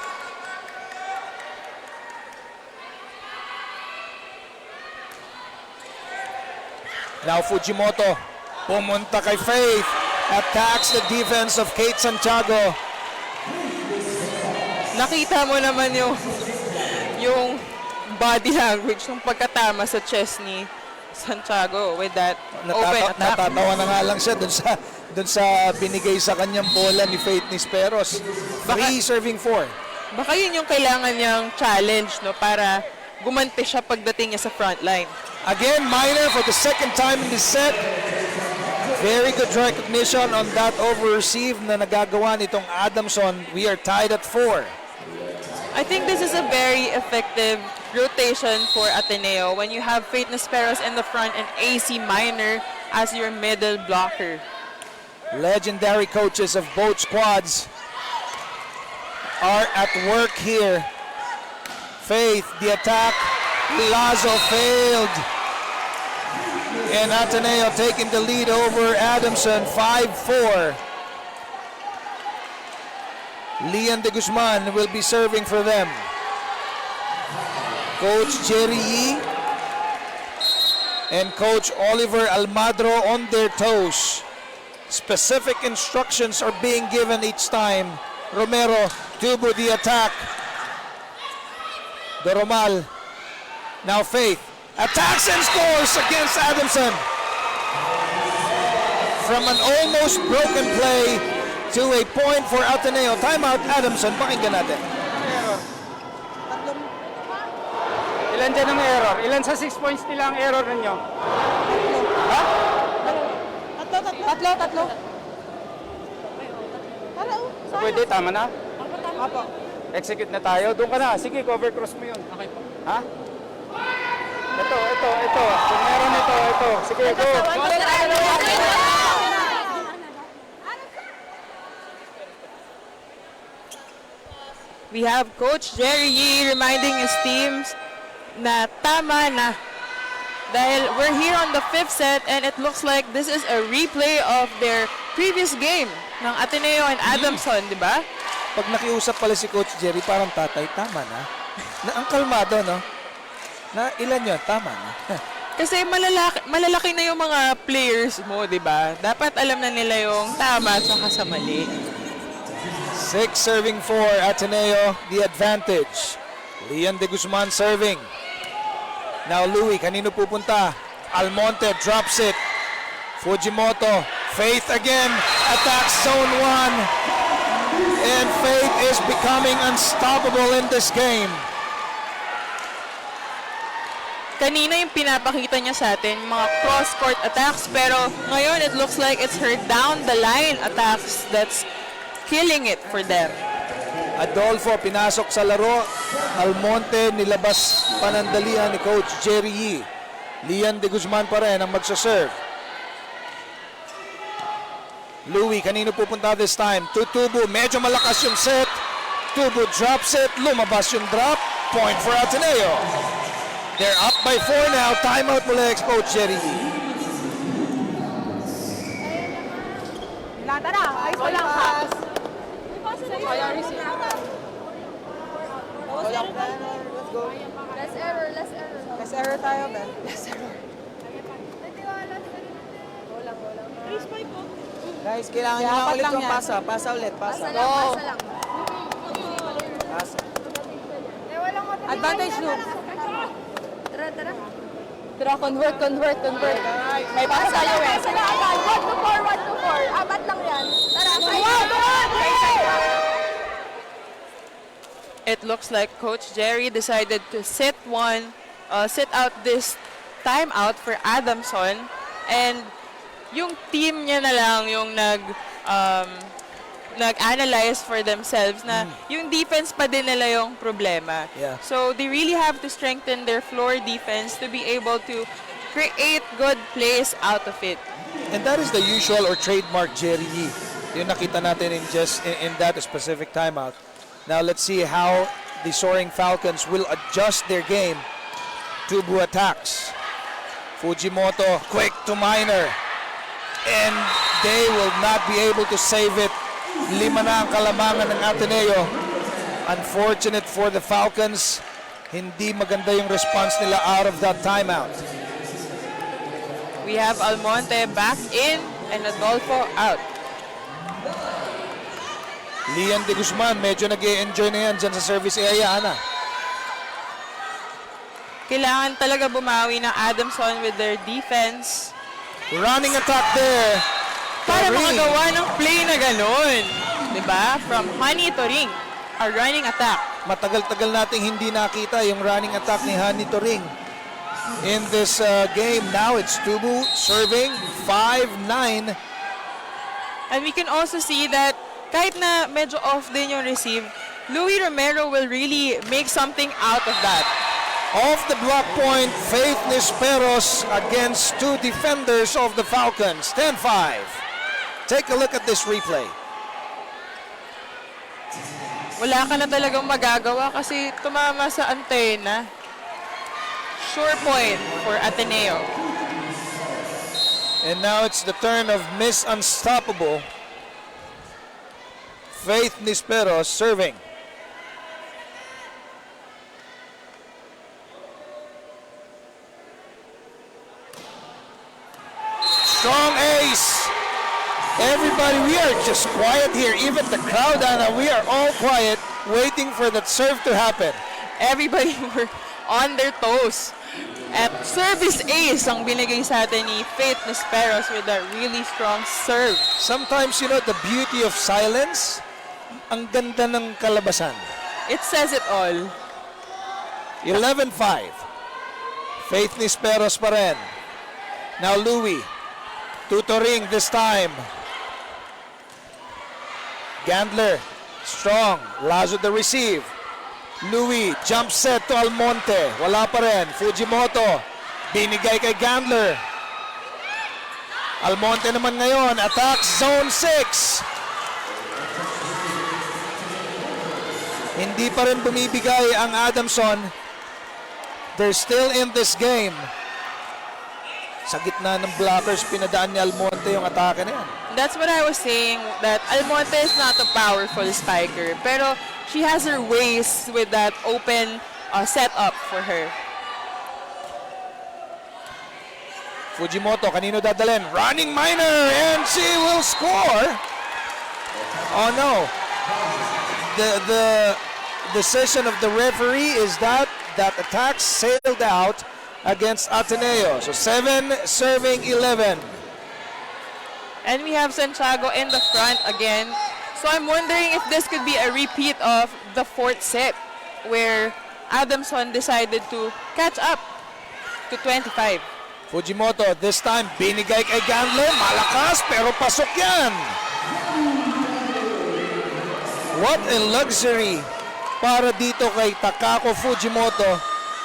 Now Fujimoto pumunta kay Faith. Attacks the defense of Kate Santiago. Nakita mo naman yung body language ng pagkatama sa chest ni Santiago with that open attack. Natatawa na nga lang siya dun sa binigay sa kanyang bola ni Faith Nisperos. 3 serving 4. Baka yun yung kailangan niyang challenge, no, para gumanti siya pagdating niya sa front line. Again, Miner for the second time in this set. Very good recognition on that over-receive na nagagawa nitong Adamson. We are tied at 4. I think this is a very effective rotation for Ateneo when you have Faith Nesperos in the front and AC Minor as your middle blocker. Legendary coaches of both squads are at work here. Faith, the attack. Lazo failed. And Ateneo taking the lead over Adamson, 5-4. Leon de Guzman will be serving for them. Coach Jerry Yee and Coach Oliver Almadro on their toes. Specific instructions are being given each time. Romero, Tubo the attack. Doromal. Now Faith attacks and scores against Adamson. From an almost broken play to a point for Ateneo. Timeout Adamson. Pakinggan natin. Ilan dyan ang error? Ilan sa 6 points nila ang error ninyo? Ha? Tatlo. Pwede, tama na? Apo. Execute na tayo. Doon ka na. Sige, cover cross mo yun. Okay po. Ha? Ito. Kung meron ito. Sige, go. We have Coach Jerry Yee reminding his teams na tama na. Dahil we're here on the 5th set and it looks like this is a replay of their previous game ng Ateneo and Adamson, di ba? Pag nakiusap pala si Coach Jerry, parang tatay, tama na. Ang kalmado, no? Na ilan yun? Tama na. Kasi malalaki na yung mga players mo, di ba? Dapat alam na nila yung tama at saka sa mali. 6 serving for Ateneo, the advantage. Leon de Guzman serving. Now Louis, kanino pupunta? Almonte drops it. Fujimoto, Faith again, attacks zone 1. And Faith is becoming unstoppable in this game. Kanina yung pinapakita niya sa atin, mga cross-court attacks, pero ngayon it looks like it's her down-the-line attacks that's killing it for them. Adolfo pinasok sa laro. Almonte nilabas panandalian ni Coach Jerry Yee. Leon de Guzman pa rin ang magsaserve. Louis, kanino pupunta this time? To Tubo, medyo malakas yung set. Tubo drops it, lumabas yung drop. Point for Ateneo. They're up by 4 now. Timeout mula ex-Coach Jerry Yee. Tara, ayos ko lang pass. Less error tayo, Ben. Less error. Guys, kailangan nyo lang ulit yung pasa. Pasa ulit, pasa. Pasa lang. Pasa. Advantage loop. Tara. Tara, convert. May pasa tayo eh. Pasa lang agad. 1 to 4. Apat lang yan. Tara, It looks like Coach Jerry decided to sit out this timeout for Adamson, and yung team niya na lang yung nag-analyze for themselves na yung defense pa din nila yung problema. Yeah. So they really have to strengthen their floor defense to be able to create good plays out of it. And that is the usual or trademark Jerry Yee. Yung nakita natin in that specific timeout. Now let's see how the Soaring Falcons will adjust their game. Tubu attacks. Fujimoto quick to Minor. And they will not be able to save it. 5 na ang kalamangan ng Ateneo. Unfortunate for the Falcons. Hindi maganda yung response nila out of that timeout. We have Almonte back in and Adolfo out. Leon de Guzman, medyo nag-e-enjoy na yan dyan sa service area, Ana. Kailangan talaga bumawi ng Adamson with their defense Running attack there. para Ring. makagawa ng play na ganun. Diba? From honey to ring. A running attack. Matagal-tagal nating hindi nakita yung running attack ni Hani Turing in this game. Now it's Tubu serving 5-9. And we can also see that kahit na medyo off din yung receive, Louis Romero will really make something out of that. Off the block point, Faith Nisperos against two defenders of the Falcons. 10-5. Take a look at this replay. Wala ka na talagang magagawa kasi tumama sa antena. Sure point for Ateneo. And now it's the turn of Miss Unstoppable, Faith Nisperos serving. Strong ace. Everybody, we are just quiet here. Even the crowd, Anna, we are all quiet waiting for that serve to happen. Everybody were on their toes. At service ace ang binigay sa atin ni Faith Nisperos with a really strong serve. Sometimes, you know, the beauty of silence, ang ganda ng kalabasan. It says it all. 11-5. Faith Nisperos pa rin. Now Louis. Tutoring this time. Gandler. Strong. Lazo the receive. Louis. Jump set to Almonte. Wala pa rin. Fujimoto. Binigay kay Gandler. Almonte naman ngayon. Attack zone 6. Hindi pa rin bumibigay ang Adamson. They're still in this game. Sa gitna ng blockers, pinadaan ni Almonte yung atake na yan. That's what I was saying, that Almonte is not a powerful spiker, pero she has her ways with that open setup for her. Fujimoto, kanino dadalhin? Running Minor, and she will score! Oh no. The decision of the referee is that attack sailed out against Ateneo. So 7 serving 11. And we have Santiago in the front again. So I'm wondering if this could be a repeat of the fourth set where Adamson decided to catch up to 25. Fujimoto, this time binigay kay Gandler. Malakas pero pasok yan. What a luxury para dito kay Takako Fujimoto.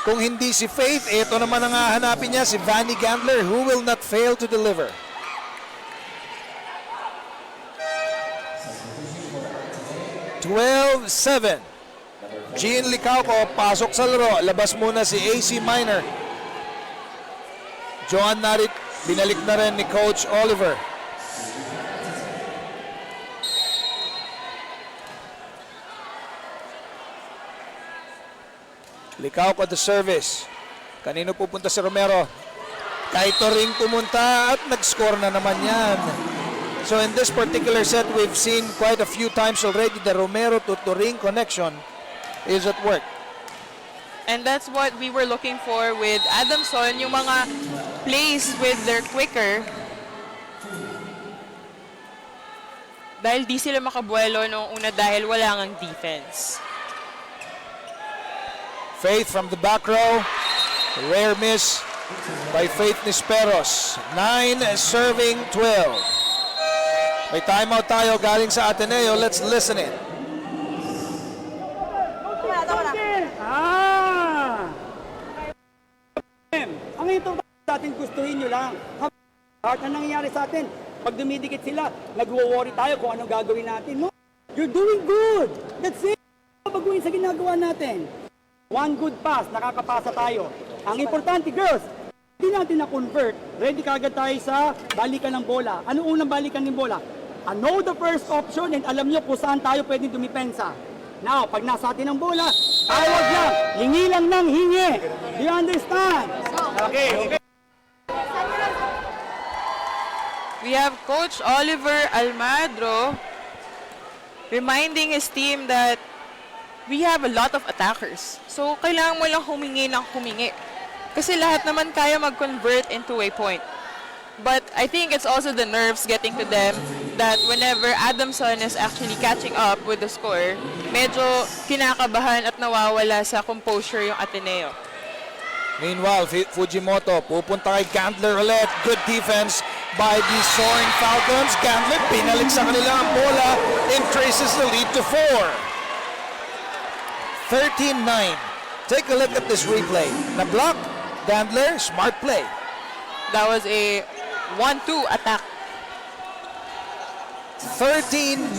Kung hindi si Faith, ito naman ang hahanapin niya, si Vanny Gandler, who will not fail to deliver. (12-7). Jean Licauco, pasok sa laro. Labas muna si AC Minor. Joan Narit, binalik na rin ni Coach Oliver. Licauco at the service. Kanino pupunta si Romero? Kay Turing pumunta at nag-score na naman yan. So in this particular set, we've seen quite a few times already the Romero to Turing connection is at work. And that's what we were looking for with Adamson, yung mga plays with their quicker. Dahil di sila makabuelo nung una dahil wala ngang defense. Faith from the back row. Rare miss by Faith Nisperos. 9 serving 12. May timeout tayo galing sa Ateneo. Let's listen in. Ang ito natin gustuhin nyo lang. Ang nangyayari sa atin, pag dumidikit sila, nagwo-worry tayo kung anong gagawin natin. No, you're doing good. That's it. Baguhin sa ginagawa natin. One good pass, nakakapasa tayo. Ang importante, girls, hindi natin na-convert. Ready kagad tayo sa balikan ng bola. Ano unang balikan ng bola? Know the first option and alam nyo kung saan tayo pwedeng dumipensa. Now, pag nasa atin ang bola, tawag lang. Hingi lang ng hingi. Do you understand? Okay. We have Coach Oliver Almadro reminding his team that we have a lot of attackers. So, kailangan mo lang humingi ng humingi. Kasi lahat naman kaya mag-convert into a point. But I think it's also the nerves getting to them that whenever Adamson is actually catching up with the score, medyo kinakabahan at nawawala sa composure yung Ateneo. Meanwhile, Fujimoto pupunta kay Gandler ulit. Good defense by the Soaring Falcons. Gandler pinalik sa kanila ang bola, increases the lead to 4. 13-9. Take a look at this replay. Na-block, Gandler, smart play. That was a 1-2 attack. 13-9.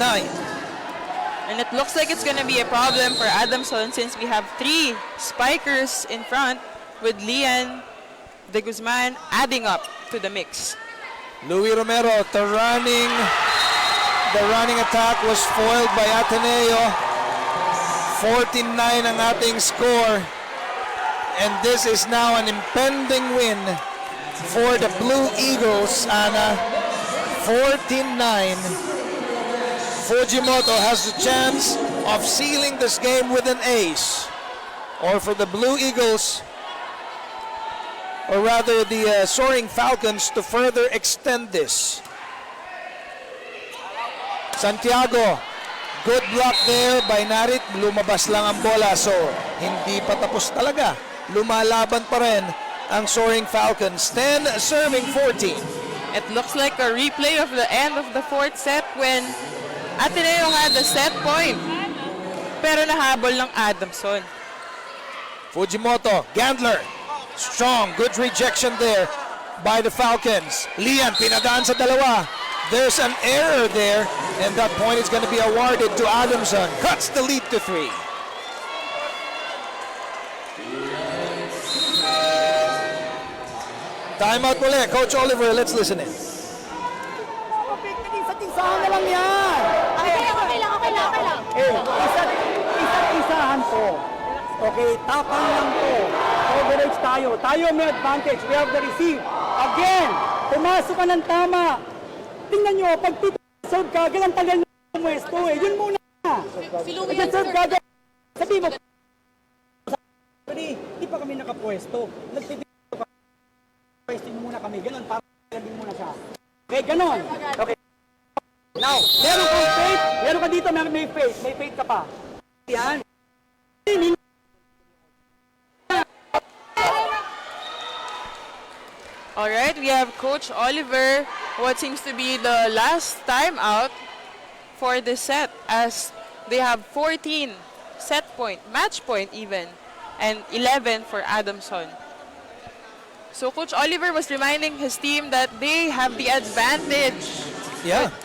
And it looks like it's going to be a problem for Adamson since we have 3 spikers in front with Lian De Guzman adding up to the mix. Louis Romero, the running attack was foiled by Ateneo. 14-9 ang ating score. And this is now an impending win for the Blue Eagles, Ana. 14-9. Fujimoto has the chance of sealing this game with an ace. Or for the Blue Eagles, or rather the Soaring Falcons, to further extend this. Santiago, good block there by Narit. Lumabas lang ang bola, so hindi pa tapos talaga. Lumalaban pa rin ang Soaring Falcons. 10 serving 14. It looks like a replay of the end of the 4th set when Ateneo had the set point. Pero nahabol ng Adamson. Fujimoto, Gandler, strong, good rejection there by the Falcons. Lian, pinadaan sa dalawa. There's an error there, and that point is going to be awarded to Adamson. Cuts the lead to 3. Timeout muli. Coach Oliver, let's listen in. Isahan na lang yan. Okay lang. Isahan to. Okay, tapang lang to. Coverage tayo. Tayo may advantage. We have the receive. Again, pumasok ka ng tama. Tingnan nyo, pag serve ka, galang tagal na pumuesto eh. Yun muna. Si Louie yan, Serve sir. ka, sabi mo, hindi pa kami nakapuesto. Nagtitito ka. Pwestin mo muna kami. Ganon, para sabihin muna siya. Okay, ganon. Okay. Now, meron kang faith. Meron ka dito, may faith. May faith ka pa. Yan. All right, we have Coach Oliver, what seems to be the last time out for this set as they have 14 set point, match point even, and 11 for Adamson. So Coach Oliver was reminding his team that they have the advantage. Yeah.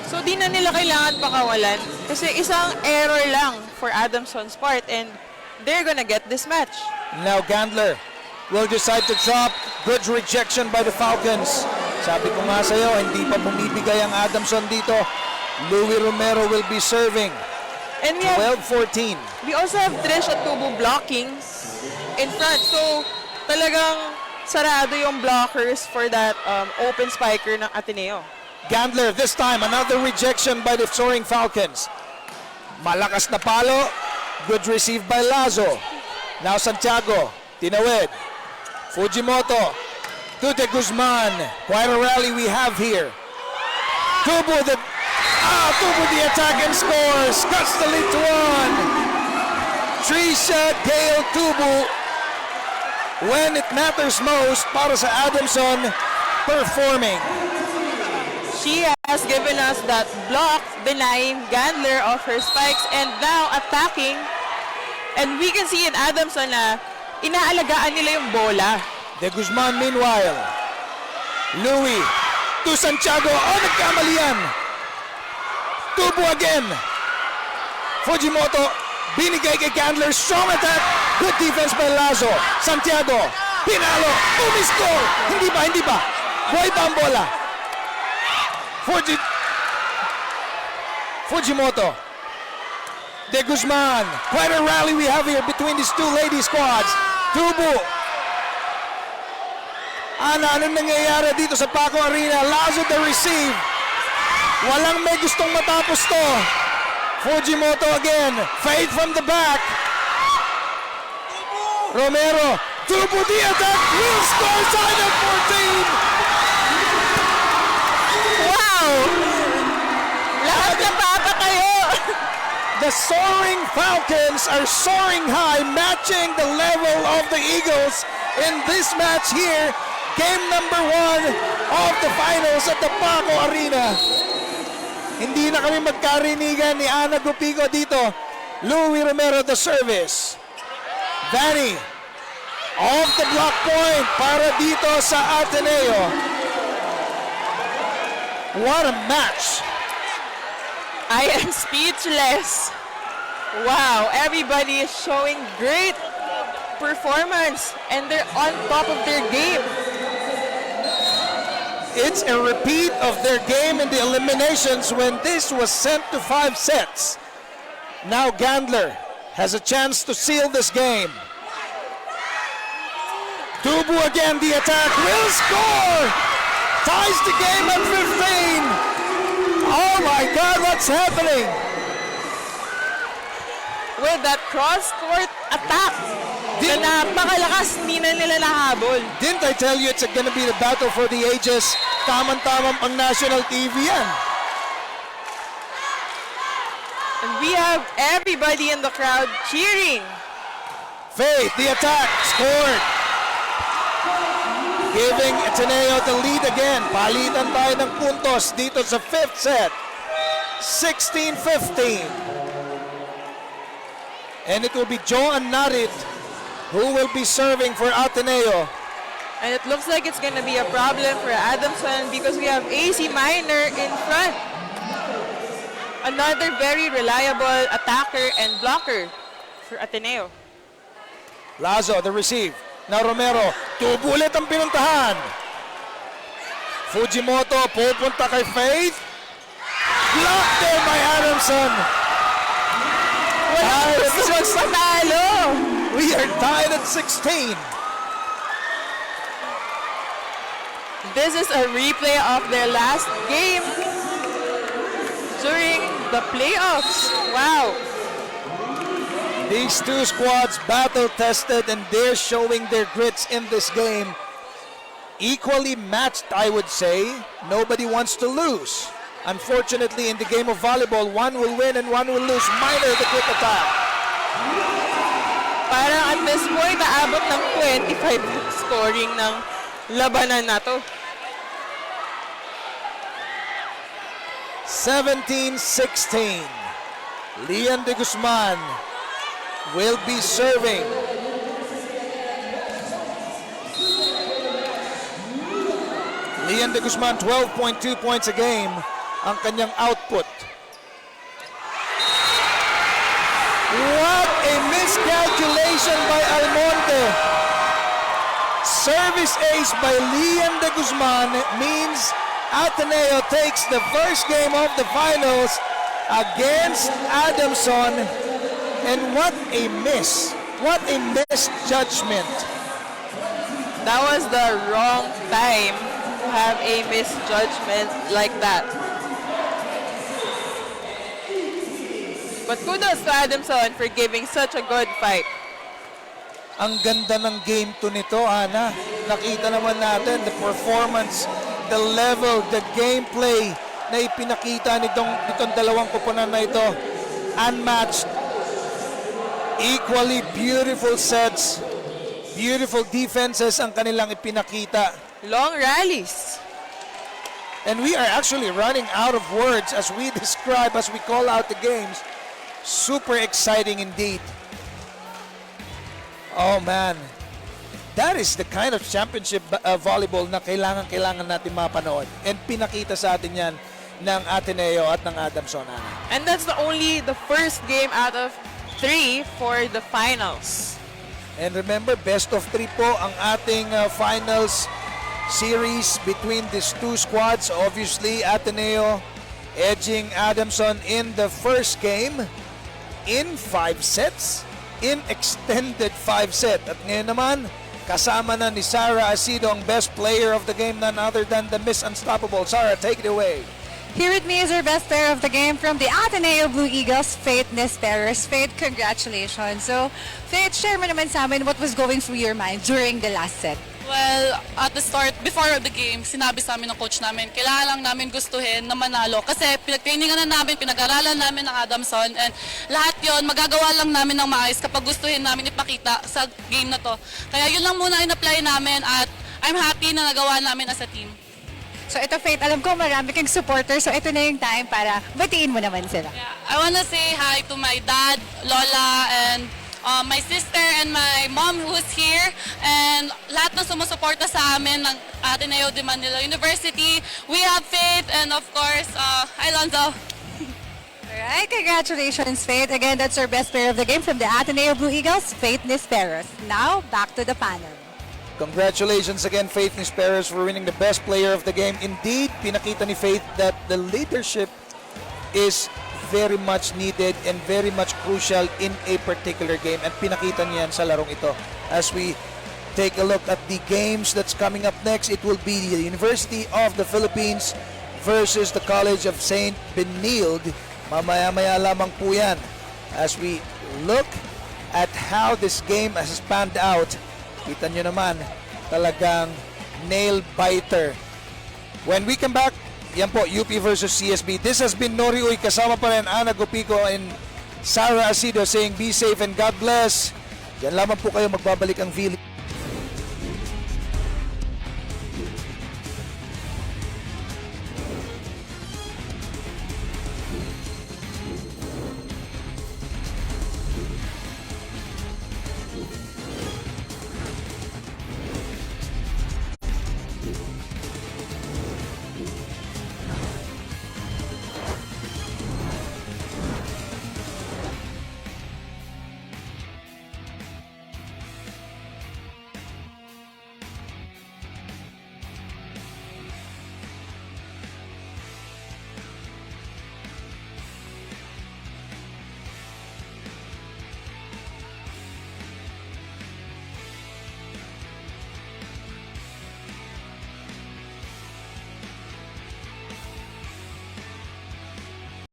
So di na nila kailangan pakawalan kasi isang error lang for Adamson's part and they're gonna get this match. Now Gandler will decide to drop. Good rejection by the Falcons. Sabi ko nga sa'yo, hindi pa bumibigay ang Adamson dito. Louis Romero will be serving. And we have 12-14. We also have Trish at Tubo blocking in front. So, talagang sarado yung blockers for that open spiker ng Ateneo. Gandler, this time, another rejection by the Soaring Falcons. Malakas na palo. Good receive by Lazo. Now Santiago, tinawid. Fujimoto, to De Guzman. Quite a rally we have here. Tubo the attack and scores. Cuts the lead to 1. Trisha Gale Tubo, when it matters most, para sa Adamson, performing. She has given us that block, denying Gandler of her spikes, and now attacking. And we can see in Adamson na inaalagaan nila yung bola. De Guzman meanwhile. Louis to Santiago. Oh, nagkamali yan. Tubo again. Fujimoto, binigay kay Gandler. Strong attack. Good defense by Lazo. Santiago, pinalo. Umiscore. Hindi ba? Buhay pa ang bola. Fujimoto. De Guzman. Quite a rally we have here between these two lady squads. Tubo. Anong nangyayari dito sa Paco Arena? Lazo the receive. Walang may gustong matapos to. Fujimoto again. Fade from the back. Romero. Tubo the attack. Will score side of 14. Wow! Lahat na papatayo! The soaring Falcons are soaring high, matching the level of the Eagles in this match here. Game number 1 of the finals at the Paco Arena. Hindi na kami magkarinigan ni Ana Gupico dito. Louis Romero the service. Vanny off the block point para dito sa Ateneo. What a match. I am speechless. Wow, everybody is showing great performance and they're on top of their game. It's a repeat of their game in the eliminations when this was sent to 5 sets. Now Gandler has a chance to seal this game. Tubu again, the attack will score! Ties the game at 15! Oh my God, what's happening? With that cross-court attack na napakalakas, hindi na nila nahabol. Didn't I tell you it's gonna be the battle for the ages? Tamang-tamang pang national TV yan. And we have everybody in the crowd cheering. Faith, the attack, scored. Giving Ateneo the lead again. Palitan tayo ng puntos dito sa 5th set. 16-15. And it will be Joan Narit who will be serving for Ateneo. And it looks like it's going to be a problem for Adamson because we have AC Minor in front. Another very reliable attacker and blocker for Ateneo. Lazo, the receive. Now Romero, tubo ulit ang pinuntahan. Fujimoto, pupunta kay Faith. Blocked there by Adamson. Walang gusto magpatalo. We are tied at 16. This is a replay of their last game during the playoffs. Wow. These two squads battle-tested and they're showing their grits in this game. Equally matched, I would say. Nobody wants to lose. Unfortunately, in the game of volleyball, one will win and one will lose. Minor the quick attack. Parang at this point, naabot ng 25 scoring ng labanan na to. 17-16. Lian de Guzman will be serving. Lian de Guzman, 12.2 points a game ang kanyang output. What a miscalculation by Almonte. Service ace by Lian de Guzman means Ateneo takes the first game of the finals against Adamson. And what a miss. What a misjudgment. That was the wrong time to have a misjudgment like that. But kudos to Adamson for giving such a good fight. Ang ganda ng game to nito, Ana. Nakita naman natin the performance, the level, the gameplay na ipinakita nitong dalawang koponan na ito. Unmatched. Equally beautiful sets. Beautiful defenses ang kanilang ipinakita. Long rallies. And we are actually running out of words as we describe, as we call out the games. Super exciting indeed. Oh man. That is the kind of championship volleyball na kailangan natin mapanood. And pinakita sa atin yan ng Ateneo at ng Adamson. And that's the first game out of 3 for the finals. And remember, best of 3 po ang ating finals series between these two squads. Obviously, Ateneo edging Adamson in the first game in 5 sets, in extended 5 set. At ngayon naman, kasama na ni Sarah Asido ang best player of the game, none other than the Miss Unstoppable. Sarah, take it away. Here with me is our best player of the game from the Ateneo Blue Eagles, Faith Nesperos. Faith, congratulations. So, Faith, share mo naman sa amin what was going through your mind during the last set. Well, at the start, before the game, sinabi sa amin ng coach namin, kailangan lang namin gustuhin na manalo. Kasi pinag-trainingan na namin, pinag-aralan namin ng Adamson, and lahat yon magagawa lang namin ng maayos kapag gustuhin namin ipakita sa game na to. Kaya yun lang muna in-apply namin at I'm happy na nagawa namin as a team. So ito Faith, alam ko marami kang supporter, so ito na yung time para batiin mo naman sila. Yeah, I wanna say hi to my dad, Lola, and my sister and my mom who's here, and lahat ng sumusuporta sa amin ng Ateneo de Manila University. We have Faith, and of course, Alonzo. Alright, congratulations Faith. Again, that's our best player of the game from the Ateneo Blue Eagles, Faith Nisperos. Now, back to the panel. Congratulations again, Faith Nisperos, for winning the best player of the game. Indeed, pinakita ni Faith that the leadership is very much needed and very much crucial in a particular game, and pinakita niyan sa larong ito. As we take a look at the games that's coming up next, it will be the University of the Philippines versus the College of St. Benilde. Mamaya-maya lamang po yan. As we look at how this game has panned out, kita nyo naman, talagang nail-biter. When we come back, yan po, UP versus CSB. This has been Nori Uy, kasama pa rin Ana Gopico and Sarah Asido saying be safe and God bless. Diyan lamang po kayo, magbabalik ang Philly.